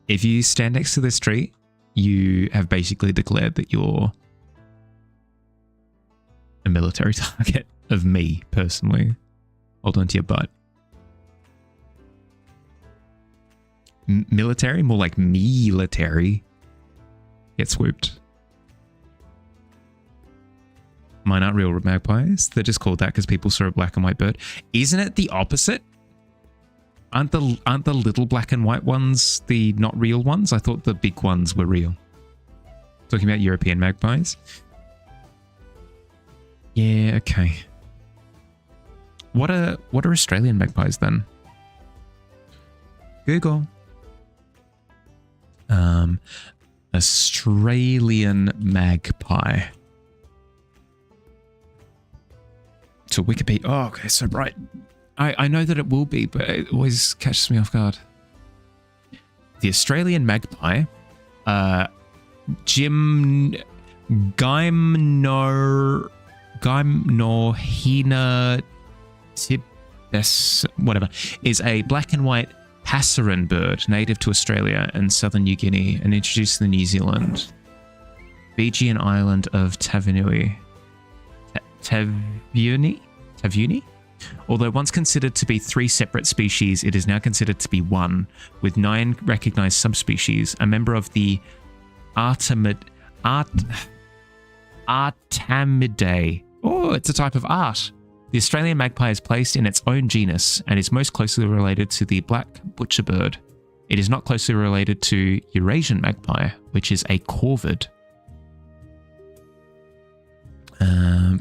If you stand next to this tree, you have basically declared that you're a military target of me, personally. Hold on to your butt. Military? More like me-litary. Get swooped. Mine aren't real magpies. They're just called that because people saw a black and white bird. Isn't it the opposite? Aren't the little black and white ones the not real ones? I thought the big ones were real. Talking about European magpies. Yeah, okay. What are Australian magpies then? Google. Australian magpie. To Wikipedia. Oh, okay, so right. I know that it will be, but it always catches me off guard. The Australian magpie, Gymnorhina tibes, whatever, is a black and white passerine bird native to Australia and southern New Guinea and introduced to New Zealand. Fijian island of Tavanui. Tavuni? Although once considered to be 3 separate species, it is now considered to be 1, with 9 recognized subspecies, a member of the Artemidae. Oh, it's a type of art. The Australian magpie is placed in its own genus and is most closely related to the black butcherbird. It is not closely related to Eurasian magpie, which is a corvid.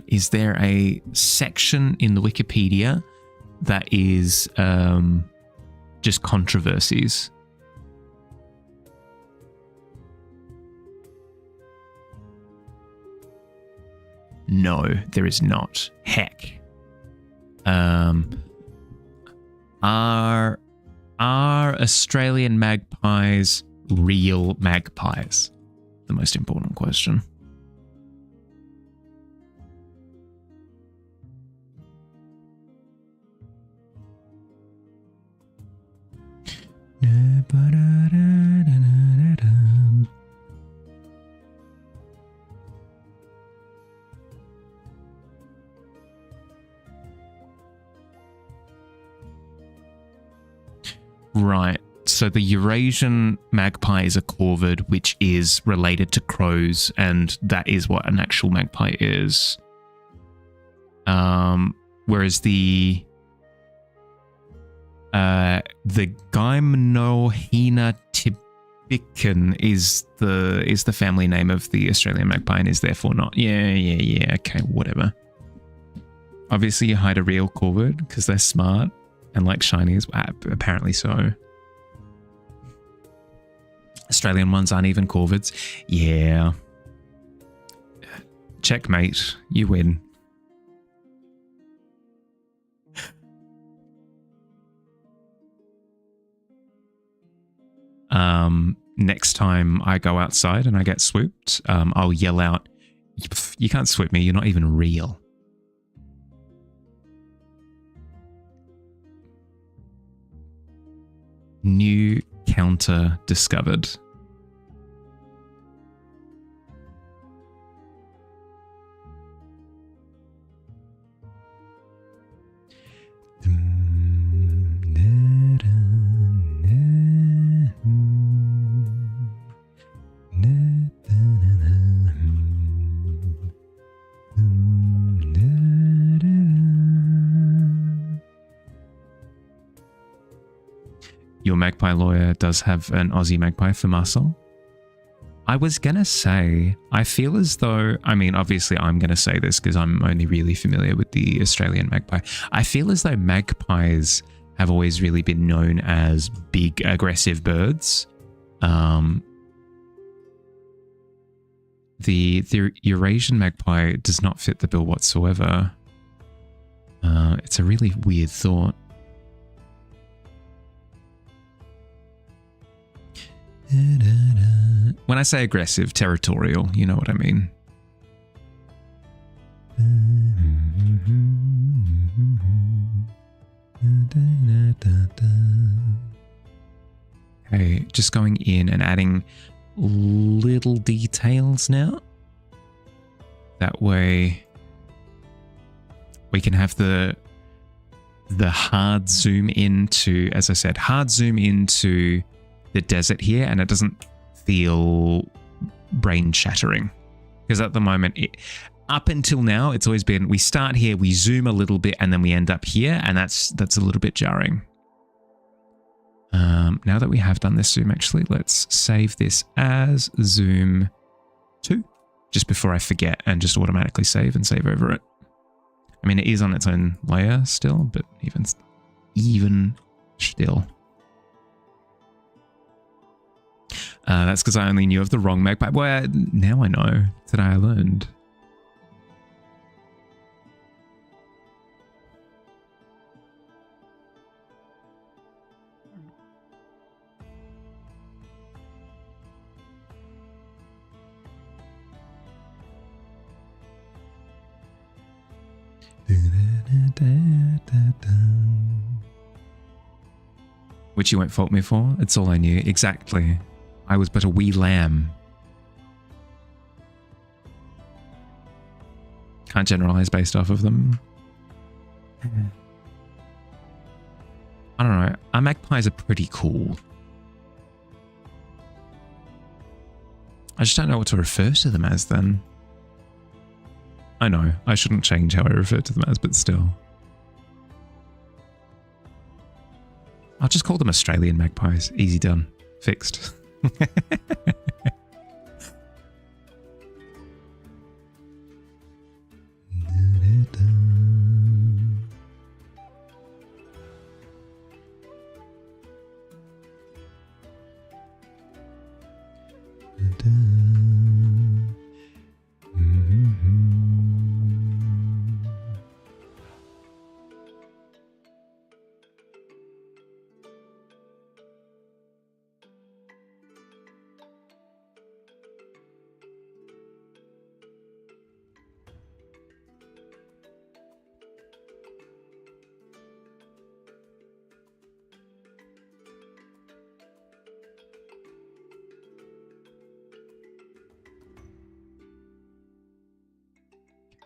Is there a section in the Wikipedia that is just controversies? No, there is not. Heck. Are Australian magpies real magpies? The most important question. Right, so the Eurasian magpie is a corvid, which is related to crows, and that is what an actual magpie is. Whereas the Gymnohina tibican is the family name of the Australian magpie and is therefore not. Yeah. Okay, whatever. Obviously, you hide a real corvid because they're smart and like shinies. Apparently so. Australian ones aren't even corvids. Yeah. Checkmate. You win. Next time I go outside and I get swooped, I'll yell out, "You can't swoop me, you're not even real." New counter discovered. Your magpie lawyer does have an Aussie magpie for Marcel. I was going to say, I feel as though, I mean, obviously I'm going to say this because I'm only really familiar with the Australian magpie. I feel as though magpies have always really been known as big, aggressive birds. The Eurasian magpie does not fit the bill whatsoever. It's a really weird thought. When I say aggressive, territorial, you know what I mean. Okay, just going in and adding little details now. That way we can have the hard zoom into, as I said, hard zoom into the desert here, and it doesn't feel brain shattering, because at the moment, up until now, it's always been we start here, we zoom a little bit, and then we end up here, and that's a little bit jarring. Now that we have done this zoom, actually, let's save this as zoom 2, just before I forget, and just automatically save and save over it. I mean, it is on its own layer still, but even still. That's because I only knew of the wrong magpie. Well, now I know. Today I learned. Which you won't fault me for. It's all I knew. Exactly. I was but a wee lamb. Can't generalize based off of them. I don't know. Our magpies are pretty cool. I just don't know what to refer to them as then. I know. I shouldn't change how I refer to them as, but still. I'll just call them Australian magpies. Easy done. Fixed.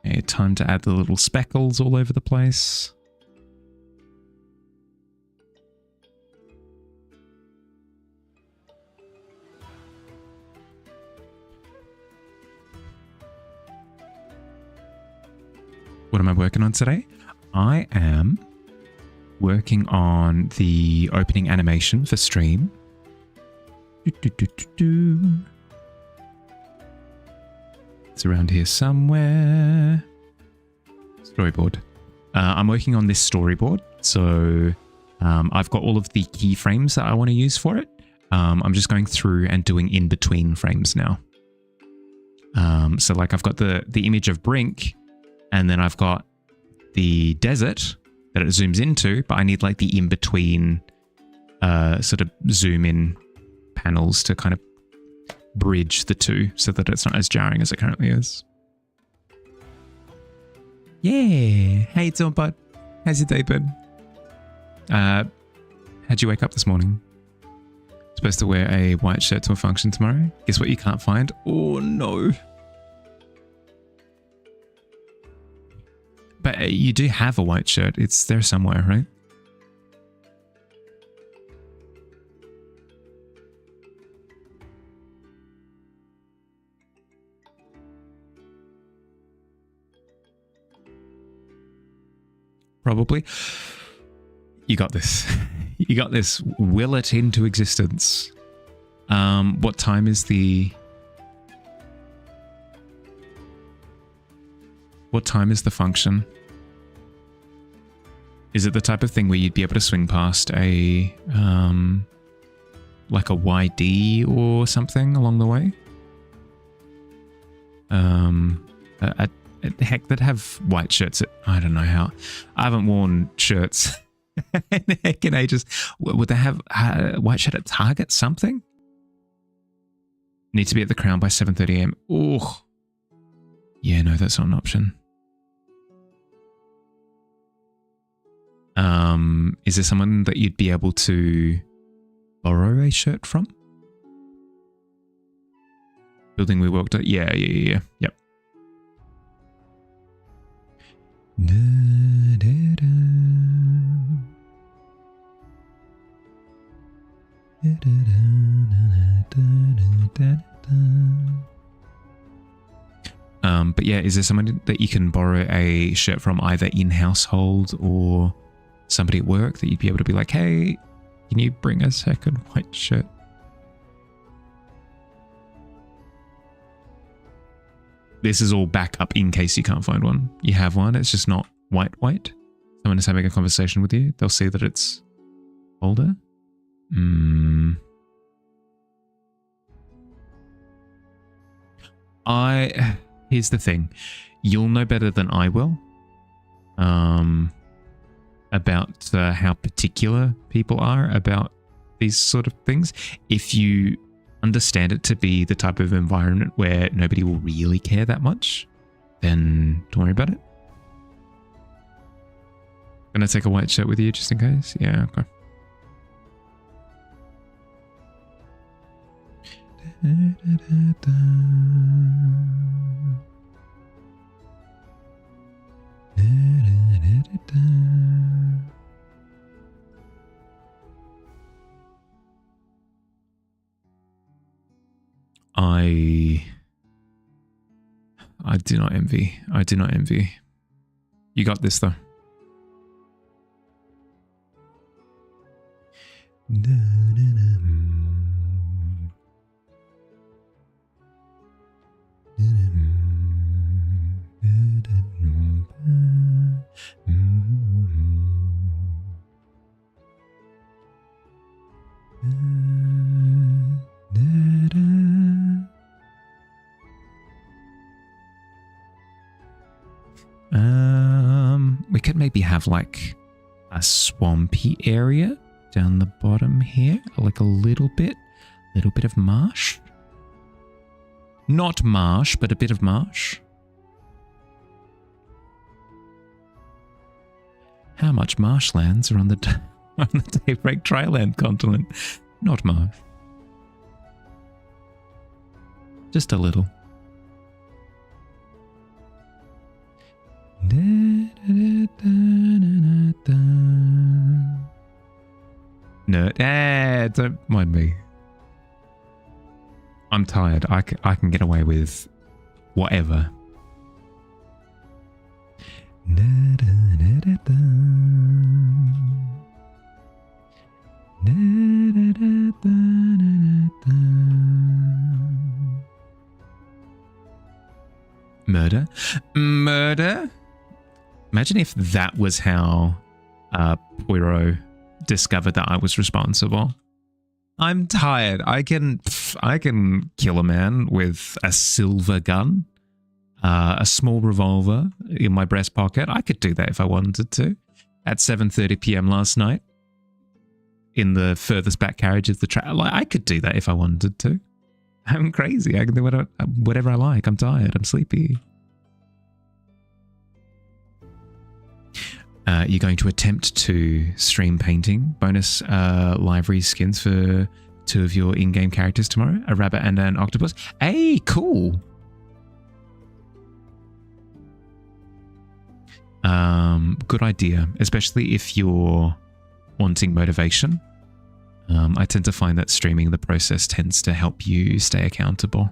Okay, time to add the little speckles all over the place. What am I working on today? I am working on the opening animation for stream. It's around here somewhere. Storyboard. I'm working on this storyboard, so I've got all of the keyframes that I want to use for it. I'm just going through and doing in-between frames now. So like I've got the image of Brink, and then I've got the desert that it zooms into, but I need like the in-between sort of zoom in panels to kind of bridge the two so that it's not as jarring as it currently is. Yeah. How you doing, bud? How's your day been? How'd you wake up this morning? Supposed to wear a white shirt to a function tomorrow? Guess what you can't find? Oh no. But you do have a white shirt. It's there somewhere, right? Probably. You got this. You got this. Will it into existence. What time is the... What time is the function? Is it the type of thing where you'd be able to swing past a... like a YD or something along the way? Heck, they'd have white shirts at... I don't know how. I haven't worn shirts in ages. Would they have a white shirt at Target? Something? Need to be at the Crown by 7:30 AM. Oh. Yeah, no, that's not an option. Is there someone that you'd be able to borrow a shirt from? Building we worked at? Yeah. Yep. But yeah, is there someone that you can borrow a shirt from, either in household or somebody at work, that you'd be able to be like, hey, can you bring a second white shirt? This is all backup in case you can't find one. You have one, it's just not white. Someone is having a conversation with you. They'll see that it's older. Here's the thing. You'll know better than I will about how particular people are about these sort of things. If you understand it to be the type of environment where nobody will really care that much, then don't worry about it. Gonna take a white shirt with you just in case? Yeah, okay. I do not envy. I do not envy. You got this though. We could maybe have like a swampy area down the bottom here, like a little bit of marsh. Not marsh, but a bit of marsh. How much marshlands are on the Daybreak Dryland continent? Not marsh. Just a little. No, don't mind me. I'm tired. I can get away with whatever. Imagine if that was how Poirot discovered that I was responsible. I'm tired. I can kill a man with a silver gun, a small revolver in my breast pocket. I could do that if I wanted to. At 7:30 p.m. last night, in the furthest back carriage of the train. Like, I could do that if I wanted to. I'm crazy. I can do whatever I like. I'm tired. I'm sleepy. You're going to attempt to stream painting. Bonus library skins for 2 of your in-game characters tomorrow. A rabbit and an octopus. Hey, cool. Good idea. Especially if you're wanting motivation. I tend to find that streaming the process tends to help you stay accountable.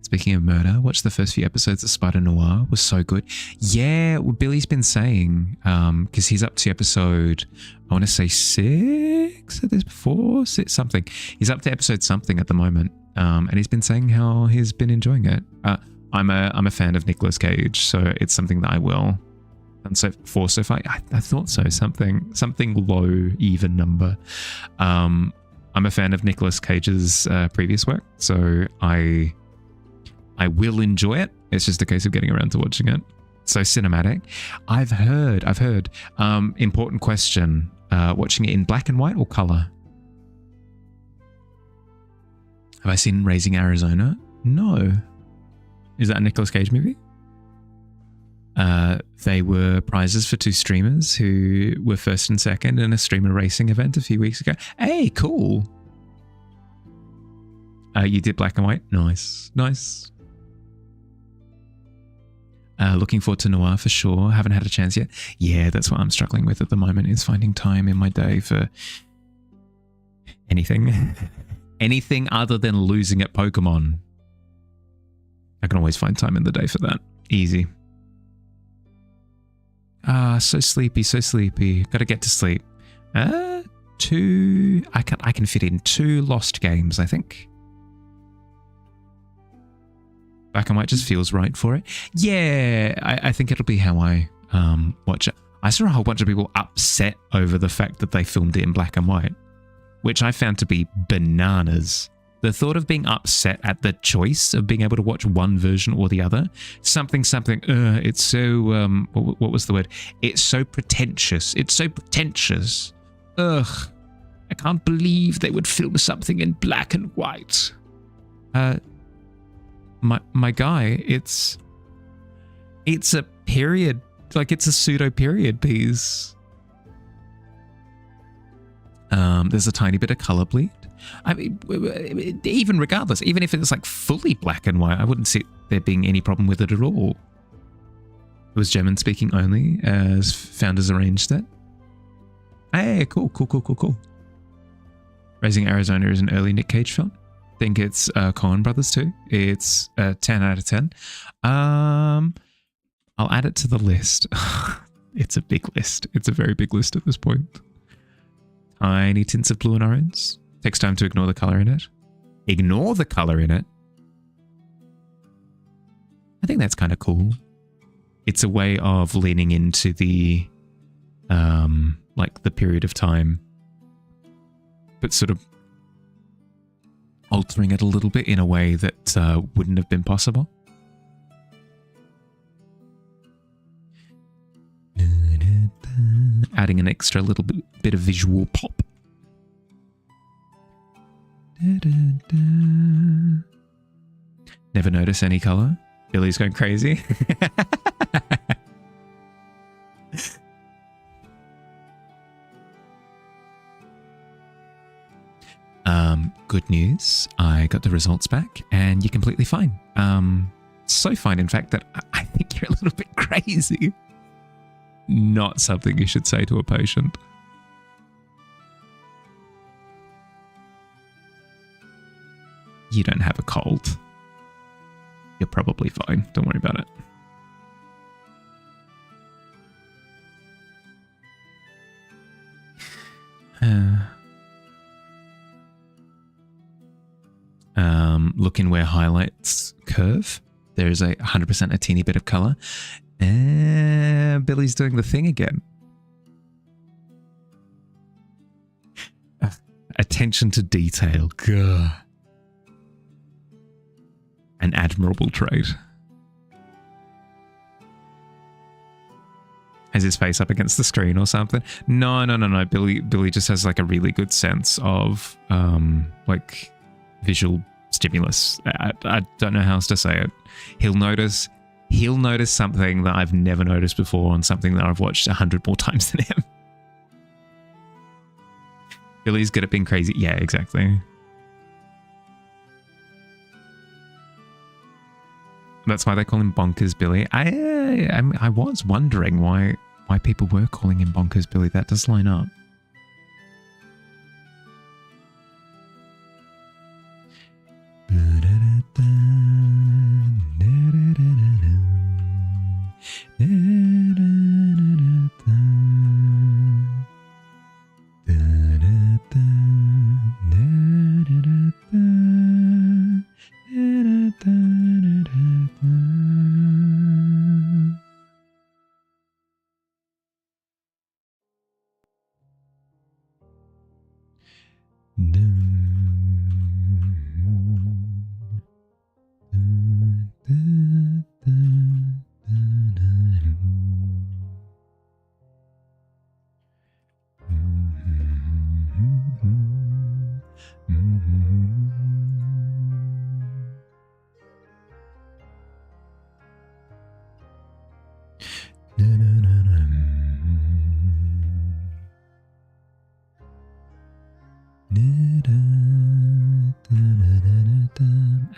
Speaking of murder, watched the first few episodes of Spider Noir. Was so good. Yeah, well, Billy's been saying, because he's up to episode, I want to say 6 at this before, 6 something. He's up to episode something at the moment, and he's been saying how he's been enjoying it. I'm a fan of Nicolas Cage, so it's something that I will. And so far, I thought so. Something low even number. I'm a fan of Nicolas Cage's previous work, so I will enjoy it. It's just a case of getting around to watching it. So cinematic. I've heard. Important question. Watching it in black and white or color? Have I seen Raising Arizona? No. Is that a Nicolas Cage movie? They were prizes for 2 streamers who were first and second in a streamer racing event a few weeks ago. Hey, cool. You did black and white? Nice. Looking forward to Noir for sure. Haven't had a chance yet. Yeah, that's what I'm struggling with at the moment, is finding time in my day for anything. Anything other than losing at Pokemon. I can always find time in the day for that. Easy. So sleepy. Gotta get to sleep. 2... I can fit in 2 lost games, I think. Black and white just feels right for it. Yeah, I think it'll be how I watch it. I saw a whole bunch of people upset over the fact that they filmed it in black and white, which I found to be bananas. The thought of being upset at the choice of being able to watch one version or the other, something, it's so, what was the word? It's so pretentious. Ugh, I can't believe they would film something in black and white. My guy, it's a period, like it's a pseudo period piece. There's a tiny bit of color bleed. I mean, even regardless, even if it's like fully black and white, I wouldn't see there being any problem with it at all. It was German speaking only, as founders arranged it. Hey, cool. Raising Arizona is an early Nick Cage film. Think it's Coen Brothers too. It's 10 out of 10. I'll add it to the list. It's a big list. It's a very big list at this point. Tiny tints of blue and orange. Takes time to ignore the color in it. Ignore the color in it? I think that's kind of cool. It's a way of leaning into the like the period of time, but sort of altering it a little bit in a way that wouldn't have been possible. Adding an extra little bit of visual pop. Never notice any color. Billy's going crazy. Good news. I got the results back and you're completely fine. So fine, in fact, that I think you're a little bit crazy. Not something you should say to a patient. You don't have a cold. You're probably fine. Don't worry about it. Looking where highlights curve. There's 100% a teeny bit of color. Billy's doing the thing again. Attention to detail. Gah. An admirable trait. Has his face up against the screen or something? No. Billy just has like a really good sense of like visual stimulus. I don't know how else to say it. He'll notice something that I've never noticed before and something that I've watched 100 more times than him. Billy's good at being crazy. Yeah, exactly. That's why they call him Bonkers Billy. I was wondering why people were calling him Bonkers Billy. That does line up.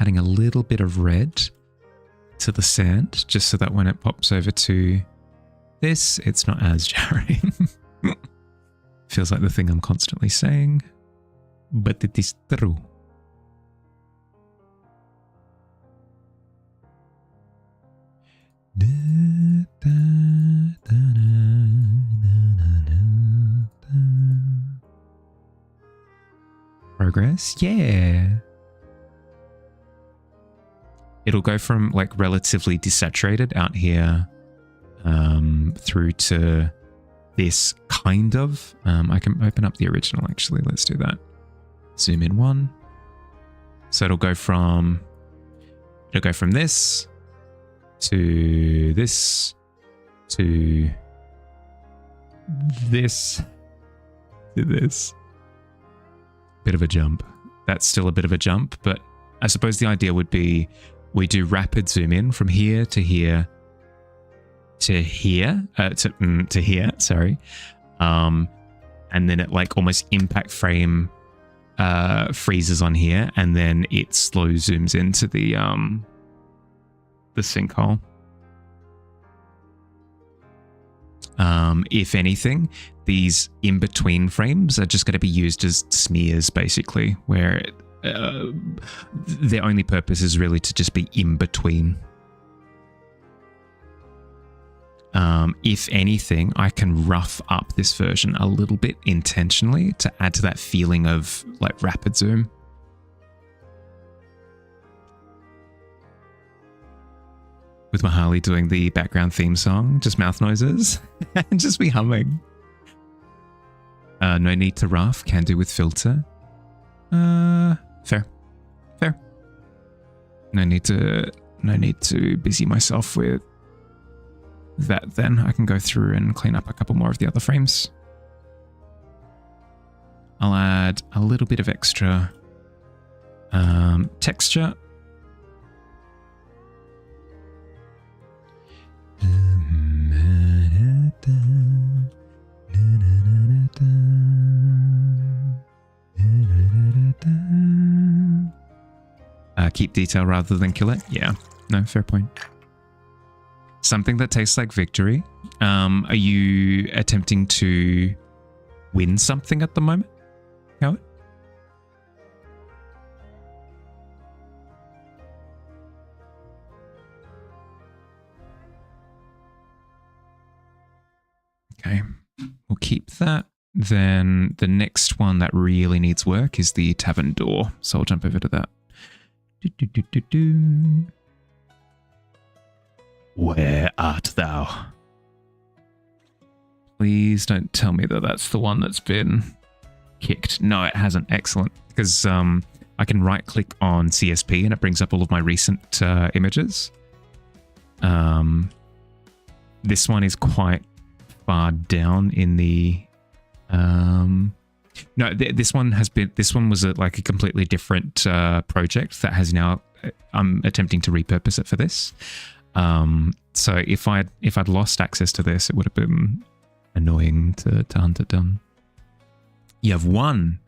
Adding a little bit of red to the sand, just so that when it pops over to this, it's not as jarring. Feels like the thing I'm constantly saying, but it is true. Progress? Yeah. It'll go from like relatively desaturated out here through to this kind of. I can open up the original actually. Let's do that. Zoom in one. So it'll go from this to this to this to this. Bit of a jump. That's still a bit of a jump, but I suppose the idea would be we do rapid zoom in from here to here to here to here, sorry. And then it like almost impact frame freezes on here, and then it slow zooms into the sinkhole. If anything, these in-between frames are just going to be used as smears, basically, where their only purpose is really to just be in between. If anything, I can rough up this version a little bit intentionally to add to that feeling of like rapid zoom. With Mahali doing the background theme song, just mouth noises and just me humming. No need to rough, can do with filter. Fair. No need to busy myself with that then. I can go through and clean up a couple more of the other frames. I'll add a little bit of extra texture. Keep detail rather than kill it. Yeah, no, fair point. Something that tastes like victory. Are you attempting to win something at the moment, Howard? Okay, we'll keep that. then the next one that really needs work is the tavern door. So I'll jump over to that. Where art thou? Please don't tell me that that's the one that's been kicked. No, it hasn't. Excellent. Because I can right click on CSP and it brings up all of my recent images. This one is quite far down in the no, this one was like a completely different project that has now I'm attempting to repurpose it for this. So if I'd lost access to this, it would have been annoying to hunt it down. You have one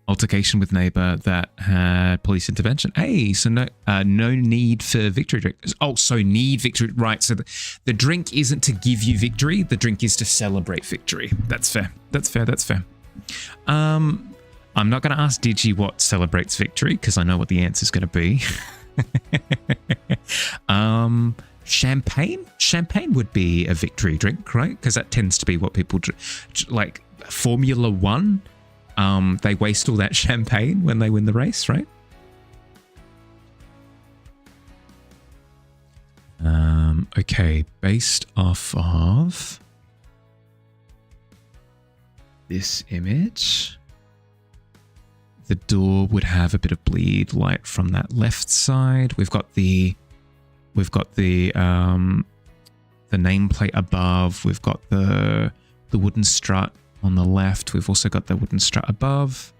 altercation with neighbor that had police intervention. Hey, so no need for victory drink. Oh, so need victory, right? So the drink isn't to give you victory. The drink is to celebrate victory. That's fair. That's fair. That's fair. I'm not going to ask Digi what celebrates victory because I know what the answer is going to be. Champagne would be a victory drink, right? Because that tends to be what people drink. Like Formula One, they waste all that champagne when they win the race, right? Okay, based off of this image, the door would have a bit of bleed light from that left side. We've got the nameplate above. We've got the wooden strut on the left. We've also got the wooden strut above.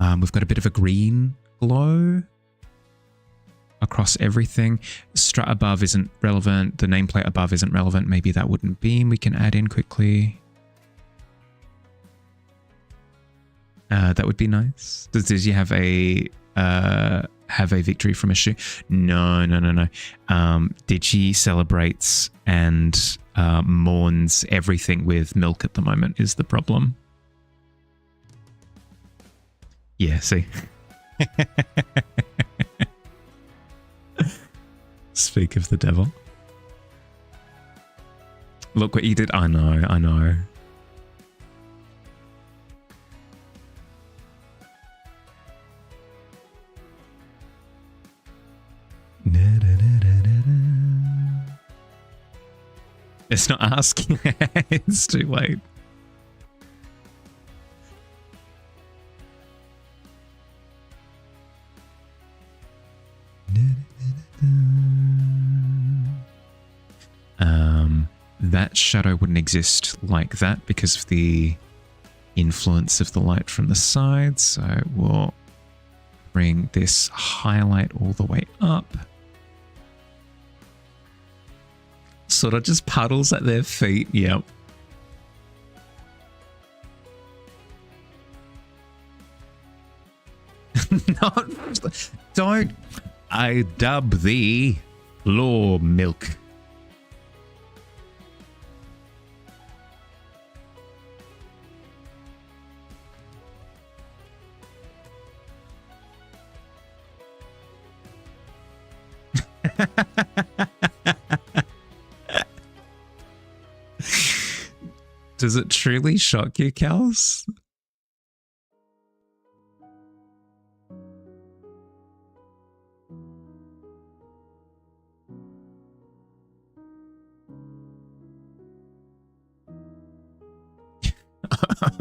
We've got a bit of a green glow across everything. Strut above isn't relevant. The nameplate above isn't relevant. Maybe that wooden beam we can add in quickly. That would be nice. Does you have a victory from a shoe? No. Digi celebrates and mourns everything with milk at the moment is the problem. Yeah, see. Speak of the devil. Look what you did. I know. It's not asking. It's too late. That shadow wouldn't exist like that because of the influence of the light from the sides. So we'll bring this highlight all the way up. Sort of just puddles at their feet. Yep. Don't. I dub thee law milk. Does it truly shock you, Kels?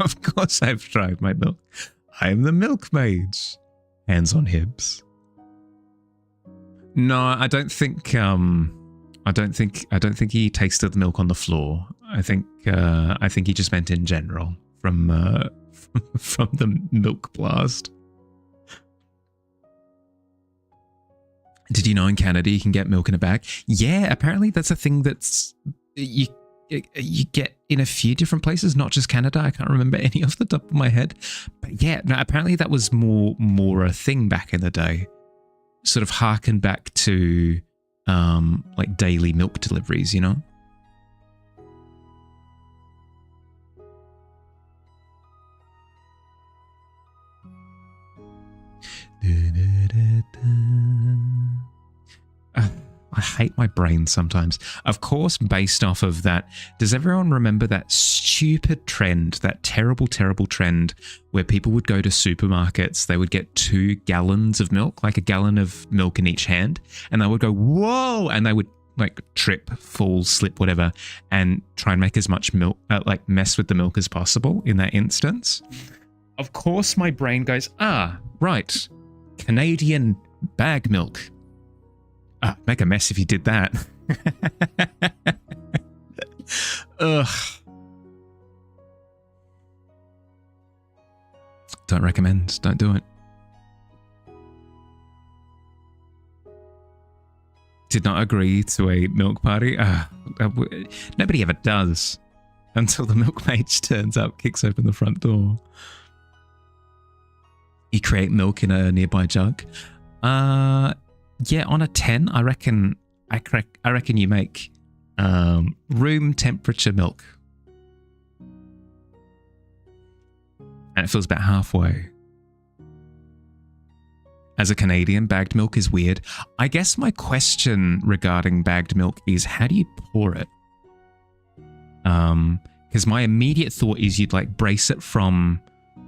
Of course I've tried my milk. I'm the milkmaid. Hands on hips. No, I don't think he tasted the milk on the floor. I think he just meant in general from the milk blast. Did you know in Canada you can get milk in a bag? Yeah, apparently that's a thing that's you get in a few different places, not just Canada. I can't remember any off the top of my head, but yeah, no, apparently that was more a thing back in the day. Sort of harken back to like daily milk deliveries, you know? I hate my brain sometimes. Of course, based off of that, does everyone remember that stupid trend, that terrible, terrible trend where people would go to supermarkets, they would get 2 gallons of milk, like a gallon of milk in each hand, and they would go, whoa, and they would like trip, fall, slip, whatever, and try and make as much milk, like mess with the milk as possible in that instance. Of course, my brain goes, right, Canadian bag milk. Make a mess if you did that. Ugh. Don't recommend. Don't do it. Did not agree to a milk party. Nobody ever does until the milkmaid turns up, kicks open the front door. You create milk in a nearby jug. Yeah, on a 10, I reckon you make room temperature milk. And it feels about halfway. As a Canadian, bagged milk is weird. I guess my question regarding bagged milk is, how do you pour it? Because my immediate thought is you'd like brace it from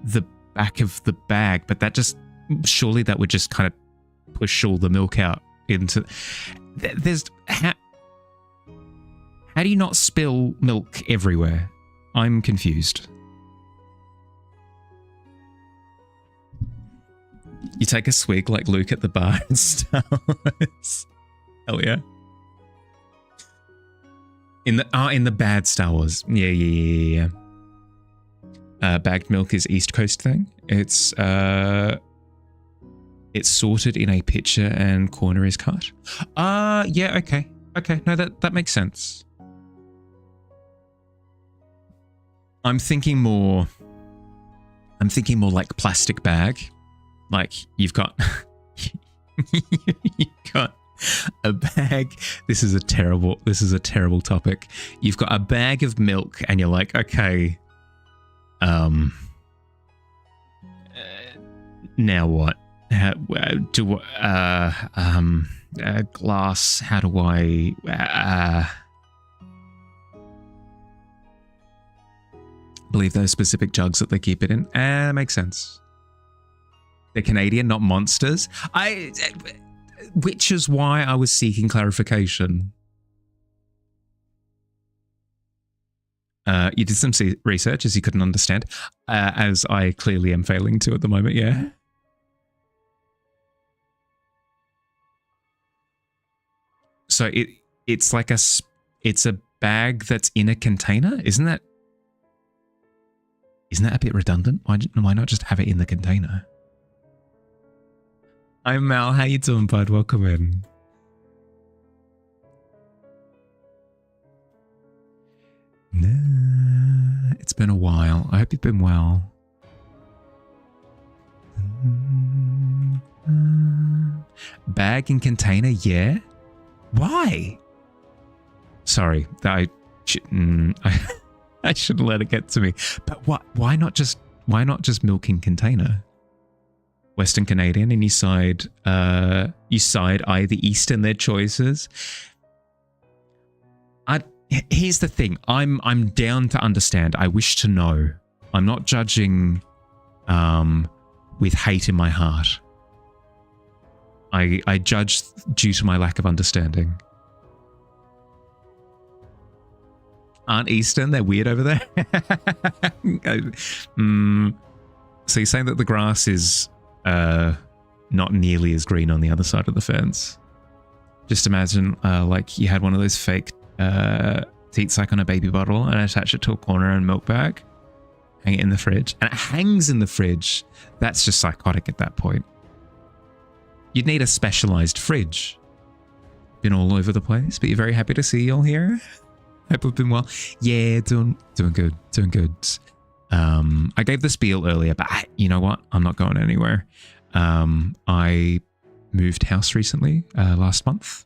the back of the bag, but that just, surely that would just kind of push all the milk out into, how do you not spill milk everywhere? I'm confused. You take a swig like Luke at the bar in Star Wars. Hell yeah. In the bad Star Wars. Yeah. Bagged milk is East Coast thing. It's sorted in a pitcher and corner is cut. Yeah, okay. Okay, no, that makes sense. I'm thinking more like plastic bag. Like you've got a bag. This is a terrible topic. You've got a bag of milk and you're like, okay, now what? Glass, how do I believe those specific jugs that they keep it in? Makes sense. They're Canadian, not monsters. Which is why I was seeking clarification. You did some research as you couldn't understand, as I clearly am failing to at the moment, yeah. So it's like it's a bag that's in a container? Isn't that a bit redundant? Why not just have it in the container? Hi Mal, how you doing, bud? Welcome in. Nah, it's been a while. I hope you've been well. Bag and container, yeah. Why? Sorry, I shouldn't let it get to me. But what? Why not just milk in container? Western Canadian, and you side eye the East in their choices. Here's the thing. I'm down to understand. I wish to know. I'm not judging with hate in my heart. I judge due to my lack of understanding. Aren't Eastern? They're weird over there. So you're saying that the grass is not nearly as green on the other side of the fence. Just imagine like you had one of those fake teat sack on a baby bottle and attach it to a corner and milk bag, hang it in the fridge, and it hangs in the fridge. That's just psychotic at that point. You'd need a specialized fridge. Been all over the place, but you're very happy to see you all here. Hope we've been well. Yeah, doing good. I gave the spiel earlier, but you know what? I'm not going anywhere. I moved house recently, last month,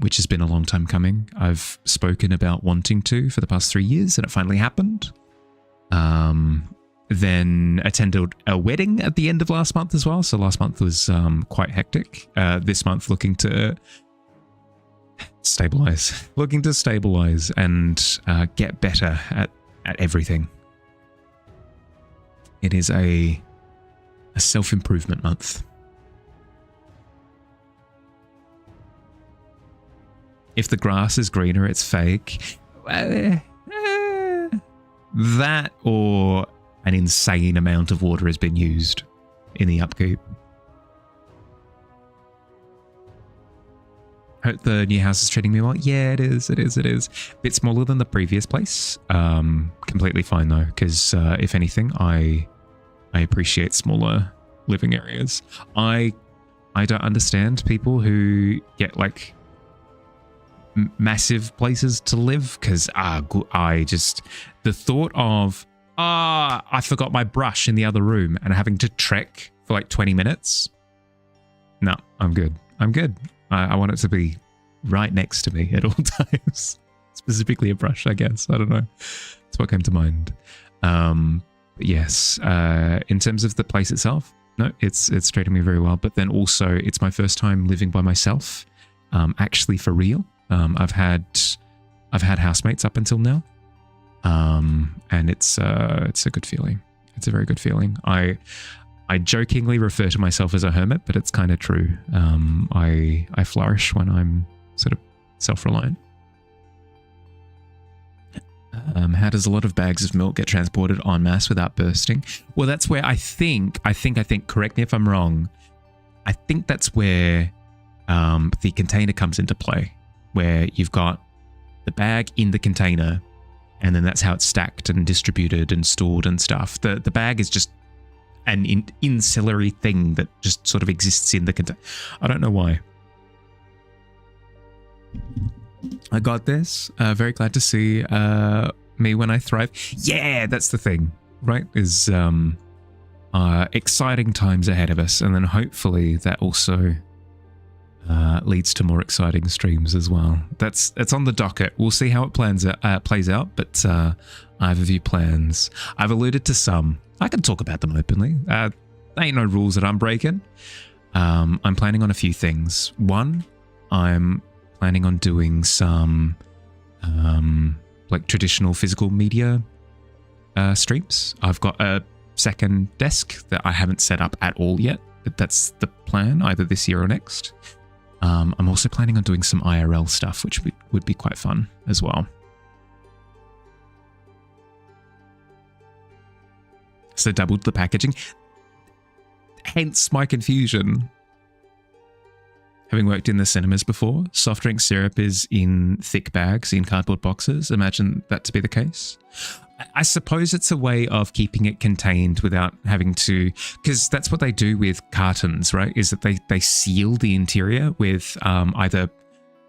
which has been a long time coming. I've spoken about wanting to for the past 3 years, and it finally happened. Then attended a wedding at the end of last month as well. So last month was quite hectic. This month looking to Stabilize. Looking to stabilize and get better at everything. It is a self-improvement month. If the grass is greener, it's fake. That or an insane amount of water has been used in the upkeep. Hope the new house is treating me well. Yeah, it is. It is. It is. Bit smaller than the previous place. Completely fine though, because if anything, I appreciate smaller living areas. I don't understand people who get like massive places to live because I just the thought of I forgot my brush in the other room and having to trek for like 20 minutes. No, I'm good. I'm good. I want it to be right next to me at all times. Specifically a brush, I guess. I don't know. That's what came to mind. But yes, in terms of the place itself, no, it's treating me very well. But then also, it's my first time living by myself, actually for real. I've had housemates up until now, and it's a good feeling. It's a very good feeling. I jokingly refer to myself as a hermit, but it's kind of true. I flourish when I'm sort of self-reliant. How does a lot of bags of milk get transported en masse without bursting? Well, that's where I think, correct me if I'm wrong, I think that's where the container comes into play, where you've got the bag in the container, and then that's how it's stacked and distributed and stored and stuff. The bag is just an ancillary thing that just sort of exists in the container. I don't know why. I got this. Very glad to see me when I thrive. Yeah, that's the thing, right? Is exciting times ahead of us, and then hopefully that also leads to more exciting streams as well. That's on the docket. We'll see how it plays out, but I have a few plans. I've alluded to some. I can talk about them openly. There ain't no rules that I'm breaking. I'm planning on a few things. One, I'm planning on doing some like traditional physical media streams. I've got a second desk that I haven't set up at all yet, but that's the plan, either this year or next. I'm also planning on doing some IRL stuff, which would be quite fun as well. So doubled the packaging, hence my confusion. Having worked in the cinemas before, soft drink syrup is in thick bags in cardboard boxes. Imagine that to be the case. I suppose it's a way of keeping it contained without having to, because that's what they do with cartons, right? Is that they seal the interior with either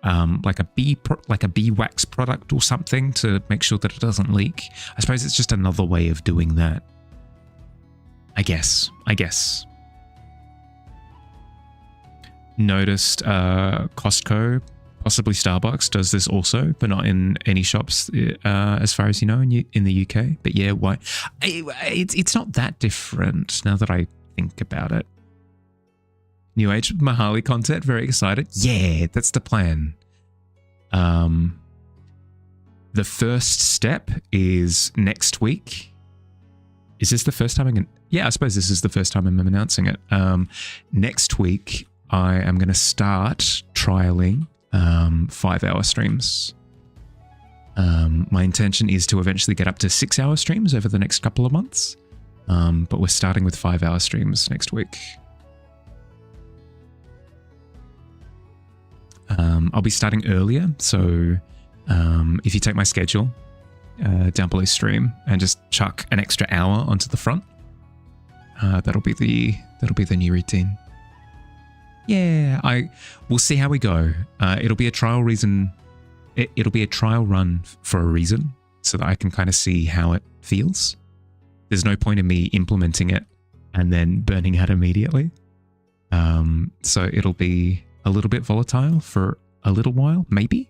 like a beeswax product or something to make sure that it doesn't leak. I suppose it's just another way of doing that. I guess. Noticed Costco, possibly Starbucks, does this also, but not in any shops as far as you know in the UK. But yeah, why? It's not that different now that I think about it. New Age Mahali content, very excited. Yeah, that's the plan. The first step is next week. Is this the first time I'm going to... Yeah, I suppose this is the first time I'm announcing it. Next week, I am going to start trialing 5-hour streams. My intention is to eventually get up to 6-hour streams over the next couple of months. But we're starting with 5-hour streams next week. I'll be starting earlier. So if you take my schedule down below stream and just chuck an extra hour onto the front, that'll be the new routine. Yeah, we'll see how we go. It'll be a trial reason. It'll be a trial run for a reason, so that I can kind of see how it feels. There's no point in me implementing it and then burning out immediately. So it'll be a little bit volatile for a little while, maybe.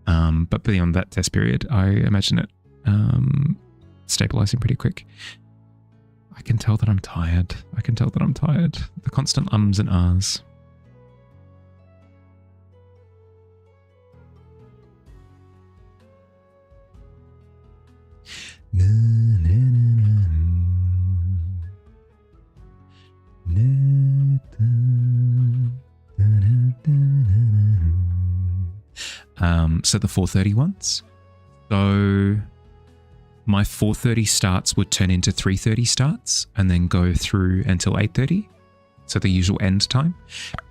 But beyond that test period, I imagine it stabilizing pretty quick. I can tell that I'm tired. The constant ums and ahs. So the 4:30 ones. So my 4:30 starts would turn into 3:30 starts and then go through until 8:30. So the usual end time.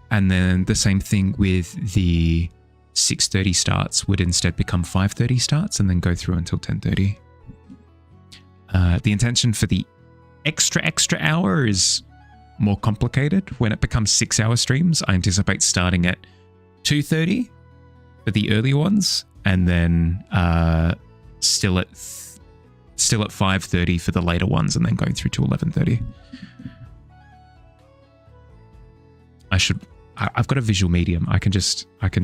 And then the same thing with the 6:30 starts would instead become 5:30 starts and then go through until 10:30. The intention for the extra hour is more complicated. When it becomes 6-hour streams, I anticipate starting at 2:30 for the early ones, and then still at 5:30 for the later ones, and then going through to 11:30. I've got a visual medium. I can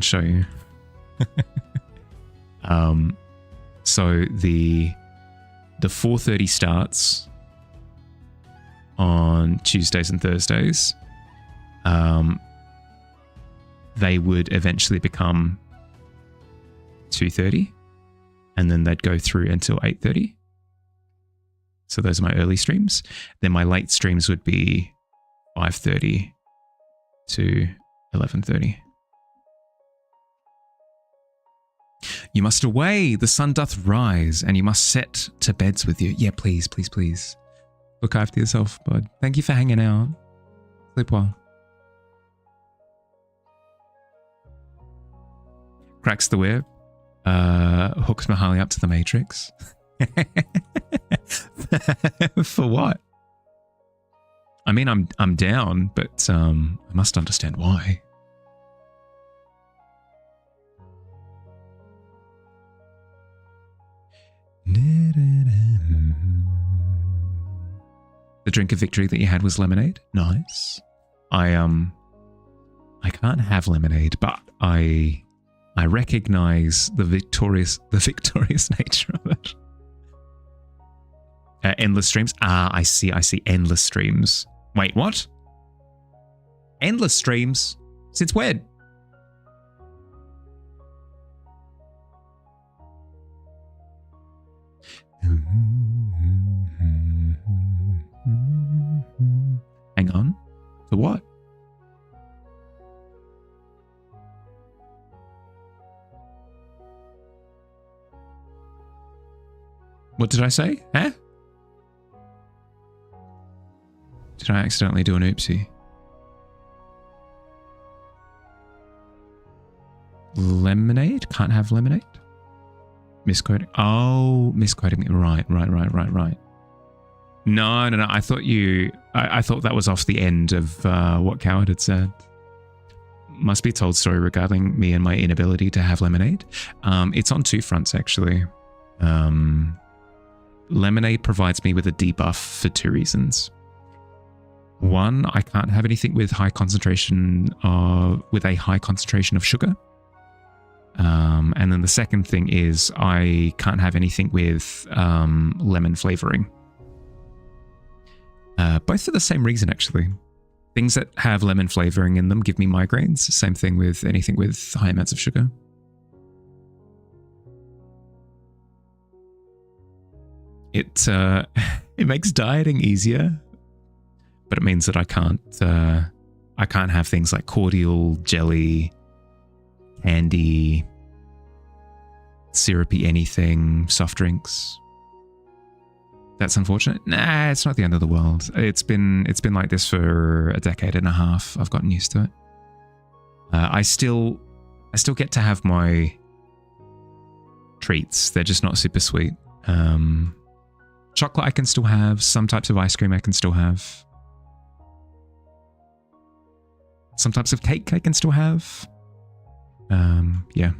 show you. So the 4:30 starts on Tuesdays and Thursdays. They would eventually become 2:30, and then they'd go through until 8:30. So those are my early streams. Then my late streams would be 5:30 to 11:30. You must away, the sun doth rise, and you must set to beds with you. Yeah, please, please, please. Look after yourself, bud. Thank you for hanging out. Sleep well. Cracks the whip. Hooks Mahali up to the Matrix. For what? I mean, I'm down, but I must understand why. The drink of victory that you had was lemonade. Nice. I can't have lemonade, but I recognize the victorious nature of it. Endless streams. Ah, I see. Endless streams. Wait, what? Endless streams? Since when? Hang on. For what? What did I say? Huh? Did I accidentally do an oopsie? Lemonade? Can't have lemonade? Misquoting. Oh, misquoting me. Right. No. I thought I thought that was off the end of what Coward had said. Must be told story regarding me and my inability to have lemonade. It's on two fronts, actually. Lemonade provides me with a debuff for two reasons. One, I can't have anything with a high concentration of sugar. And then the second thing is I can't have anything with lemon flavoring. Both for the same reason, actually. Things that have lemon flavoring in them give me migraines. Same thing with anything with high amounts of sugar. It makes dieting easier, but it means that I can't have things like cordial, jelly, candy, syrupy anything, soft drinks. That's unfortunate. Nah, it's not the end of the world. It's been like this for a decade and a half. I've gotten used to it. I still get to have my treats. They're just not super sweet. Chocolate I can still have. Some types of ice cream I can still have. Some types of cake I can still have. Yeah.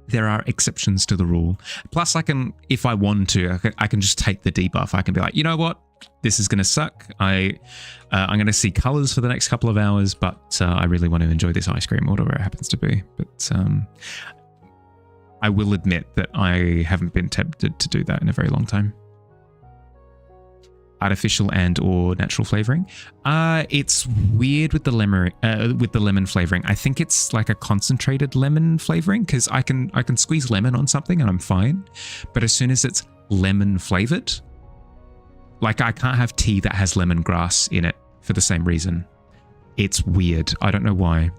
There are exceptions to the rule. Plus, I can, if I want to, I can just take the debuff. I can be like, you know what? This is going to suck. I'm going to see colors for the next couple of hours, but I really want to enjoy this ice cream, whatever it happens to be. But I will admit that I haven't been tempted to do that in a very long time. artificial and or natural flavoring. It's weird with the lemon flavoring. I think it's like a concentrated lemon flavoring because I can squeeze lemon on something and I'm fine. But as soon as it's lemon flavored, like I can't have tea that has lemongrass in it for the same reason. It's weird. I don't know why.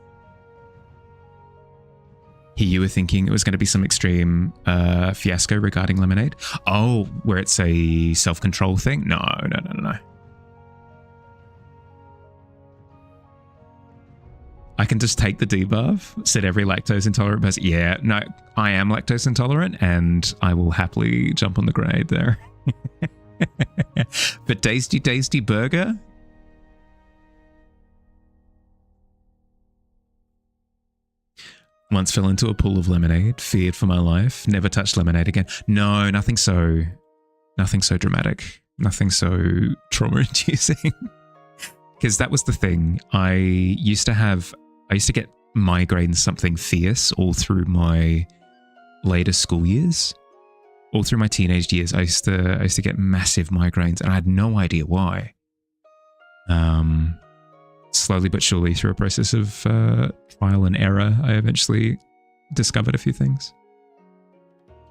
Here you were thinking it was going to be some extreme fiasco regarding lemonade. Oh, where it's a self-control thing? No. I can just take the debuff, said every lactose intolerant person. Yeah, no, I am lactose intolerant and I will happily jump on the grade there. But tasty burger? Once fell into a pool of lemonade, feared for my life, never touched lemonade again. No, nothing so dramatic, nothing so trauma-inducing. Because that was the thing. I used to get migraines something fierce all through my later school years. All through my teenage years, I used to get massive migraines and I had no idea why. Slowly but surely through a process of trial and error, I eventually discovered a few things.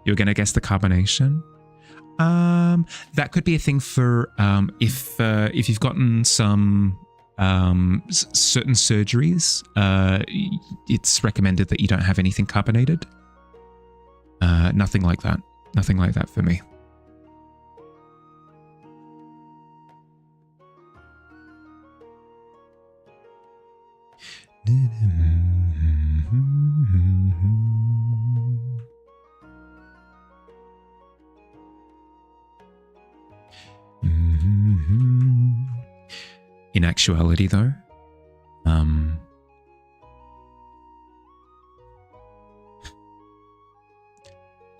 You're going to guess the carbonation? That could be a thing for if you've gotten some certain surgeries, it's recommended that you don't have anything carbonated. Nothing like that. Nothing like that for me. In actuality, though,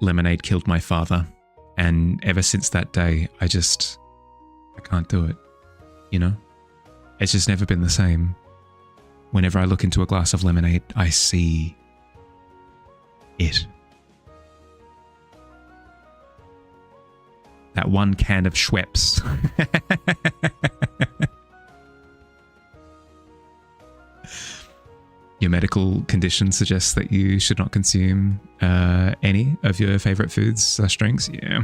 lemonade killed my father, and ever since that day, I can't do it. You know, it's just never been the same. Whenever I look into a glass of lemonade, I see it. That one can of Schweppes. Your medical condition suggests that you should not consume any of your favorite foods/drinks. Yeah.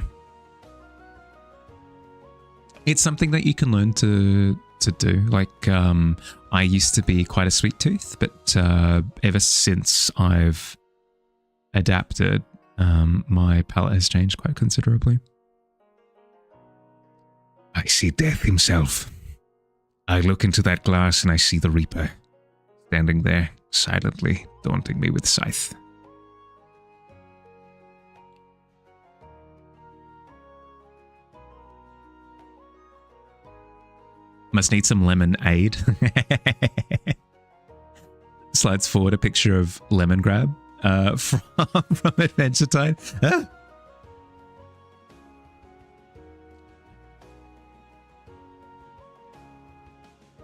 It's something that you can learn to do. Like, I used to be quite a sweet tooth, but ever since I've adapted, my palate has changed quite considerably. I see death himself. I look into that glass and I see the Reaper standing there, silently daunting me with scythe. Must need some lemonade. Slides forward a picture of Lemon Grab from Adventure Time. Ah.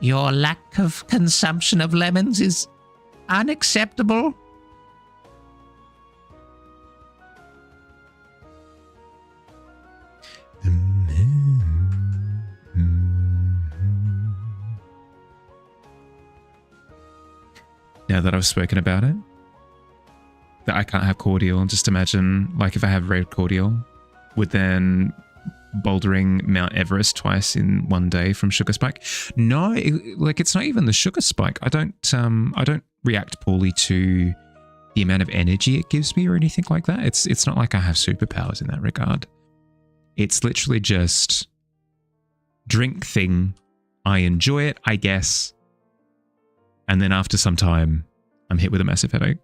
Your lack of consumption of lemons is unacceptable. Now that I've spoken about it, that I can't have cordial, just imagine, like, if I have red cordial, would then bouldering Mount Everest twice in one day from sugar spike? No, it's not even the sugar spike. I don't react poorly to the amount of energy it gives me or anything like that. It's not like I have superpowers in that regard. It's literally just drink thing. I enjoy it, I guess. And then after some time, I'm hit with a massive headache.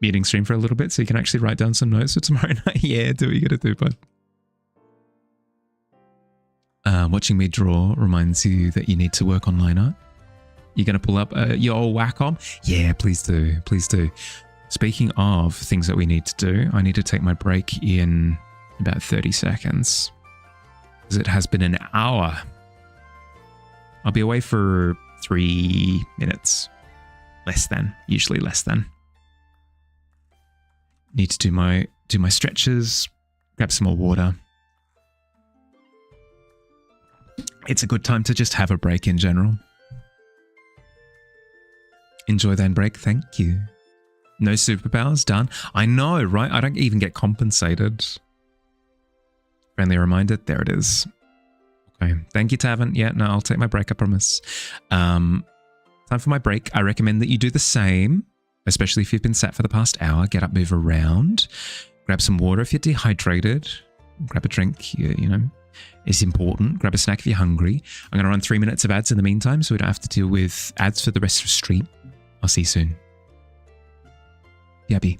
Muting stream for a little bit so you can actually write down some notes for tomorrow night. Yeah, do what you gotta do, bud. Watching me draw reminds you that you need to work on line art. You're gonna pull up your old Wacom? Yeah, please do. Please do. Speaking of things that we need to do, I need to take my break in about 30 seconds. Because it has been an hour. I'll be away for 3 minutes. Less than. Usually less than. Need to do my stretches, grab some more water, It's a good time to just have a break in general. Enjoy that break. Thank you. No superpowers, done. I know, right? I don't even get compensated. Friendly reminder, there it is. Okay, thank you, Tavern. Yeah, no, I'll take my break, I promise. Time for my break. I recommend that you do the same, especially if you've been sat for the past hour. Get up, move around, grab some water if you're dehydrated, grab a drink, you know, it's important. Grab a snack if you're hungry. I'm going to run 3 minutes of ads in the meantime, so we don't have to deal with ads for the rest of the stream. I'll see you soon. Yabby.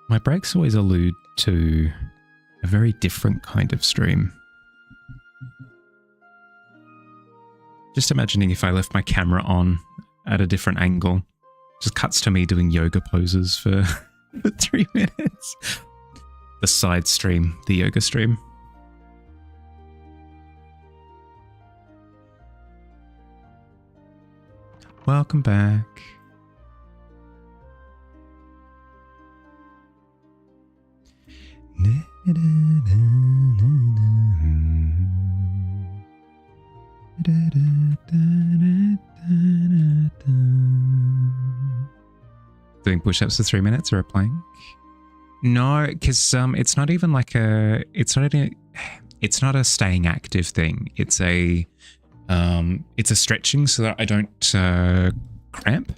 My breaks always allude to a very different kind of stream. Just imagining if I left my camera on at a different angle, just cuts to me doing yoga poses for 3 minutes. The side stream, the yoga stream. Welcome back. Doing push-ups for 3 minutes or a plank? No, because it's not even like it's not a staying active thing. It's a stretching so that I don't cramp.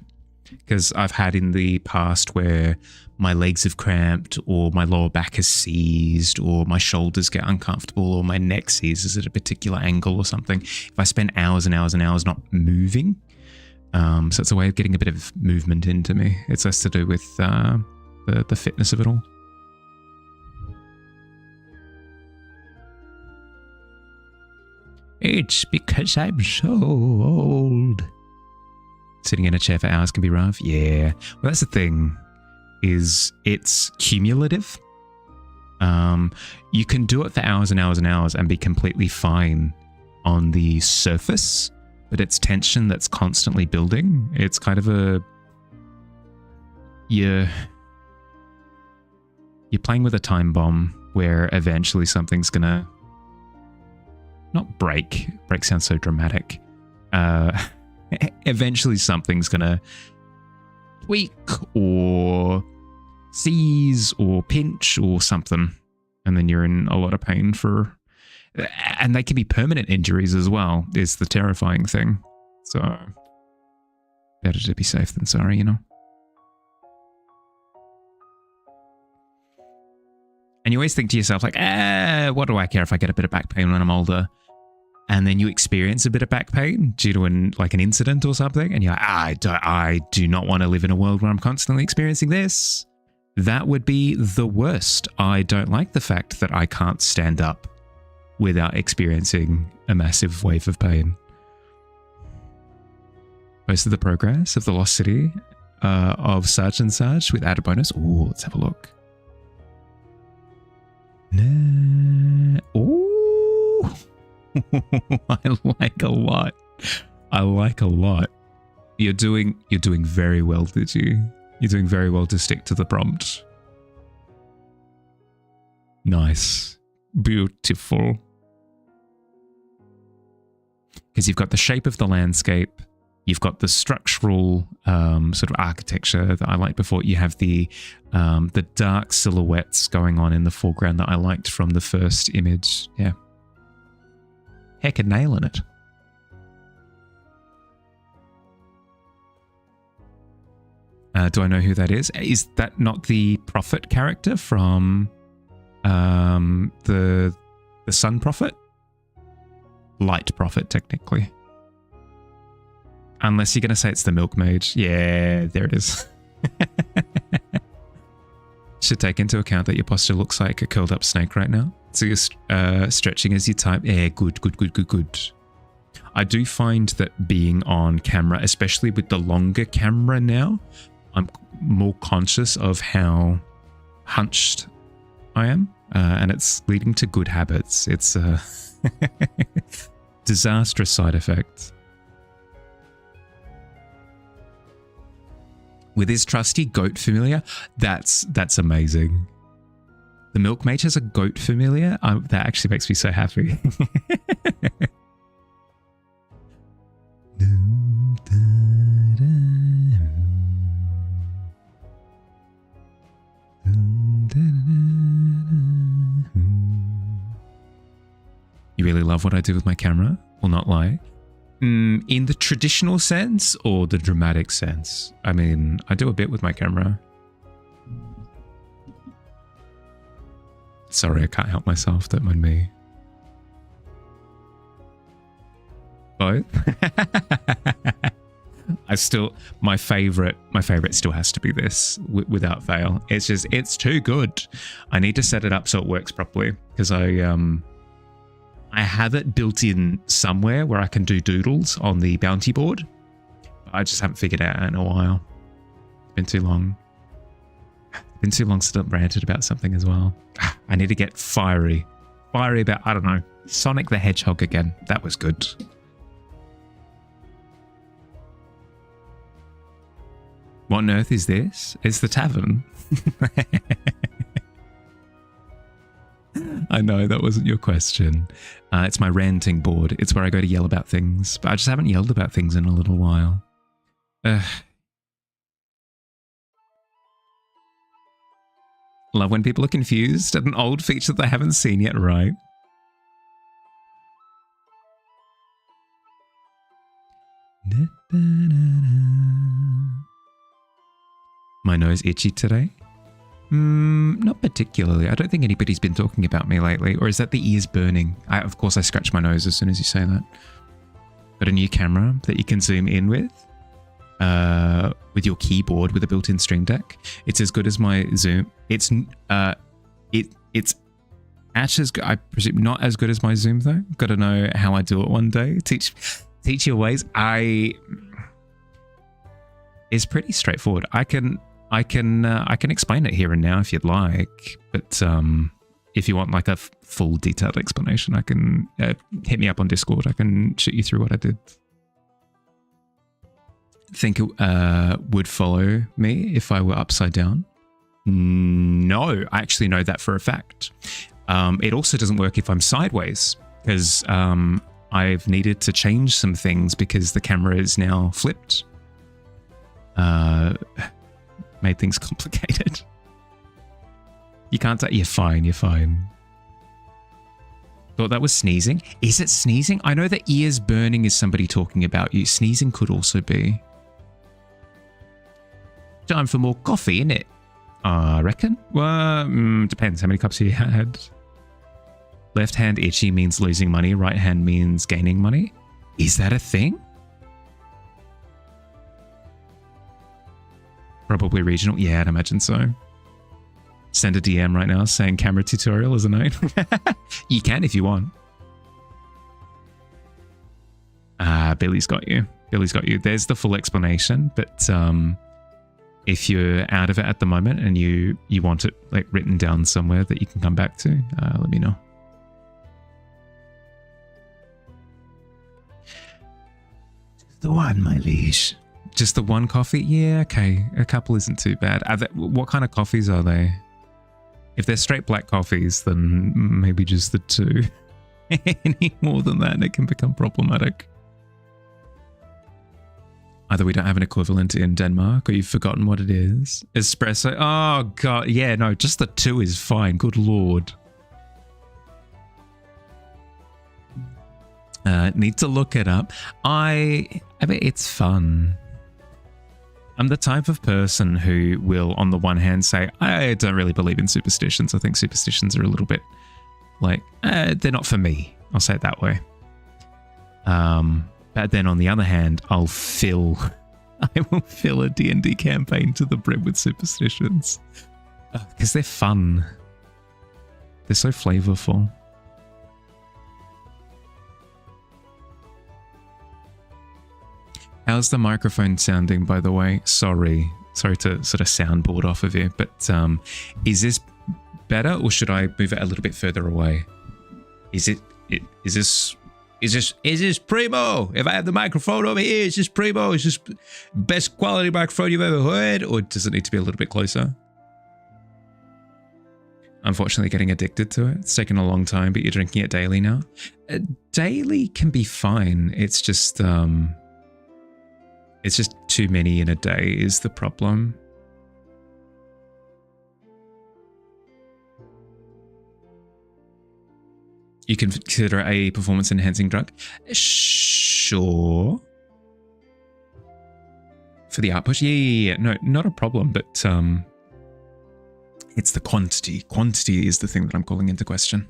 Because I've had in the past where my legs have cramped or my lower back has seized or my shoulders get uncomfortable or my neck seizes at a particular angle or something. If I spend hours and hours and hours not moving, so it's a way of getting a bit of movement into me. It's less to do with the fitness of it all. It's because I'm so old. Sitting in a chair for hours can be rough. Yeah. Well, that's the thing, is it's cumulative. You can do it for hours and hours and hours and be completely fine on the surface, but it's tension that's constantly building. It's kind of a... You're playing with a time bomb where eventually something's gonna... Not break. Break sounds so dramatic. Eventually something's gonna tweak or seize or pinch or something, and then you're in a lot of pain for... And they can be permanent injuries as well, is the terrifying thing. So, better to be safe than sorry, you know? And you always think to yourself, like, what do I care if I get a bit of back pain when I'm older? And then you experience a bit of back pain due to an incident or something, and you're like, I do not want to live in a world where I'm constantly experiencing this. That would be the worst. I don't like the fact that I can't stand up without experiencing a massive wave of pain. Most of the progress of the Lost City of Sarge and Sarge with added bonus. Ooh, let's have a look. Ooh. I like a lot. I like a lot. You're doing very well, did you? You're doing very well to stick to the prompt. Nice. Beautiful. Because you've got the shape of the landscape, you've got the structural sort of architecture that I liked before. You have the dark silhouettes going on in the foreground that I liked from the first image. Yeah. Heckin' nailing it. Do I know who that is? Is that not the Prophet character from the Sun Prophet? Light Prophet, technically. Unless you're going to say it's the Milkmaid. Yeah, there it is. Should take into account that your posture looks like a curled up snake right now. So you're stretching as you type. Yeah, good. I do find that being on camera, especially with the longer camera now, I'm more conscious of how hunched I am. And it's leading to good habits. It's a disastrous side effect. With his trusty goat familiar, that's amazing. The Milkmaid has a goat familiar. That actually makes me so happy. You really love what I do with my camera? Will not lie. In the traditional sense or the dramatic sense? I mean, I do a bit with my camera. Sorry, I can't help myself. Don't mind me. Both? My favorite still has to be this, without fail. It's too good. I need to set it up so it works properly, because I have it built in somewhere where I can do doodles on the bounty board. I just haven't figured it out in a while. It's been too long. Been too long since I've ranted about something as well. I need to get fiery. Fiery about, I don't know, Sonic the Hedgehog again. That was good. What on earth is this? It's the Tavern. I know that wasn't your question. It's my ranting board. It's where I go to yell about things. But I just haven't yelled about things in a little while. Love when people are confused at an old feature that they haven't seen yet, right? My nose itchy today? Not particularly. I don't think anybody's been talking about me lately. Or is that the ears burning? Of course, I scratch my nose as soon as you say that. Got a new camera that you can zoom in with your keyboard with a built-in Stream Deck. It's as good as my Zoom. It's as good, I presume not as good as my Zoom though. Got to know how I do it one day. Teach your ways. It's pretty straightforward. I can explain it here and now if you'd like, but if you want like a full detailed explanation, I can hit me up on Discord. I can shoot you through what I did. Think it would follow me if I were upside down? No, I actually know that for a fact. It also doesn't work if I'm sideways, because I've needed to change some things because the camera is now flipped. Made things complicated. You can't... You're fine, you're fine. Thought that was sneezing. Is it sneezing? I know that ears burning is somebody talking about you. Sneezing could also be. Time for more coffee, innit? I reckon. Well, depends how many cups you had. Left hand itchy means losing money. Right hand means gaining money. Is that a thing? Probably regional. Yeah, I'd imagine so. Send a DM right now saying camera tutorial is a note. You can if you want. Billy's got you. Billy's got you. There's the full explanation, but if you're out of it at the moment and you want it like written down somewhere that you can come back to, let me know. Just the one, my liege. Just the one coffee? Yeah, okay. A couple isn't too bad. What kind of coffees are they? If they're straight black coffees, then maybe just the two. Any more than that, it can become problematic. Either we don't have an equivalent in Denmark or you've forgotten what it is. Espresso. Oh, God. Yeah, no, just the two is fine. Good Lord. Need to look it up. I mean, it's fun. I'm the type of person who will, on the one hand, say, I don't really believe in superstitions. I think superstitions are a little bit like, they're not for me. I'll say it that way. But then on the other hand, I will fill a D&D campaign to the brim with superstitions. Because they're fun. They're so flavorful. How's the microphone sounding, by the way? Sorry to sort of soundboard off of you, but is this better or should I move it a little bit further away? Is this primo? If I have the microphone over here, is this primo? Is this best quality microphone you've ever heard? Or does it need to be a little bit closer? Unfortunately, getting addicted to it. It's taken a long time, but you're drinking it daily now. Daily can be fine. It's just too many in a day is the problem. You can consider a performance-enhancing drug? Sure. For the art push? Yeah. No, not a problem, but it's the quantity. Quantity is the thing that I'm calling into question.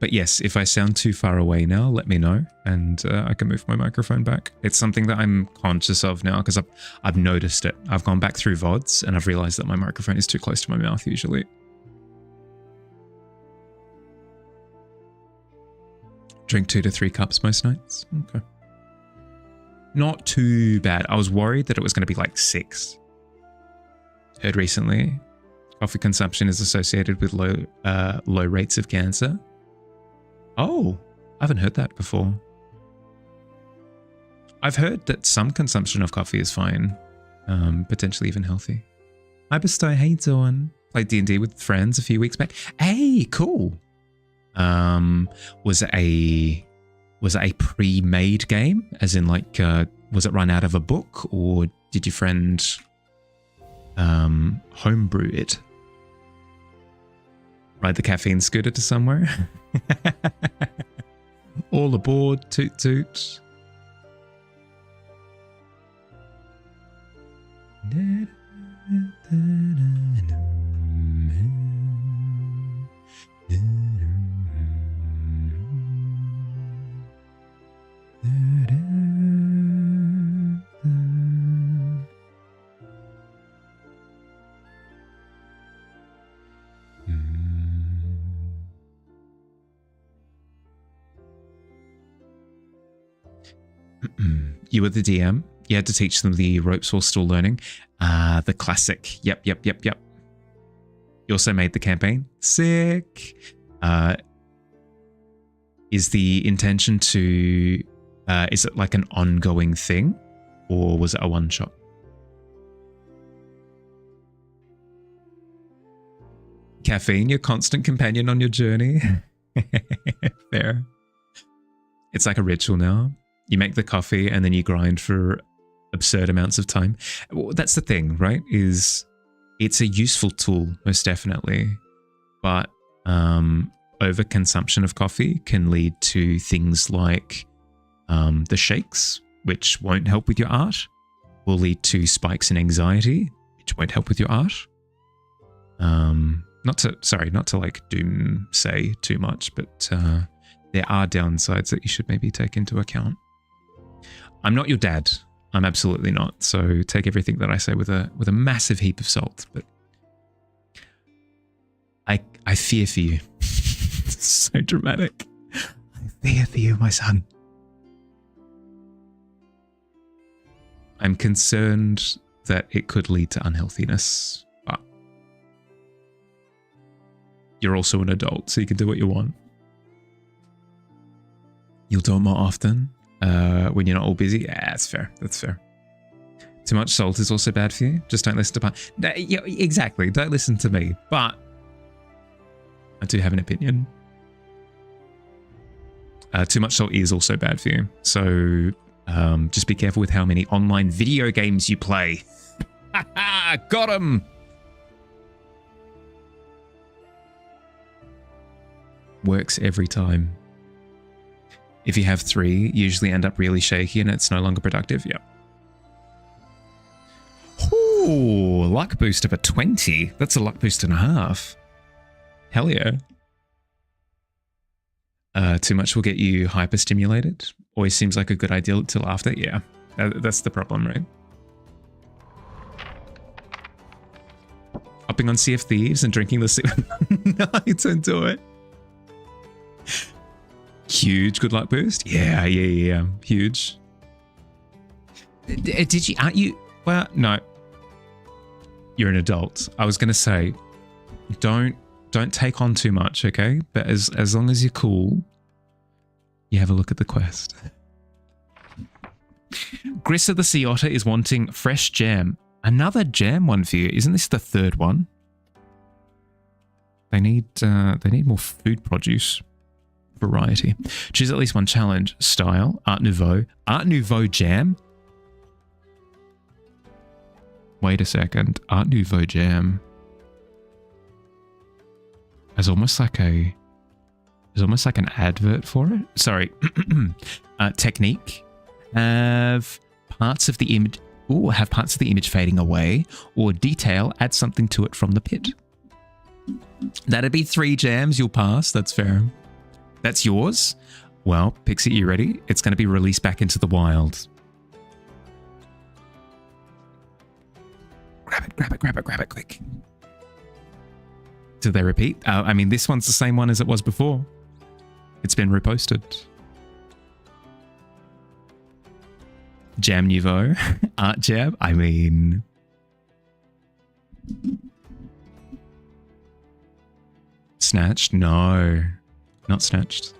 But yes, if I sound too far away now, let me know and I can move my microphone back. It's something that I'm conscious of now because I've noticed it. I've gone back through VODs and I've realized that my microphone is too close to my mouth usually. Drink 2 to 3 cups most nights. Okay. Not too bad. I was worried that it was going to be like 6. Heard recently, coffee consumption is associated with low rates of cancer. Oh, I haven't heard that before. I've heard that some consumption of coffee is fine, potentially even healthy. Hi, Bestow. How you doing? Played D&D with friends a few weeks back. Hey, cool. Was it a pre-made game? As in, like, was it run out of a book, or did your friend homebrew it? Ride the caffeine scooter to somewhere? All aboard, toot toot. You were the DM. You had to teach them the ropes while still learning. The classic. Yep. You also made the campaign. Sick. Is the intention to... is it like an ongoing thing? Or was it a one-shot? Caffeine, your constant companion on your journey. Fair. It's like a ritual now. You make the coffee and then you grind for absurd amounts of time. Well, that's the thing, right? Is it's a useful tool, most definitely. But overconsumption of coffee can lead to things like the shakes, which won't help with your art, will lead to spikes in anxiety, which won't help with your art. Not to like doom say too much, but there are downsides that you should maybe take into account. I'm not your dad. I'm absolutely not. So take everything that I say with a massive heap of salt. But I fear for you. It's so dramatic. I fear for you, my son. I'm concerned that it could lead to unhealthiness, but you're also an adult, so you can do what you want. You'll do it more often when you're not all busy. Yeah, that's fair. That's fair. Too much salt is also bad for you. Just don't listen to... Yeah, exactly. Don't listen to me. But I do have an opinion. Too much salt is also bad for you. So just be careful with how many online video games you play. Got him! Works every time. If you have 3, you usually end up really shaky and it's no longer productive. Yep. Ooh, luck boost of a 20. That's a luck boost and a half. Hell yeah. Too much will get you hyper-stimulated. Always seems like a good idea until after. Yeah, that's the problem, right? Hopping on Sea of Thieves and drinking the sea. No, don't do it. Huge good luck boost. Yeah. Huge. Did you? Aren't you? Well, no. You're an adult. I was gonna say, don't take on too much, okay? But as long as you're cool, you have a look at the quest. Grissa the Sea Otter is wanting fresh jam. Another jam one for you. Isn't this the 3rd one? They need more food produce. Variety. Choose at least one challenge. Style. Art Nouveau. Art Nouveau jam? Wait a second. Art Nouveau jam. There's almost like an advert for it. Sorry. Technique. Have parts of the image fading away, or detail, add something to it from the pit. That'd be 3 jams, you'll pass. That's fair. That's yours? Well, Pixie, you ready? It's going to be released back into the wild. Grab it quick. Did they repeat? I mean, this one's the same one as it was before. It's been reposted. Jam Nouveau. Art Jam. I mean... Snatched? No. Not snatched.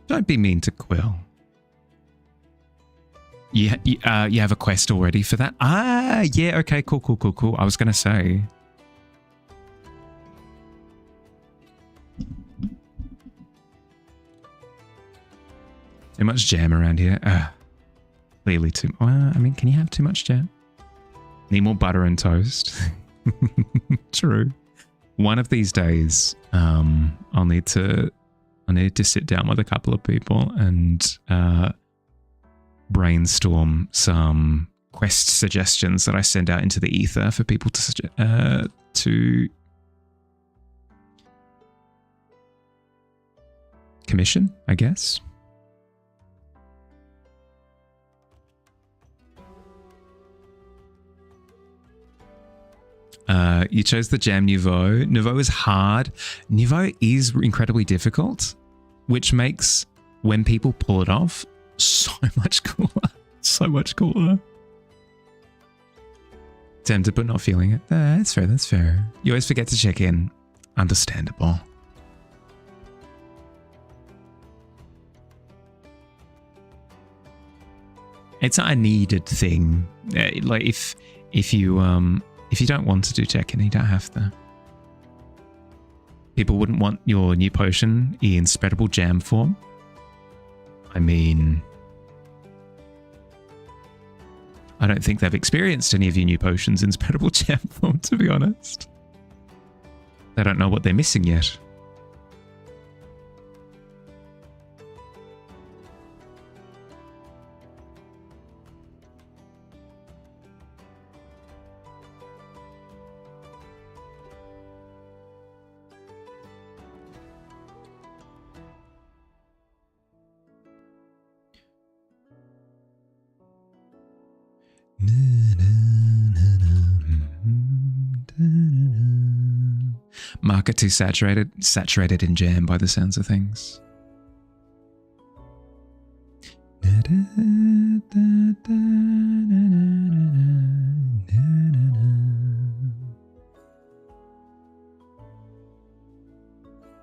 Don't be mean to Quill. You have a quest already for that? Ah, yeah, okay, cool. I was going to say. Too much jam around here. Clearly too... I mean, can you have too much jam? Need more butter and toast. True. One of these days, I'll need to sit down with a couple of people and brainstorm some quest suggestions that I send out into the ether for people to commission, I guess. You chose the jam Nouveau. Nouveau is hard. Nouveau is incredibly difficult, which makes when people pull it off so much cooler. So much cooler. Tempted but not feeling it. That's fair, that's fair. You always forget to check in. Understandable. It's a needed thing. Like if you don't want to do check-in, you don't have to. People wouldn't want your new potion in spreadable jam form. I mean, I don't think they've experienced any of your new potions in spreadable jam form, to be honest. They don't know what they're missing yet. Market too saturated in jam by the sounds of things.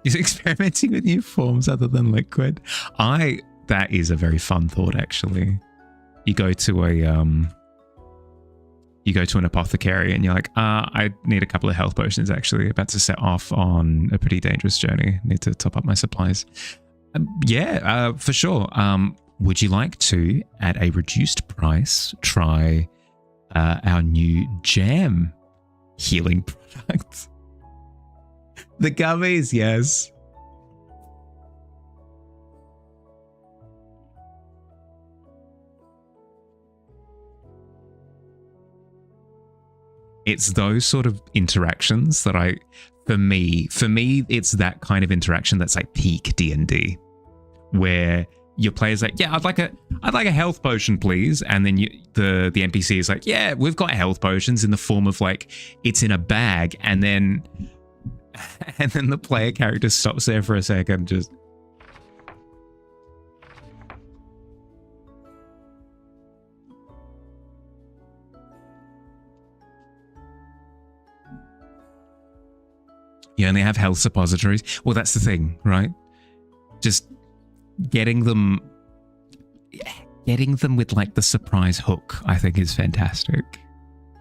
Is experimenting with new forms other than liquid. That is a very fun thought, actually. You go to an apothecary and you're like, I need a couple of health potions, actually. About to set off on a pretty dangerous journey. Need to top up my supplies. For sure. Would you like to, at a reduced price, try our new jam healing product? The gummies, yes. It's those sort of interactions that for me, it's that kind of interaction that's like peak D&D, where your player's like, yeah, I'd like a health potion, please. And then the NPC is like, yeah, we've got health potions in the form of like, it's in a bag. And then the player character stops there for a second, just. You only have health suppositories. Well, that's the thing, right? Just getting them with like the surprise hook, I think, is fantastic.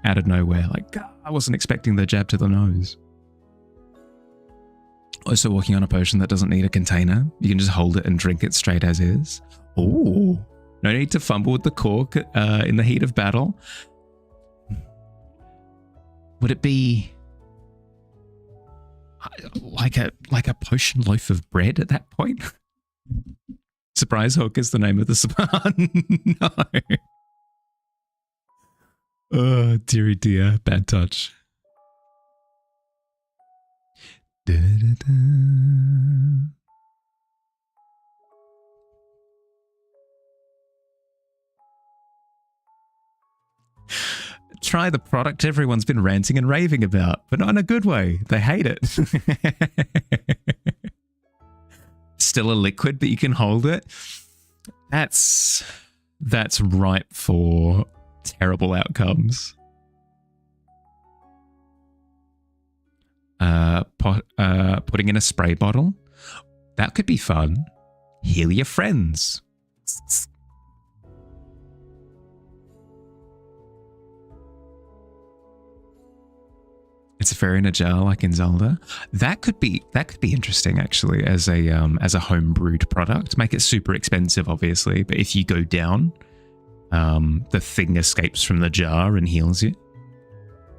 Out of nowhere, like, I wasn't expecting the jab to the nose. Also working on a potion that doesn't need a container. You can just hold it and drink it straight as is. Oh, no need to fumble with the cork in the heat of battle. Would it be like a potion loaf of bread at that point? Surprise hook is the name of the no. Oh, dearie dear, bad touch. Da, da, da. Try the product everyone's been ranting and raving about, but not in a good way. They hate it. Still a liquid, but you can hold it. That's ripe for terrible outcomes. Putting in a spray bottle. That could be fun. Heal your friends. It's a fairy in a jar, like in Zelda. That could be interesting, actually, as a home-brewed product. Make it super expensive, obviously, but if you go down, the thing escapes from the jar and heals you.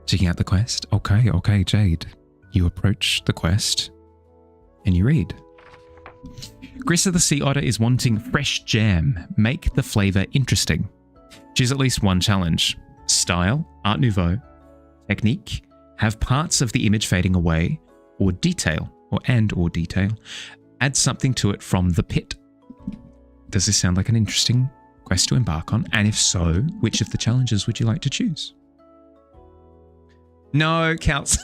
Checking out the quest. Okay, Jade. You approach the quest, and you read. Grissa the Sea Otter is wanting fresh jam. Make the flavour interesting. Choose at least one challenge. Style, Art Nouveau. Technique, have parts of the image fading away, or detail, or detail. Add something to it from the pit. Does this sound like an interesting quest to embark on? And if so, which of the challenges would you like to choose? No, counts.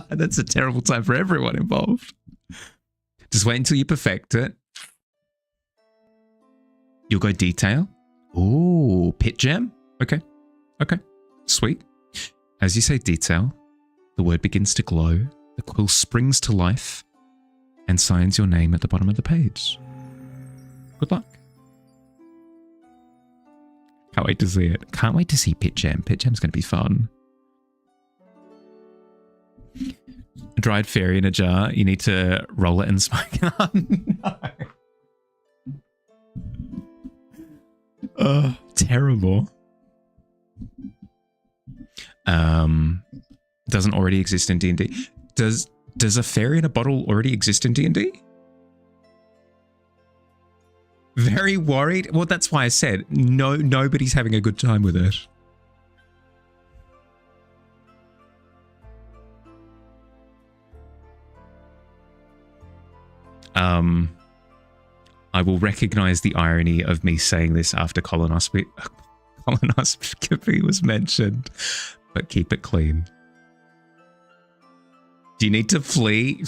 That's a terrible time for everyone involved. Just wait until you perfect it. You'll go detail. Ooh, pit gem. Okay. Okay. Sweet. As you say detail, the word begins to glow. The quill springs to life and signs your name at the bottom of the page. Good luck. Can't wait to see it. Can't wait to see pit gem. Pit gem's going to be fun. A dried fairy in a jar. You need to roll it and smoke it. Oh, no. Oh, terrible. Doesn't already exist in D&D. Does a fairy in a bottle already exist in D&D? Very worried. Well, that's why I said nobody's having a good time with it. I will recognize the irony of me saying this after colonoscopy was mentioned, but keep it clean. Do you need to flee?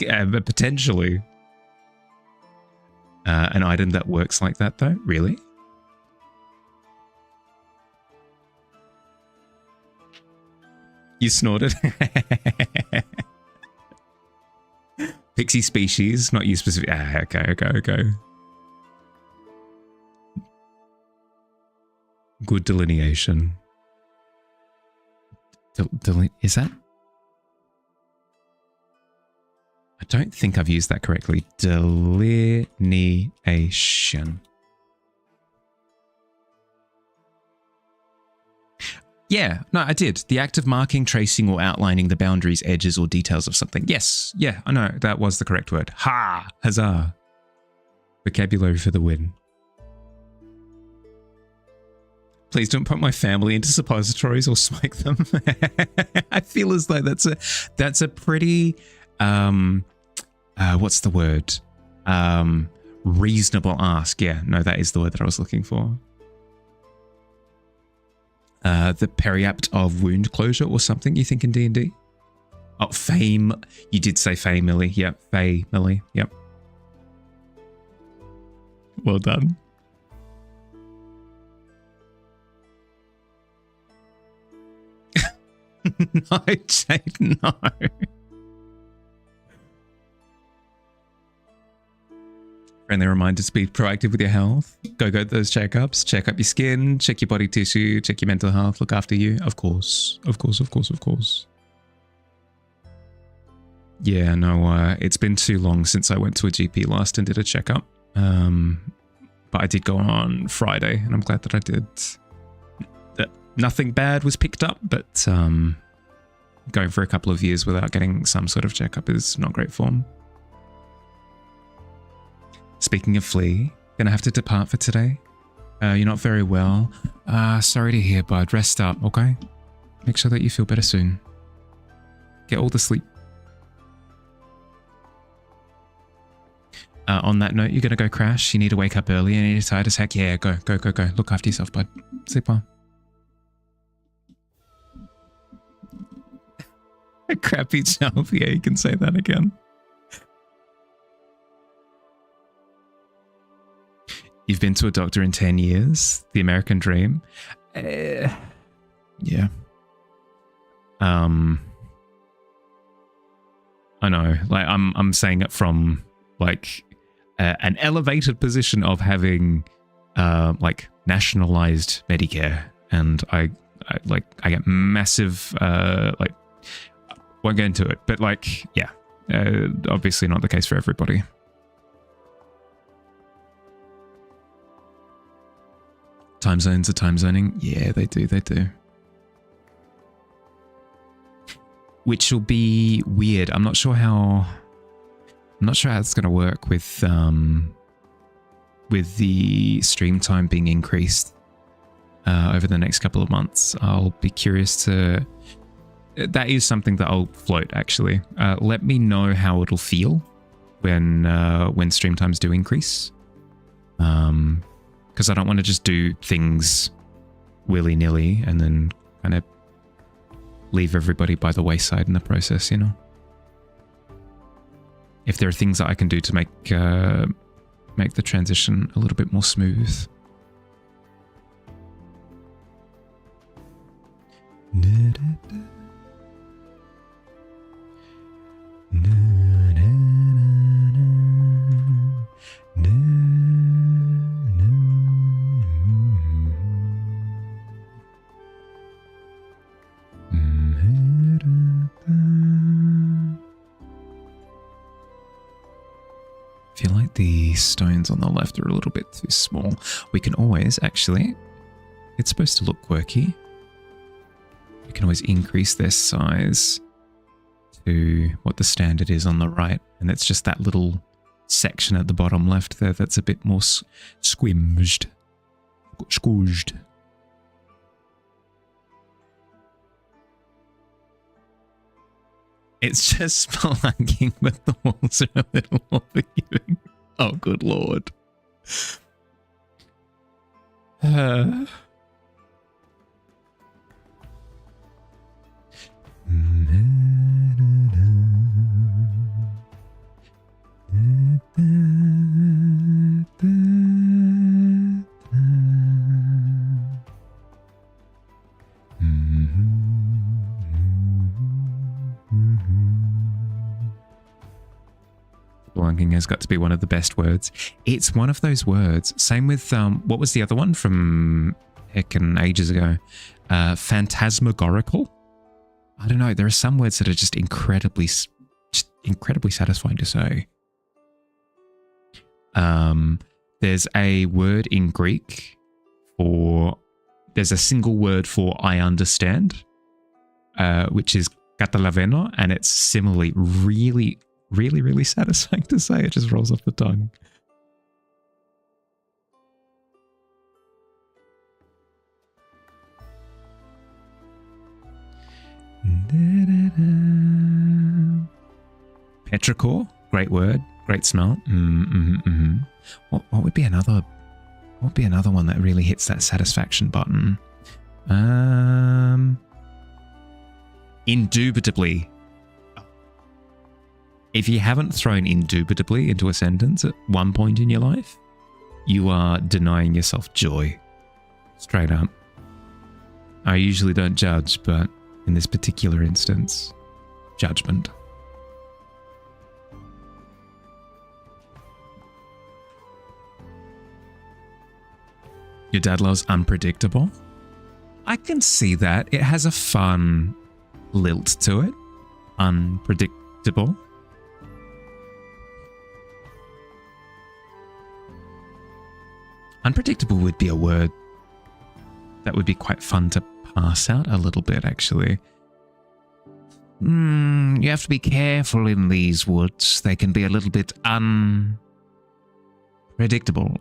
Potentially. An item that works like that, though? Really? You snorted? Pixie species, not you specific. Okay. Good delineation. Is that? I don't think I've used that correctly. Delineation. Yeah, no, I did. The act of marking, tracing, or outlining the boundaries, edges, or details of something. Yes, yeah, I know. That was the correct word. Ha! Huzzah. Vocabulary for the win. Please don't put my family into suppositories or smoke them. I feel as though that's a pretty, what's the word? Reasonable ask. Yeah, no, that is the word that I was looking for. The periapt of wound closure or something, you think in D&D? Oh, fame. You did say family. Yep, family. Yep. Well done. No, Jade, no. Friendly reminder to be proactive with your health. Go those checkups. Check up your skin, check your body tissue, check your mental health, look after you. Of course. Yeah, no, it's been too long since I went to a GP last and did a checkup. But I did go on Friday, and I'm glad that I did. Nothing bad was picked up, but going for a couple of years without getting some sort of checkup is not great form. Speaking of flea, gonna have to depart for today. You're not very well. Sorry to hear, bud. Rest up, okay? Make sure that you feel better soon. Get all the sleep. On that note, you're gonna go crash. You need to wake up early and you're tired as heck. Yeah, go. Look after yourself, bud. Sleep well. A crappy job. Yeah, you can say that again. You've been to a doctor in 10 years. The American dream. Yeah. I know. Like I'm saying it from like an elevated position of having like nationalized Medicare, and I get massive like. Won't get into it, but like, yeah, obviously not the case for everybody. Time zones are time zoning. Yeah, they do. Which will be weird. I'm not sure how it's going to work with the stream time being increased over the next couple of months. I'll be curious to. That is something that I'll float, actually. Let me know how it'll feel when stream times do increase. Because I don't want to just do things willy-nilly and then kind of leave everybody by the wayside in the process, you know? If there are things that I can do to make the transition a little bit more smooth. I feel like the stones on the left are a little bit too small. We can always, actually, it's supposed to look quirky. We can always increase their size to what the standard is on the right. And it's just that little section at the bottom left there that's a bit more squished. It's just spelunking, but the walls are a little more forgiving. Oh, good lord. Spelunking has got to be one of the best words. It's one of those words. Same with, what was the other one from heckin' ages ago? Phantasmagorical? I don't know. There are some words that are just incredibly satisfying to say. There's a word in Greek there's a single word for I understand, which is catalaveno, and it's similarly really satisfying to say. It just rolls off the tongue. Petrichor, great word, great smell. What would be another? What would be another one that really hits that satisfaction button? Indubitably. If you haven't thrown indubitably into a sentence at one point in your life, you are denying yourself joy. Straight up. I usually don't judge, but in this particular instance, judgment. Your dad loves unpredictable? I can see that. It has a fun lilt to it. Unpredictable. Unpredictable would be a word that would be quite fun to pass out a little bit, actually. You have to be careful in these woods. They can be a little bit unpredictable.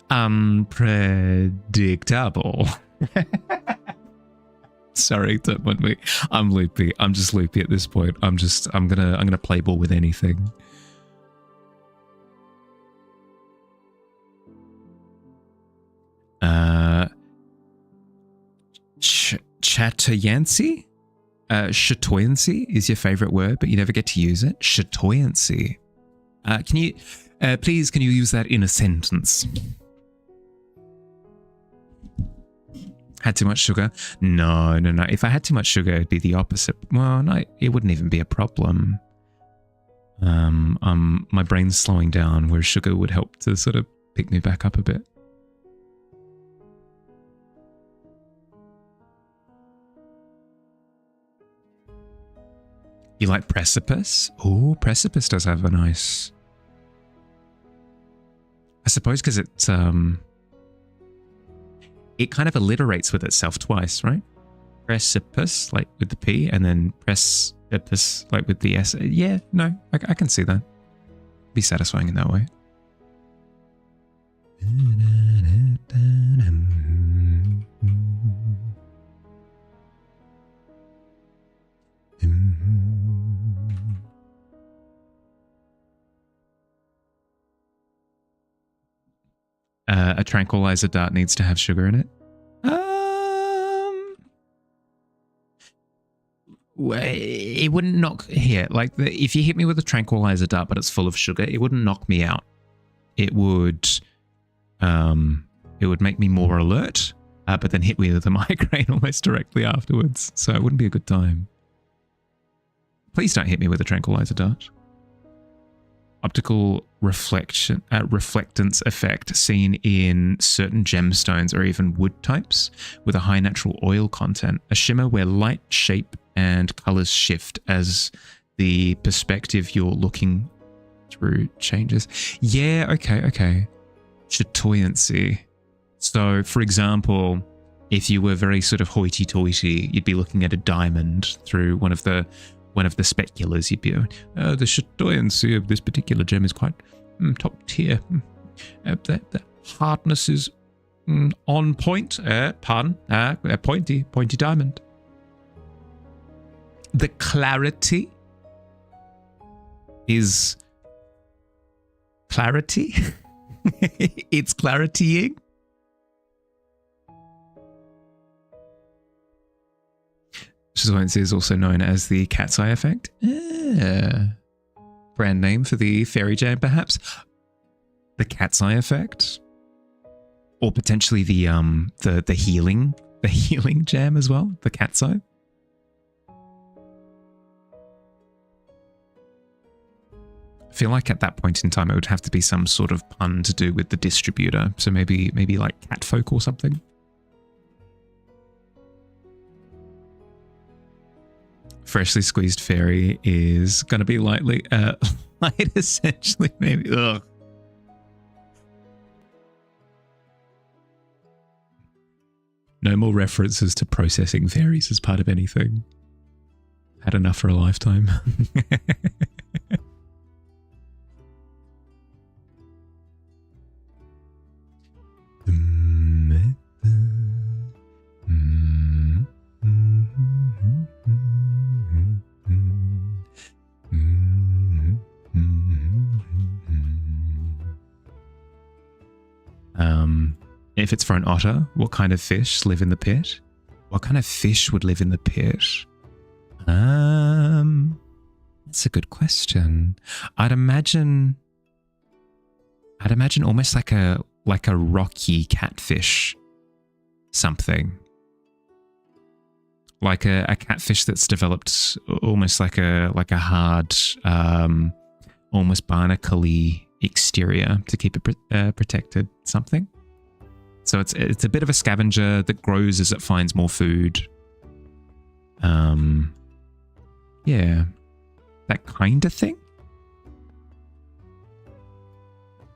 Unpredictable. Sorry, don't mind me. I'm loopy. I'm just loopy at this point. I'm gonna play ball with anything. Chatoyancy? Chatoyancy is your favorite word, but you never get to use it. Chatoyancy. Can you use that in a sentence? Had too much sugar? No. If I had too much sugar, it'd be the opposite. Well, no, it wouldn't even be a problem. My brain's slowing down, where sugar would help to sort of pick me back up a bit. You like precipice? Oh, precipice does have a nice... I suppose because it's, it kind of alliterates with itself twice, right? Precipice, like with the P, and then precipice, like with the S. Yeah, no, I can see that. Be satisfying in that way. a tranquilizer dart needs to have sugar in it? It wouldn't knock here. Like if you hit me with a tranquilizer dart, but it's full of sugar, it wouldn't knock me out. It would make me more alert, but then hit me with a migraine almost directly afterwards. So it wouldn't be a good time. Please don't hit me with a tranquilizer dart. Optical reflectance effect seen in certain gemstones or even wood types with a high natural oil content. A shimmer where light, shape, and colors shift as the perspective you're looking through changes. Yeah, okay. Chatoyancy. So, for example, if you were very sort of hoity-toity, you'd be looking at a diamond through one of the speculars. You'd be, the chatoyancy of this particular gem is quite top tier. The hardness is on point. Pardon, a pointy diamond. The clarity is clarity. It's claritying. Chatoyancy is also known as the cat's eye effect. Brand name for the fairy jam, perhaps. The cat's eye effect, or potentially the healing jam as well. The cat's eye. I feel like at that point in time, it would have to be some sort of pun to do with the distributor. So maybe like catfolk or something. Freshly squeezed fairy is going to be light essentially, maybe. Ugh. No more references to processing fairies as part of anything. Had enough for a lifetime. If it's for an otter, what kind of fish live in the pit? What kind of fish would live in the pit? That's a good question. I'd imagine almost like a rocky catfish something. Like a catfish that's developed almost like a hard, almost barnacle-y exterior to keep it protected something. So it's a bit of a scavenger that grows as it finds more food. Yeah, that kind of thing.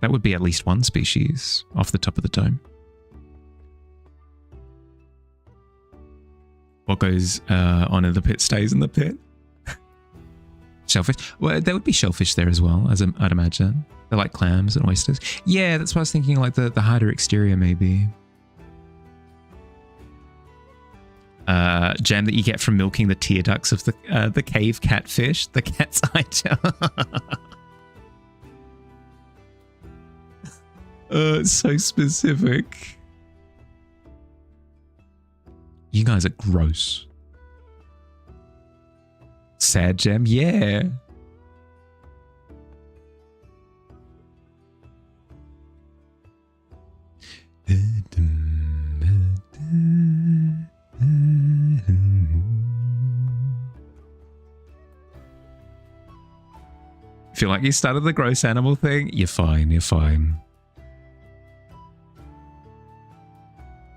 That would be at least one species off the top of the dome. What goes on in the pit stays in the pit. Shellfish. Well, there would be shellfish there as well, as I'd imagine. They're like clams and oysters. Yeah, that's what I was thinking, like the harder exterior maybe. Jam that you get from milking the tear ducts of the cave catfish, the cat's eye gel. It's so specific. You guys are gross. Sad gem, yeah. Feel like you started the gross animal thing? You're fine, you're fine.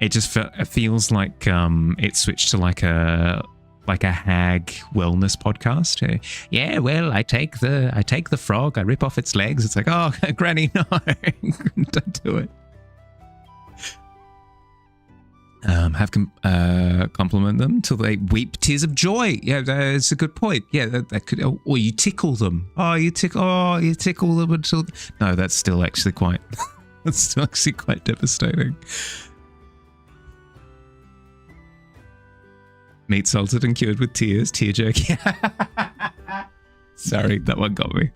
It just it feels like it switched to like a hag wellness podcast. Yeah, well, I take the frog, I rip off its legs. It's like, oh, Granny, no, don't do it. Compliment them till they weep tears of joy. Yeah, that's a good point. Yeah, that could. Or you tickle them. You tickle them until. No, that's still actually quite. That's still actually quite devastating. Meat salted and cured with tears, tear jerky. Sorry, that one got me.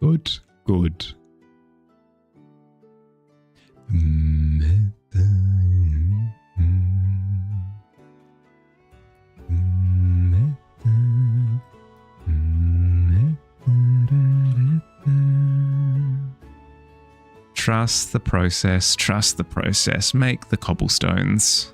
Good, good. Trust the process, trust the process. Make the cobblestones.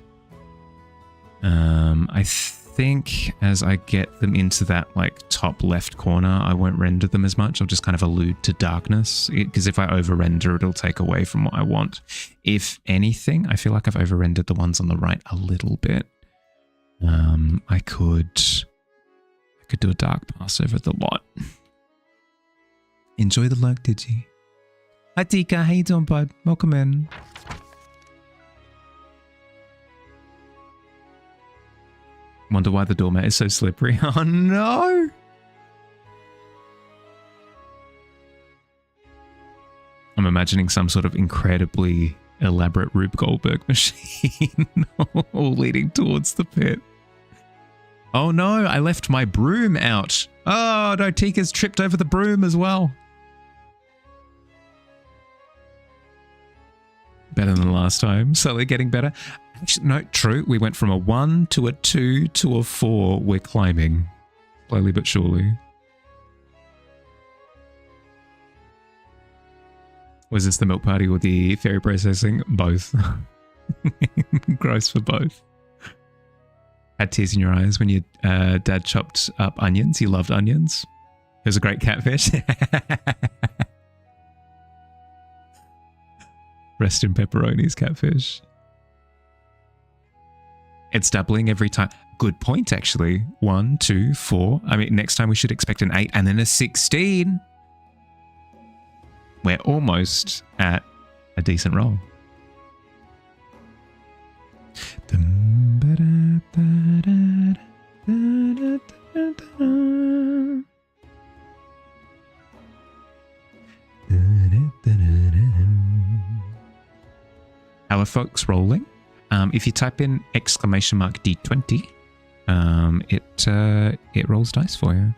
I think as I get them into that like top left corner, I won't render them as much. I'll just kind of allude to darkness, because if I over render, it'll take away from what I want. If anything, I feel like I've over rendered the ones on the right a little bit. I could do a dark pass over the lot. Enjoy the lurk, Digi. Hi Tika, how you doing, bud? Welcome in. Wonder why the doormat is so slippery. Oh no! I'm imagining some sort of incredibly elaborate Rube Goldberg machine all leading towards the pit. Oh no, I left my broom out. Oh no, Tika's tripped over the broom as well. Better than last time. Slowly getting better. Actually, no, true. We went from a 1 to a 2 to a 4. We're climbing. Slowly but surely. Was this the milk party or the fairy processing? Both. Gross for both. Had tears in your eyes when your dad chopped up onions. You loved onions. It was a great catfish. Rest in pepperonis, catfish. It's doubling every time. Good point, actually. 1, 2, 4. I mean, next time we should expect an 8 and then a 16. We're almost at a decent roll. How are folks rolling? If you type in !D20, it rolls dice for you.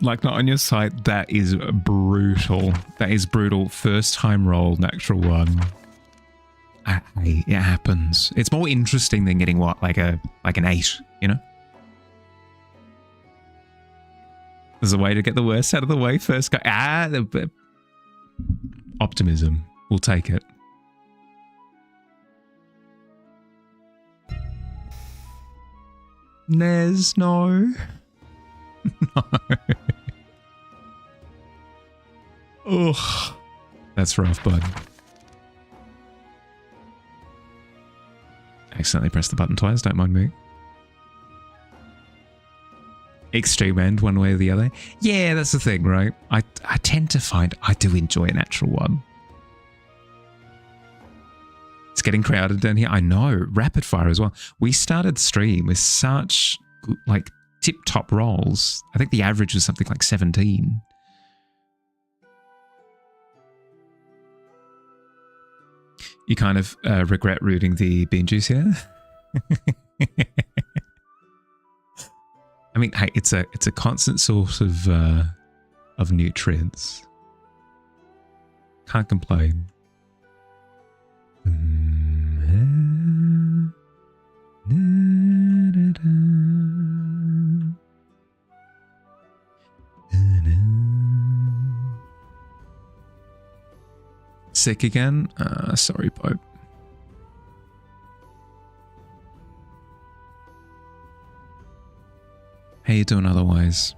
Like, not on your site, that is brutal. That is brutal. First time roll, natural 1. It happens. It's more interesting than getting what, like an 8, you know? There's a way to get the worst out of the way first. Optimism. We'll take it. There's no. No. Ugh. That's rough, bud. Accidentally pressed the button twice, don't mind me. Extreme end, one way or the other. Yeah, that's the thing, right? I tend to find I do enjoy a natural 1. It's getting crowded down here. I know. Rapid fire as well. We started stream with such, like, tip-top rolls. I think the average was something like 17. You kind of regret rooting the bean juice here? I mean, hey, it's a constant source of nutrients. Can't complain. Sick again? Sorry, Pope. How you doing otherwise?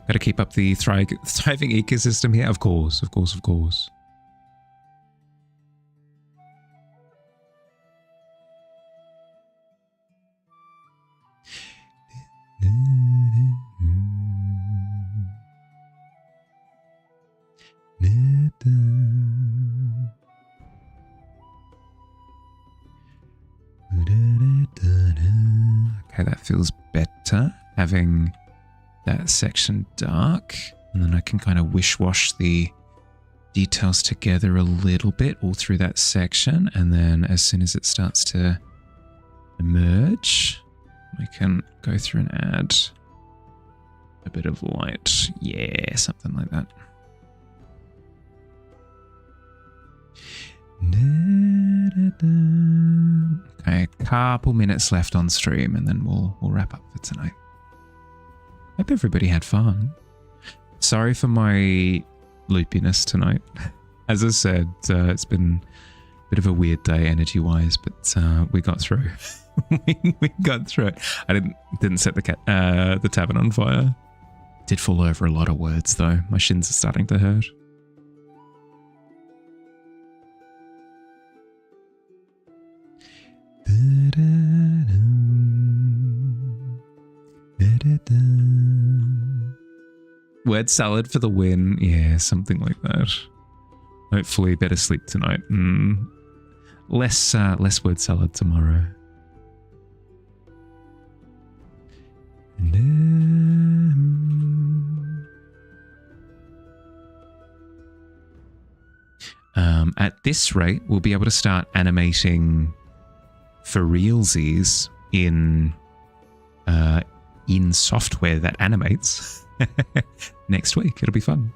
Got to keep up the thriving ecosystem here? Of course, of course, of course. Okay, that feels better, having that section dark. And then I can kind of wish-wash the details together a little bit all through that section. And then as soon as it starts to emerge, we can go through and add a bit of light. Yeah, something like that. Okay, a couple minutes left on stream and then we'll wrap up for tonight. Hope everybody had fun. Sorry for my loopiness tonight. As I said, it's been a bit of a weird day energy-wise, but we got through. we got through it. I didn't set the tavern on fire. Did fall over a lot of words though. My shins are starting to hurt. Word salad for the win. Yeah, something like that. Hopefully better sleep tonight. Less word salad tomorrow. At this rate, we'll be able to start animating for realsies in software that animates next week. It'll be fun.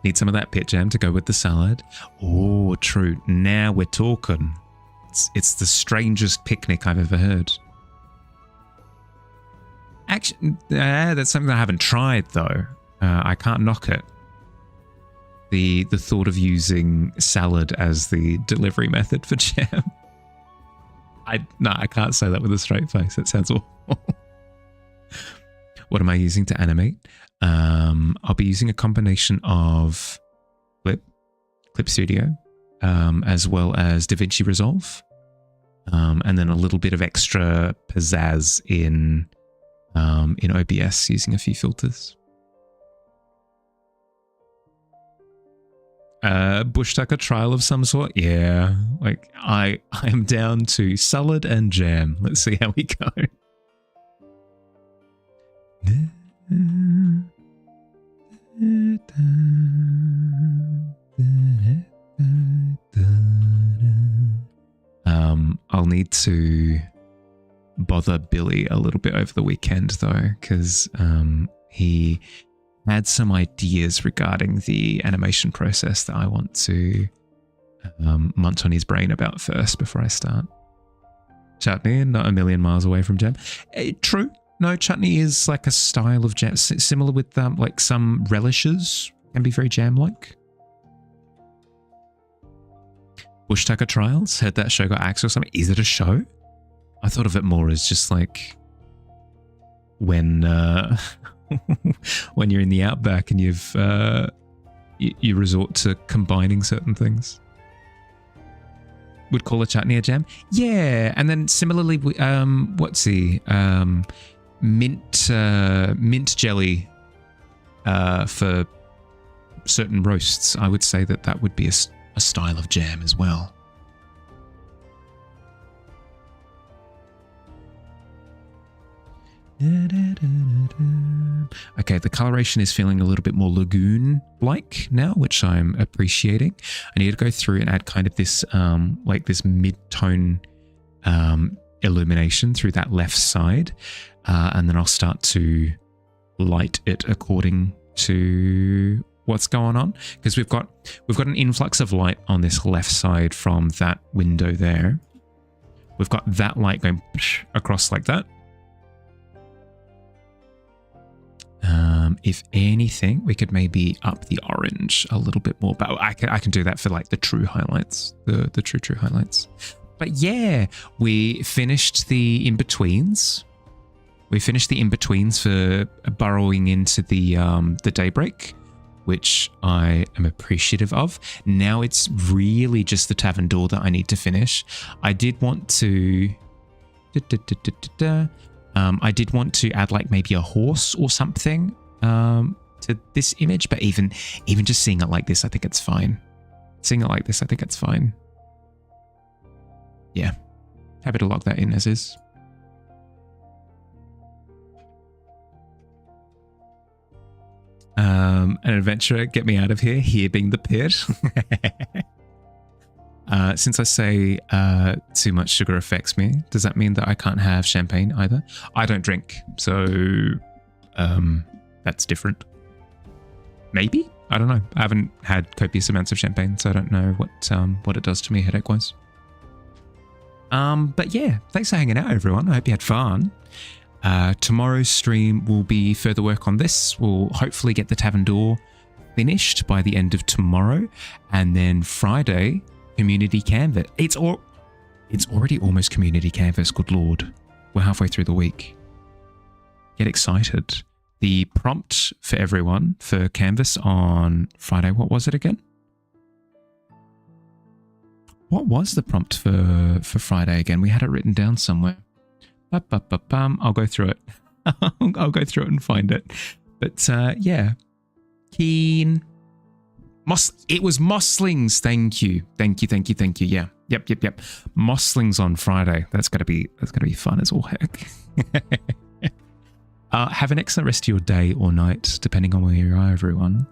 Need some of that pit jam to go with the salad. Oh, true. Now we're talking. It's the strangest picnic I've ever heard. Actually, that's something I haven't tried though. I can't knock it. The thought of using salad as the delivery method for jam. I can't say that with a straight face. That sounds awful. What am I using to animate? I'll be using a combination of Clip Studio, as well as DaVinci Resolve, and then a little bit of extra pizzazz in OBS using a few filters. Bush tucker trial of some sort? Yeah, like I am down to salad and jam. Let's see how we go. I'll need to bother Billy a little bit over the weekend though, because he had some ideas regarding the animation process that I want to munch on his brain about first before I start. Chutney, not a million miles away from jam. True. No, chutney is like a style of jam, similar with like some relishes can be very jam-like. Bush Tucker Trials, heard that show got axed or something. Is it a show? I thought of it more as just like when when you're in the outback and you resort to combining certain things. Would call a chutney a jam? Yeah, and then similarly, what's the mint jelly for certain roasts. I would say that would be a style of jam as well. Okay, the coloration is feeling a little bit more lagoon-like now, which I'm appreciating. I need to go through and add kind of this like this mid-tone illumination through that left side, and then I'll start to light it according to what's going on, because we've got an influx of light on this left side from that window there. We've got that light going across like that. If anything, we could maybe up the orange a little bit more, but I can do that for like the true highlights, the true highlights. But yeah, we finished the in-betweens. We finished the in-betweens for burrowing into the daybreak, which I am appreciative of. Now it's really just the tavern door that I need to finish. I did want to I did want to add like maybe a horse or something to this image, but even just seeing it like this, I think it's fine. Seeing it like this, I think it's fine. Yeah, happy to lock that in as is. An adventurer, get me out of here, here being the pit. Since I say too much sugar affects me, does that mean that I can't have champagne either? I don't drink, so that's different. Maybe? I don't know. I haven't had copious amounts of champagne, so I don't know what it does to me headache-wise. But yeah, thanks for hanging out, everyone. I hope you had fun. Tomorrow's stream will be further work on this. We'll hopefully get the Tavern door finished by the end of tomorrow, and then Friday, community canvas. It's already almost community canvas. Good lord, we're halfway through the week. Get excited. The prompt for everyone for canvas on Friday. What was it again? What was the prompt for Friday again? We had it written down somewhere. I'll go through it. I'll go through it and find it. But yeah, keen. It was Mosslings. Thank you. Yeah. Yep. Mosslings on Friday. That's gonna be fun as all heck. Have an excellent rest of your day or night, depending on where you are, everyone.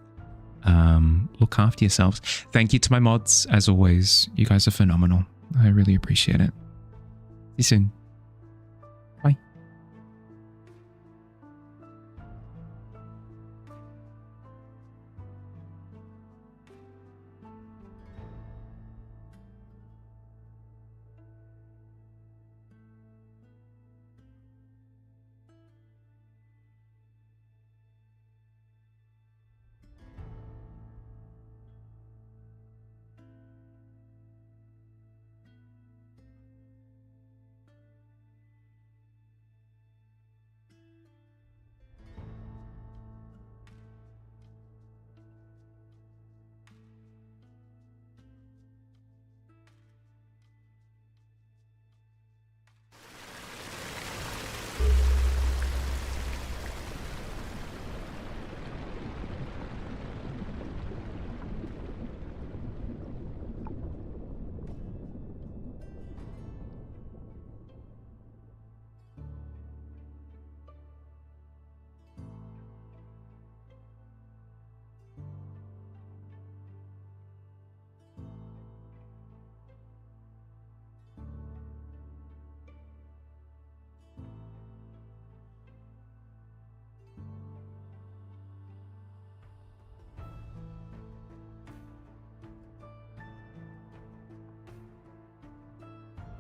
Look after yourselves. Thank you to my mods, as always. You guys are phenomenal. I really appreciate it. See you soon.